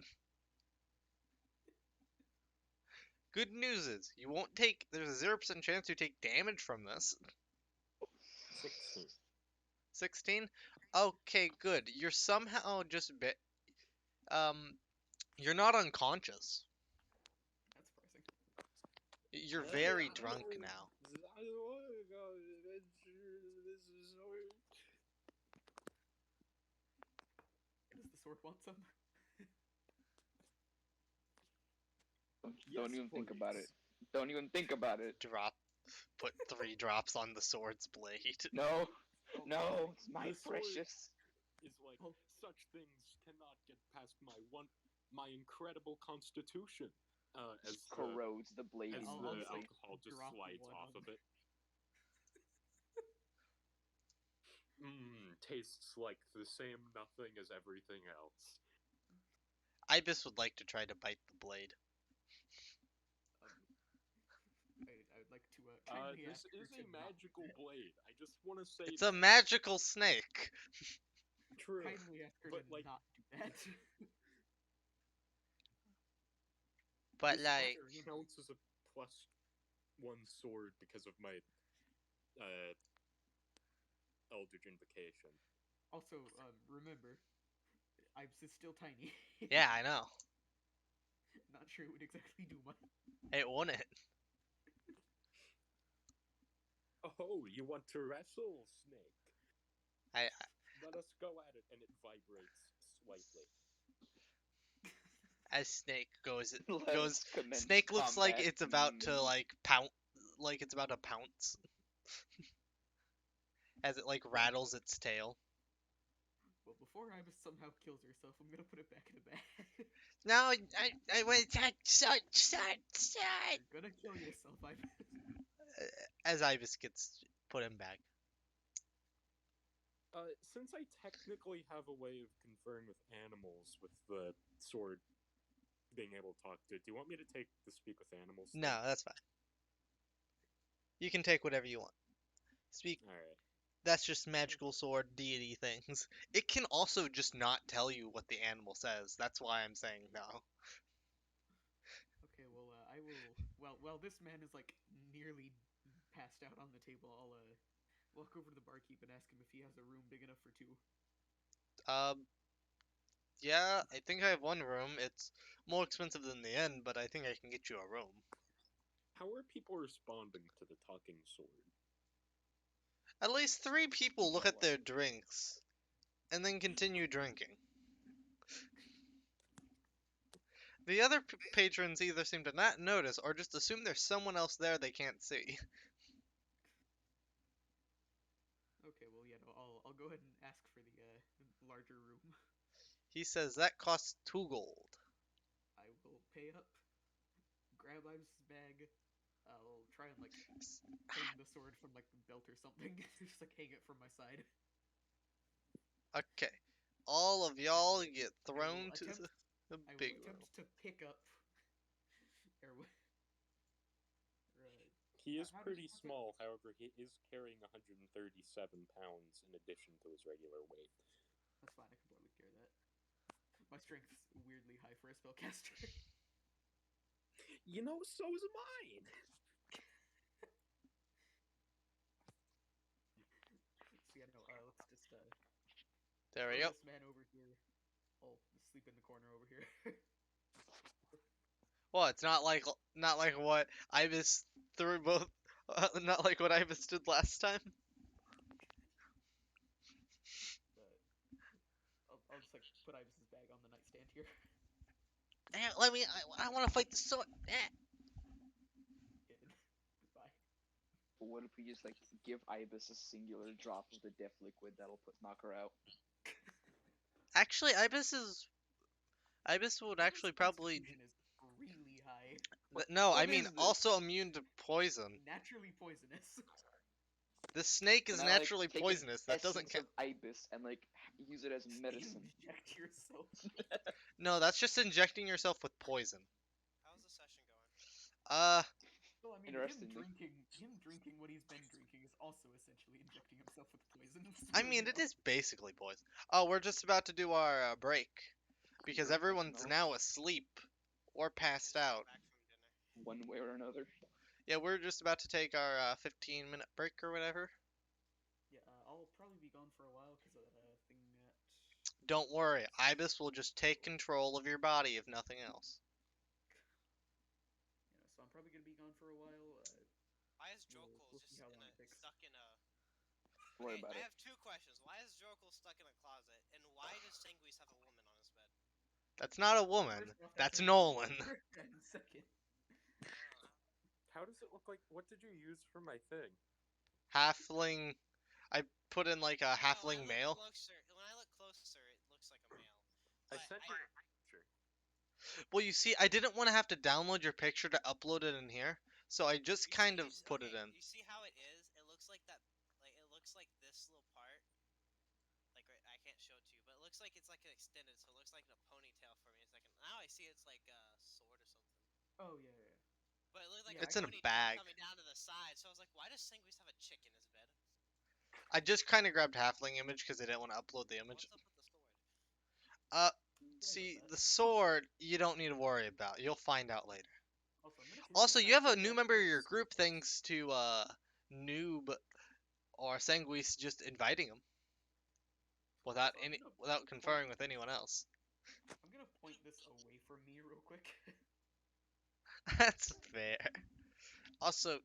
Good news is you won't take. There's a 0% chance you take damage from this. 16. 16. Okay, good. You're somehow just you're not unconscious. That's surprising. You're I very don't drunk now. want to go on an adventure. This is so. Does the sword want some? Don't Yes, even think about it. please. Don't even think about it. Put 3 drops on the sword's blade. No, Oh, no, it's my The sword precious. is Oh. such things cannot get past my incredible constitution. As Corrodes the blade. as I'll the just, like, alcohol just drop slides one off on of it. Tastes like the same nothing as everything else. Ibis would like to try to bite the blade. I would like to kindly This ask her is to a not do magical that. blade. I just want to say It's a magical snake. true. Kindly ask her But, to not do that. But This like, also counts as a +1 sword because of my Eldritch Invocation. Also, remember, Ibs is still tiny. yeah, I know. Not sure it would exactly do much. It wouldn't. Oh, you want to wrestle, Snake? I Let us go at it, and it vibrates slightly. as Snake goes Let goes. us commence Snake looks like combat it's about to immediately. like pounce, like it's about to pounce as it like rattles its tail. Well, before Ibis somehow kills herself, I'm gonna put it back in the bag. No, I went shut. You're gonna kill yourself, Ibis. As Ibis gets put in bag. Since I technically have a way of conferring with animals with the sword being able to talk to it, do you want me to take the speak with animals thing? No, that's fine. You can take whatever you want. Speak. Alright. That's just magical sword deity things. It can also just not tell you what the animal says. That's why I'm saying no. Okay, well, I will. While this man is like nearly passed out on the table, I'll walk over to the barkeep and ask him if he has a room big enough for two. Um, yeah, I think I have one room. It's more expensive than the inn, but I think I can get you a room. How are people responding to the talking sword? At least 3 people look Oh, at their drinks and then continue drinking. The other patrons either seem to not notice or just assume there's someone else there they can't see. Okay, well, yeah, no, I'll go ahead and ask for the larger room. He says that costs 2 gold. I will pay up, grab Ibis's bag. I'll try and like hang the sword from like the belt or something. Just like hang it from my side. Okay. All of y'all get I will thrown to attempt. the I will big room. attempt to pick up. Right. He is How does pretty small, however, he is carrying 137 pounds in addition to his regular weight. That's fine. I can probably carry that. My strength's weirdly high for a spellcaster. You know, so is mine! So yeah, no. Let's just There we throw go. this man over here. I'll sleep in the corner over here. Well, it's not like what Ibis threw both. Not like what Ibis did last time. I'll just like put Ibis's bag on the nightstand here. Let me. I want to fight the sword. Goodbye. But what if we just like give Ibis a singular drop of the death liquid that'll knock her out? Actually, Ibis would actually probably. Constitution is really high. No, I What mean is this? also immune to poison. Naturally poisonous. The snake is Can I like naturally take poisonous. an That doesn't essence count. of Ibis and like use it as medicine? Inject yourself. No, that's just injecting yourself with poison. How's the session going? Well, I mean, Interestingly. him drinking what he's been drinking is also essentially injecting himself with poison. I So, mean, you it know. is basically poison. Oh, we're just about to do our break because everyone's No. now asleep or I passed just got out. back from dinner. One way or another. Yeah, we're just about to take our 15-minute break or whatever. Yeah, I'll probably be gone for a while because of that thing at. Don't worry, Ibis will just take control of your body if nothing else. Yeah, so I'm probably gonna be gone for a while. Why is We'll Jokul see just how long it takes. stuck in a? Don't worry Okay, about I it. have 2 questions. Why is Jokul stuck in a closet, and why does Sanguis have a woman on his bed? That's not a Well, woman. first off, That's an Nolan. animator, and second, How does it look like? What did you use for my thing? Halfling. I put in like a No, halfling male. When I look closer, it looks like a male. I But sent you a picture. Well, you see, I didn't want to have to download your picture to upload it in here, so I just kind of put it in. You see how it is? It looks like that. Like it looks like this little part. Like right, I can't show it to you, but it looks like it's like extended, so it looks like a ponytail for me. It's like now I see it's like a sword or something. oh yeah, yeah. But it looked like Yeah, a It's in a ponytail bag. coming down to the side. So I was like, why does Sanguis have a chick in his bed? I just kind of grabbed halfling image because I didn't want to upload the image. What's up with the sword? See, that. the sword you don't need to worry about. You'll find out later. Also, I'm gonna take Also, this you have a sidekick new back member to of its your sword group post. thanks to Noob or Sanguis just inviting him without Also, without conferring with anyone else. I'm gonna point this away from me real quick. That's fair. Also,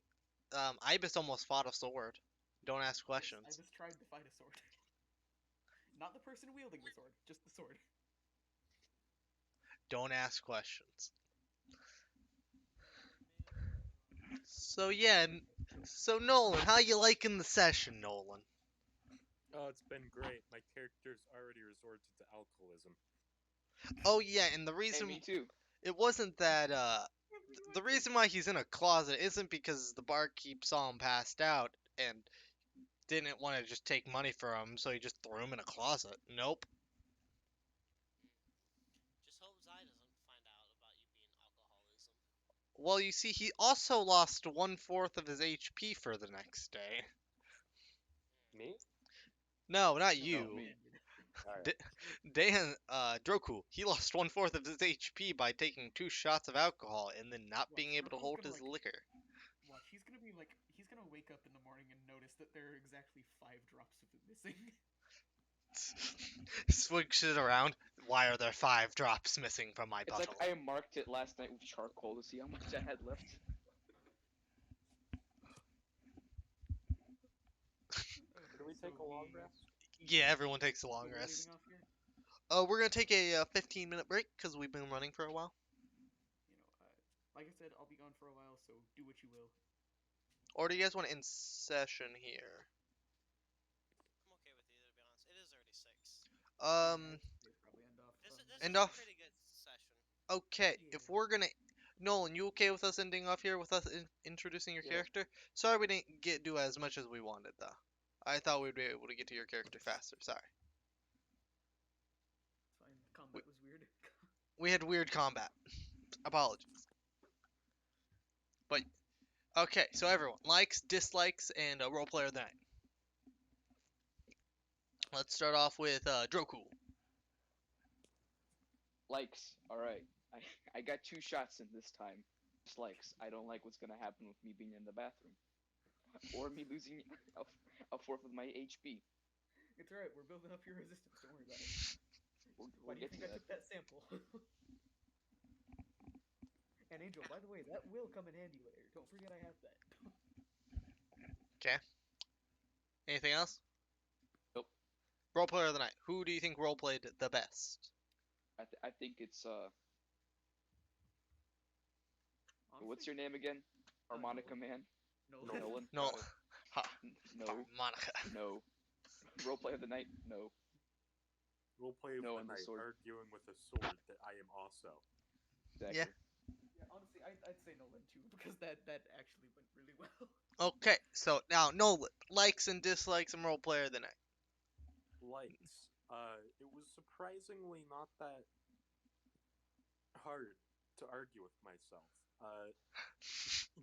Ibis almost fought a sword. Don't ask Yes, I questions. just tried to fight a sword. Not the person wielding the sword, just the sword. Don't ask questions. So yeah, so Nolan, how you liking the session, Nolan? Oh, it's been great. My character's already resorted to alcoholism. Oh yeah, and the Hey, reason me too. it wasn't that the reason why he's in a closet isn't because the barkeep saw him passed out and didn't want to just take money from him, so he just threw him in a closet. Nope. Just hope Zai doesn't find out about you being alcoholism. Well, you see, he also lost 1/4 of his HP for the next day. Me? No, not No, No, you. me. Dan did. Alright. Dan, Droku, he lost 1/4 of his HP by taking 2 shots of alcohol and then not being Watch, able to Drogo's hold gonna his liquor. watch. He's gonna be like, he's gonna wake up in the morning and notice that there are exactly 5 drops of it missing. Swigs it around. Why are there 5 drops missing from my It's like bottle? I marked it last night with charcoal to see how much I had left. Should we So take a long rest? Yeah, everyone takes a so long we're leaving rest. off here. We're gonna take a 15-minute break because we've been running for a while. Like I said, I'll be gone for a while, so do what you will. Or do you guys want to end session here? I'm okay with either, to be honest. It is already 6. Um, Probably end off. This End is a off. pretty good session. Okay, Yeah. if we're gonna, Nolan, you okay with us ending off here with us introducing your Yeah. character? Sorry we didn't do as much as we wanted though. I thought we'd be able to get to your character faster. Sorry. It's fine. Combat was weird. We had weird combat. Apologies. But okay, so everyone likes, dislikes, and role player of the night. Let's start off with Droku. Likes. Alright. I got 2 shots in this time. Dislikes. I don't like what's gonna happen with me being in the bathroom. Or me losing a fourth of my HP. It's alright. We're building up your resistance. Don't worry about it. We'll Why do you get think to I that. took that sample? And Angel, by the way, that will come in handy later. Don't forget I have that. Okay. Anything else? Nope. Role player of the night. Who do you think role played the best? I think it's Honestly, what's your name again? Harmonica Nolan. Man? Nolan. Nolan? No. Got it. Ha. No. Monica. No. Roleplay of the night? No. We'll play No the on the night sword. arguing with a sword that I am also. Exactly. Yeah. Yeah, honestly, I'd say Nolan too because that actually went really well. Okay, so now Nolan likes and dislikes and role player of the night. Likes. It was surprisingly not that hard to argue with myself.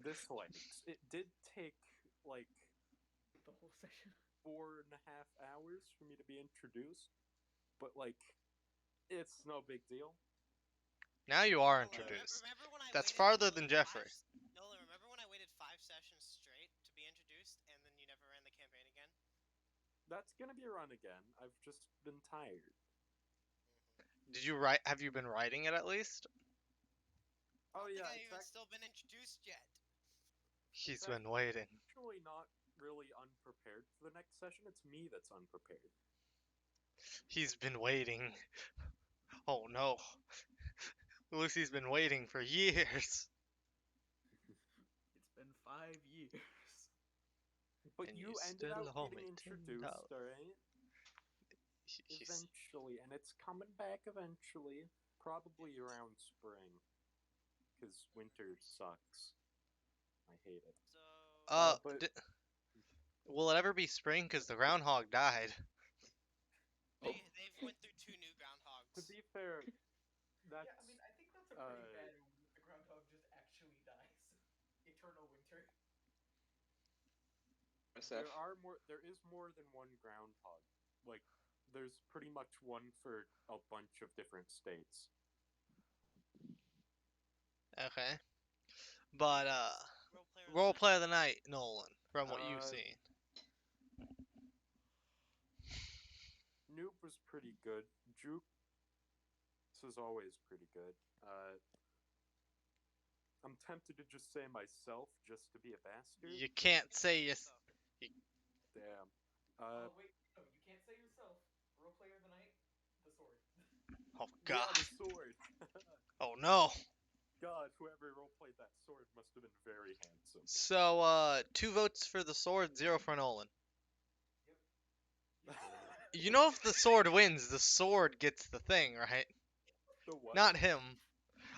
Dislikes. It did take like The whole session. 4.5 hours for me to be introduced, but like, it's no big deal. Now you are Nolan, introduced. remember when I That's waited, farther than Jeffrey. Nolan, remember when I waited 5 sessions straight to be introduced and then you never ran the campaign again? That's gonna be run again. I've just been tired. Did you write? Have you been writing it at least? Oh I don't yeah, think I've it's even still been introduced yet. He's been waiting. actually not really unprepared for the next session. It's me that's unprepared. He's been waiting. Oh no. Lucy's been waiting for years. It's been 5 years. But And you you ended still up owe getting me introduced, $10. alright? He's, Eventually, and it's coming back eventually. Probably around spring. Because winter sucks. I hate it. So, But will it ever be spring? Because the groundhog died. they've went through 2 new groundhogs. to be fair, that's Yeah, I mean, I think that's a pretty bad omen if the groundhog just actually dies. Eternal winter. there is more than one groundhog. Like, there's pretty much one for a bunch of different states. Okay. But Role player role player of of the night. the night, Nolan, from what you've Uh, seen. Noob was pretty good. Juke is always pretty good. I'm tempted to just say myself just to be a bastard. You can't say You you. can say yourself. Damn. Oh wait, no, you can't say yourself. Role player of the night, the sword. Oh Yeah, god. the sword. Oh no. God, whoever roleplayed that sword must have been very handsome. So 2 votes for the sword, 0 for Nolan. Yep. You know if the sword wins, the sword gets the thing, right? The what? Not him.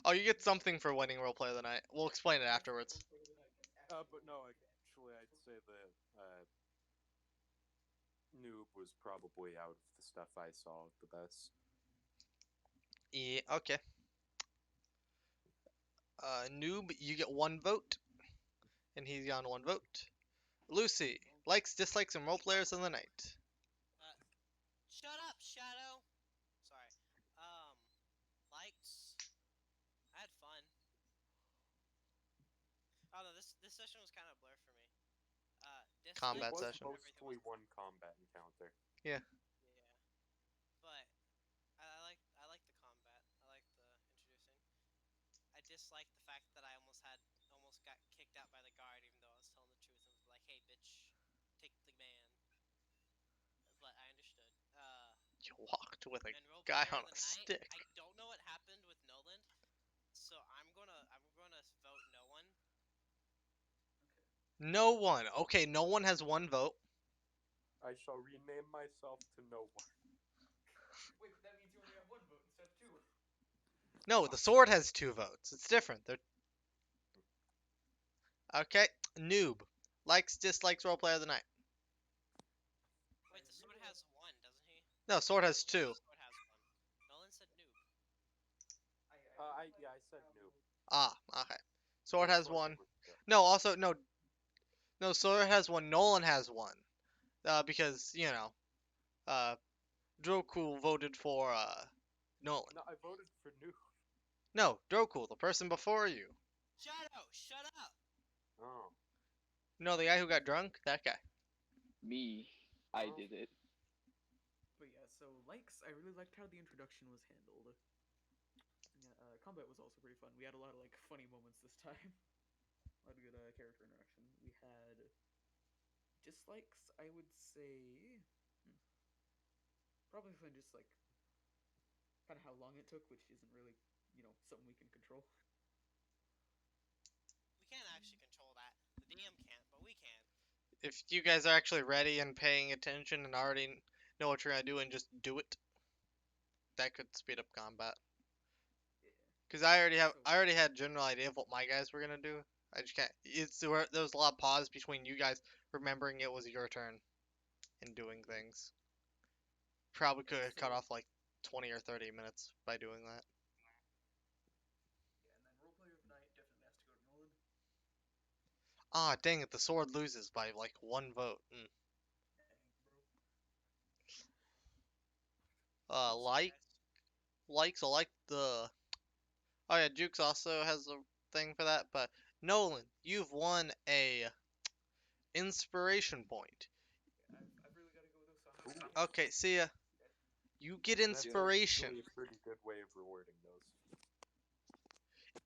Oh, you get something for winning role player of the night. We'll explain it afterwards. Role player of the night. That's actual But no, role player. actually, I'd say the Noob was probably out of the stuff I saw the best. Yeah, okay. Noob, you get 1 vote, and he's got 1 vote. Lucy, likes, dislikes, and role players of the night. Shut up, Shadow. Sorry. Likes. I had fun. Oh no, this session was kind of blur for me. Combat It was Dislikes. session. mostly one combat encounter. Yeah. Yeah, but I like the combat. I like the introducing. I dislike the fact that I almost got kicked out by the guard, even though I was telling the truth and was like, "Hey, bitch, take the man." But I understood. You walked with a And role guy player on of the a night. stick. I don't know what happened with Noland, so I'm gonna vote no one. No one. Okay, no one has 1 vote. I shall rename myself to no one. Wait, but that means you only have 1 vote instead of 2. No, the sword has 2 votes. It's different. They're... Okay, Noob. Likes, dislikes, role player of the night. Wait, the sword has one, doesn't he? No, sword has 2. Sword has one. Nolan said noob. I said Noob. Ah, okay. Sword The has sword 1. was good. No, also, no. No, sword has 1. Nolan has 1. Because, Droku voted for, Nolan. No, I voted for Noob. No, Droku, the person before you. Shadow, shut up. Oh. No, the guy who got drunk? That guy. Me, I Oh. did it. But yeah, so likes, I really liked how the introduction was handled. Yeah, combat was also pretty fun. We had a lot of like funny moments this time. A lot of good character interaction. We had dislikes. I would say probably just like kind of how long it took, which isn't really something we can control. We can't actually control that. The DM can't, but we can. If you guys are actually ready and paying attention and already know what you're gonna do and just do it, that could speed up combat. Yeah. Because I So already had a general idea of what my guys were gonna do. I just can't. There was a lot of pause between you guys remembering it was your turn and doing things. Probably could have cut so off like 20 or 30 minutes by doing that. yeah, and then role player of the night definitely has to go to Nolan. Ah, dang it! The sword loses by like 1 vote. Dang, bro. I'm sorry, Like guys. likes. I like the. Oh yeah, Jukes also has a thing for that. But Nolan, you've won a inspiration point. Yeah, I've really got to go with this. So I'm Ooh. gonna go. Okay, see ya. You get That's inspiration, actually a pretty good way of rewarding those.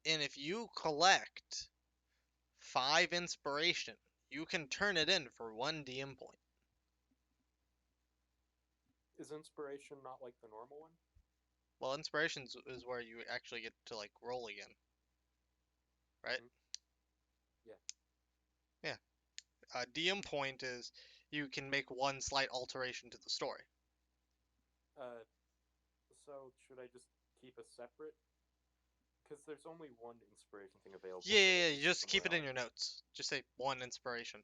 and if you collect 5 inspiration, you can turn it in for 1 DM point. Is inspiration not like the normal one? Well, inspirations is where you actually get to like roll again, right? Mhm. Yeah. Yeah. DM point is you can make 1 slight alteration to the story. So should I just keep a separate? Because there's only one inspiration thing available. Yeah, you just keep it in your notes. Just say 1 inspiration.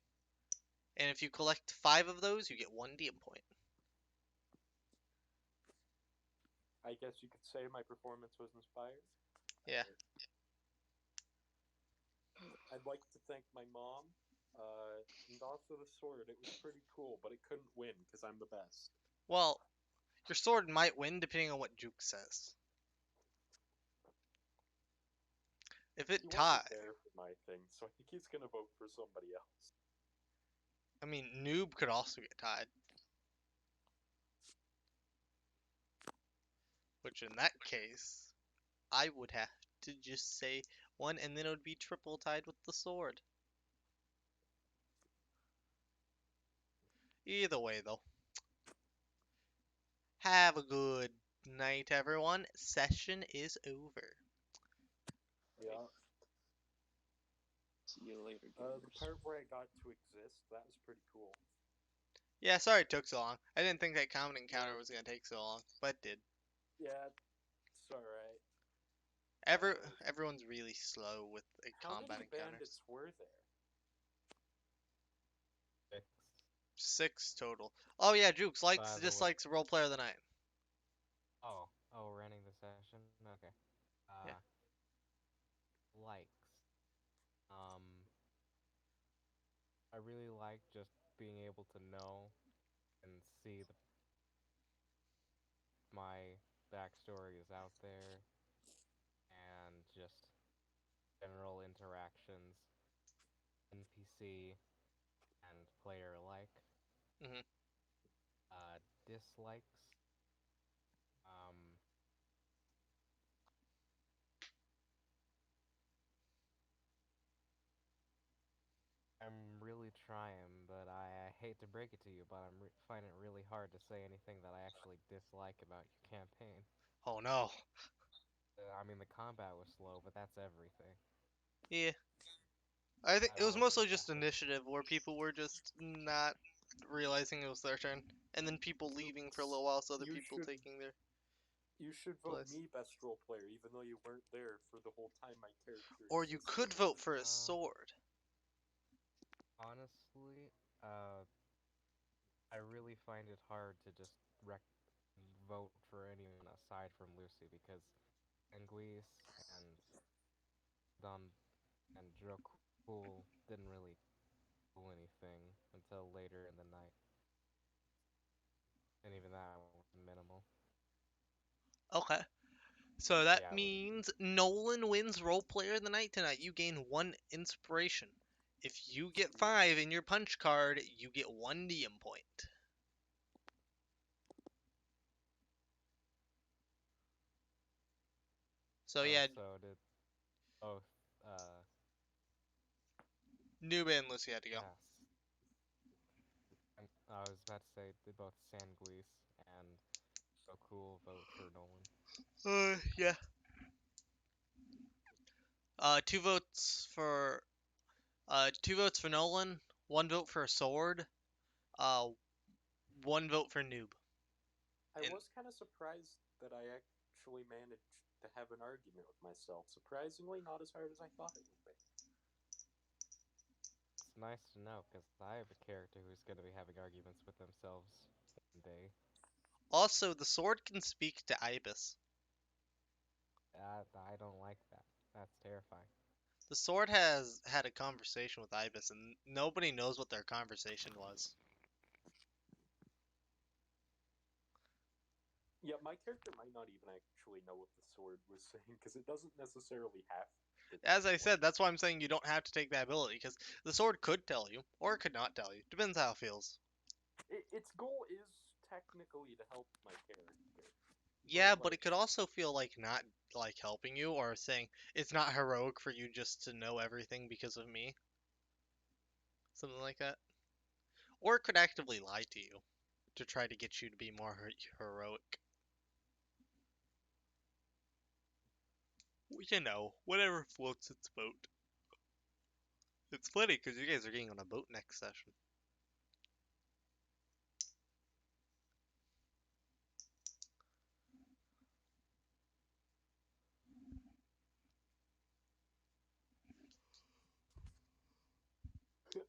And if you collect 5 of those, you get 1 DM point. I guess you could say my performance was inspired. Yeah. I'd like to thank my mom, and also the sword. It was pretty cool, but it couldn't win because I'm the best. Well, Your sword might win depending on what Juke says. If He it wasn't tie, there for my thing, so I think he's gonna vote for somebody else. I mean, Noob could also get tied. Which in that case, I would have to just say one, and then it would be triple tied with the sword. Either way, though. Have a good night, everyone. Session is over. Yeah. See you later, The gamers. part where I got to exist, that was pretty cool. Yeah, sorry it took so long. I didn't think that common encounter Yeah. was gonna take so long, but it did. Yeah, it's alright. Every Uh, everyone's really slow with how combat many encounters. bandits were there? 6. 6 total. Oh yeah, Jukes likes By the way. dislikes role player of the night. Oh, we're ending the session? Okay. Yeah. Likes. I really like just being able to know and see my backstory is out there and just general interactions, NPC and player alike. Mhm. Dislikes. Um, I'm really trying, but I hate to break it to you, but I'm finding it really hard to say anything that I actually dislike about your campaign. Oh no. I mean, the combat was slow, but that's everything. Yeah. I think That it was always mostly just happens. initiative where people were just not realizing it was their turn, and then people leaving for a little while, so other You people should taking their you should vote place. me best role player, even though you weren't there for the whole time my character Or you existed. could vote for a Uh, sword. Honestly, I really find it hard to just vote for anyone aside from Lucy because Anguisse and Don and Drokul didn't really do anything until later in the night, and even that was minimal. Okay. So Yeah, that it was. means Nolan wins role player of the night tonight. You gain 1 inspiration. If you get 5 in your punch card, you get 1 DM point. So Oh, yeah, so did both. Nuba and Lucy had to go. Yes. And I was about to say did both Sanguise and Drokul vote for Nolan. Yeah. 2 votes for 2 votes for Nolan, 1 vote for a sword, uh 1 vote for noob. I And was kind of surprised that I actually managed to have an argument with myself. Surprisingly, not as hard as I thought it would be. It's nice to know because I have a character who's going to be having arguments with themselves one day. also the sword can speak to Ibis. I don't like that. That's terrifying. The sword has had a conversation with Ibis and nobody knows what their conversation was. Yeah, my character might not even actually know what the sword was saying because it doesn't necessarily have to As I tell said, that's why I'm saying you don't have to take that ability, because the sword could tell you, or it could not tell you. Depends how it feels. Its goal is technically to help my character, Yeah, but but it could also feel like not like helping you, or saying it's not heroic for you just to know everything because of me. Something like that. Or it could actively lie to you to try to get you to be more heroic. You know, whatever floats its boat. It's funny because you guys are getting on a boat next session.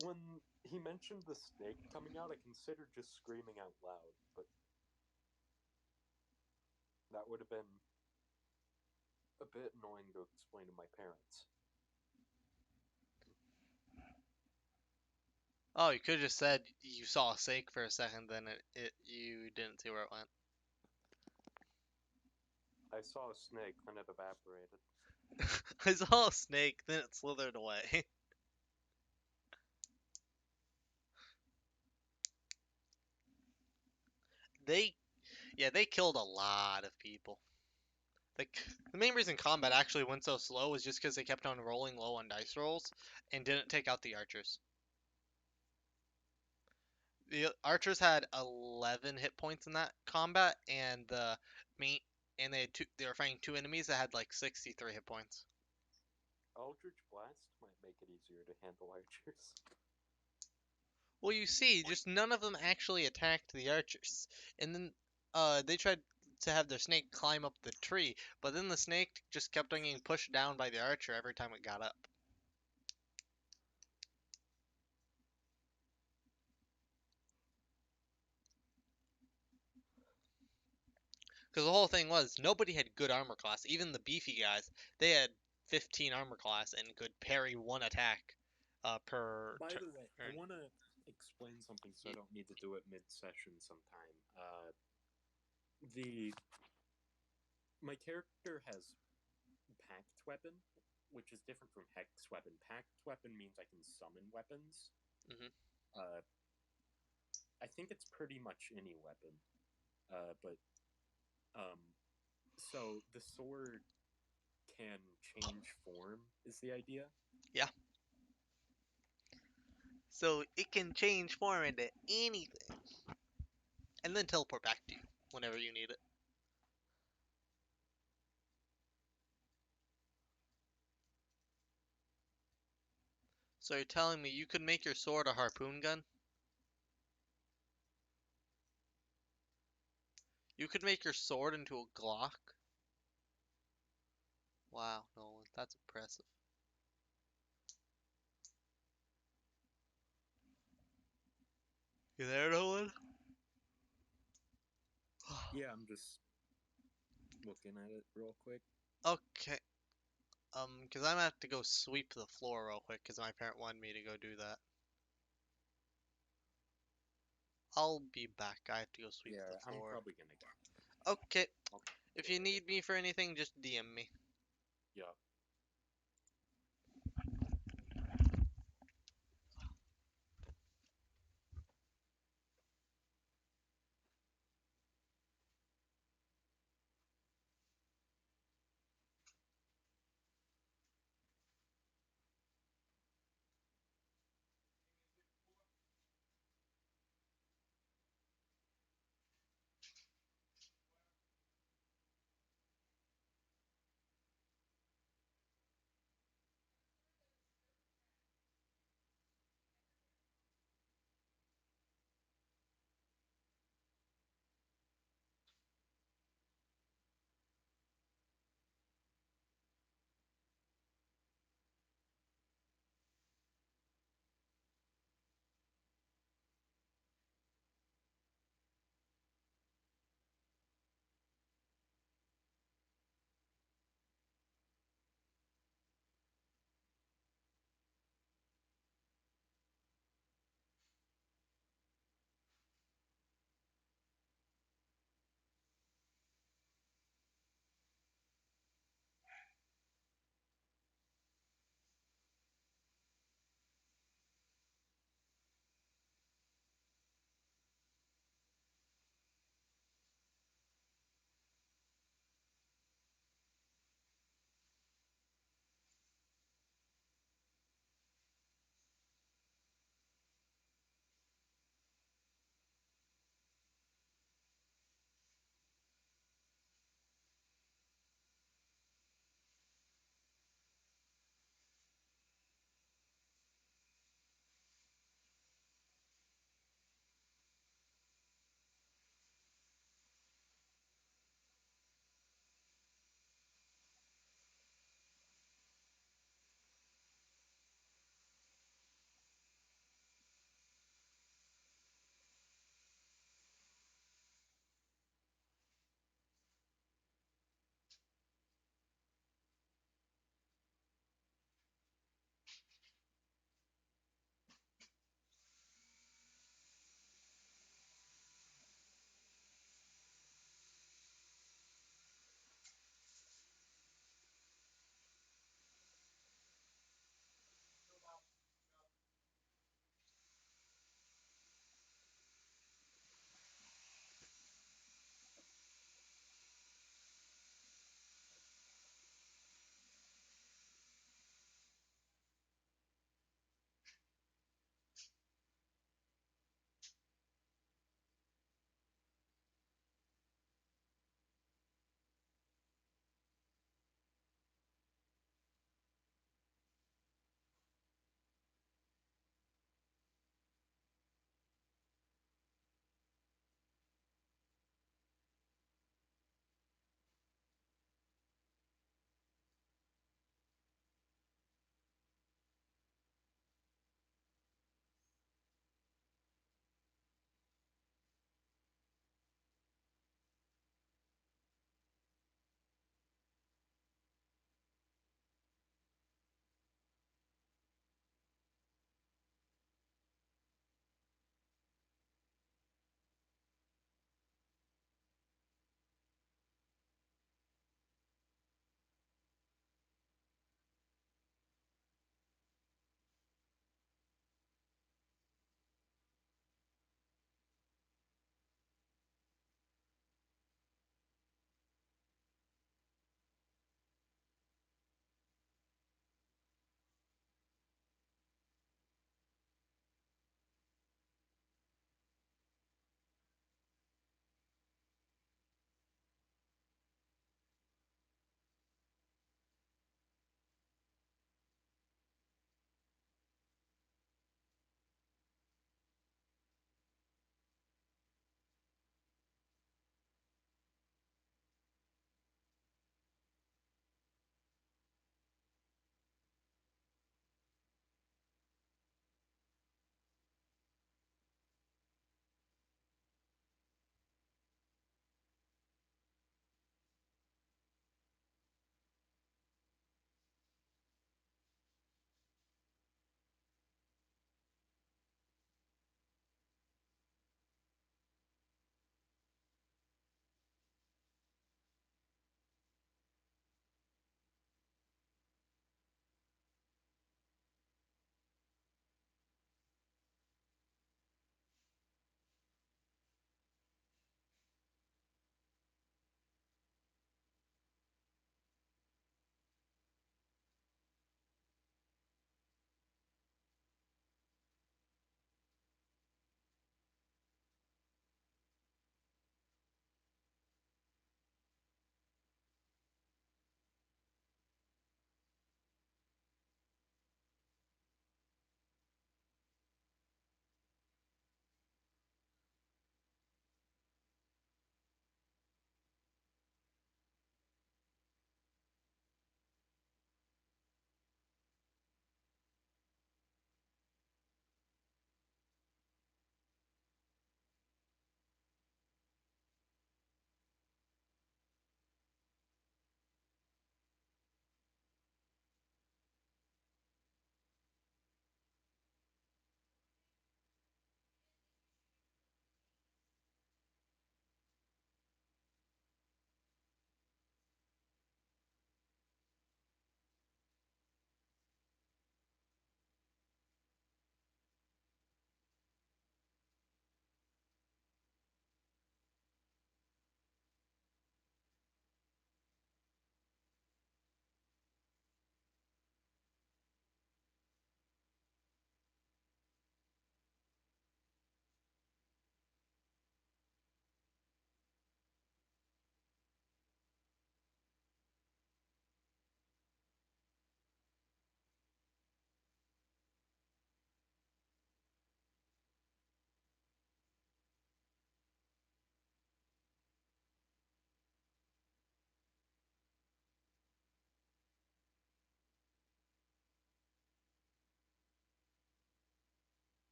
when he mentioned the snake coming out, I considered just screaming out loud, but that would have been a bit annoying to explain to my parents. Oh, you could have just said you saw a snake for a second, then you didn't see where it went. I saw a snake, then it evaporated. I saw a snake, then it slithered away. they, yeah, they killed a lot of people. The main reason combat actually went so slow was just because they kept on rolling low on dice rolls and didn't take out the archers. The archers had 11 hit points in that combat, and the main and they were fighting two enemies that had like 63 hit points. Eldritch Blast might make it easier to handle archers. Well, you see, just none of them actually attacked the archers, and then they tried to have their snake climb up the tree, but then the snake just kept on getting pushed down by the archer every time it got up. Because the whole thing was nobody had good armor class. Even the beefy guys, they had 15 armor class and could parry one attack per By turn. the way, I want to explain something so I don't need to do it mid-session sometime. My character has Pact Weapon, which is different from Hex Weapon. Pact Weapon means I can summon weapons. Mhm. I think it's pretty much any weapon. So the sword can change form, is the idea? Yeah. So it can change form into anything, and then teleport back to you whenever you need it. So you're telling me you could make your sword a harpoon gun? You could make your sword into a Glock? Wow, Nolan, that's impressive. You there, Nolan? Yeah, I'm just looking at it real quick. Okay. Because I'm gonna have to go sweep the floor real quick because my parent wanted me to go do that. I'll be back. I have to go sweep Yeah, the I'm floor. probably gonna go. Okay. Okay. If you need me for anything, just DM me. Yeah.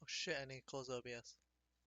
Oh shit, I need to close OBS.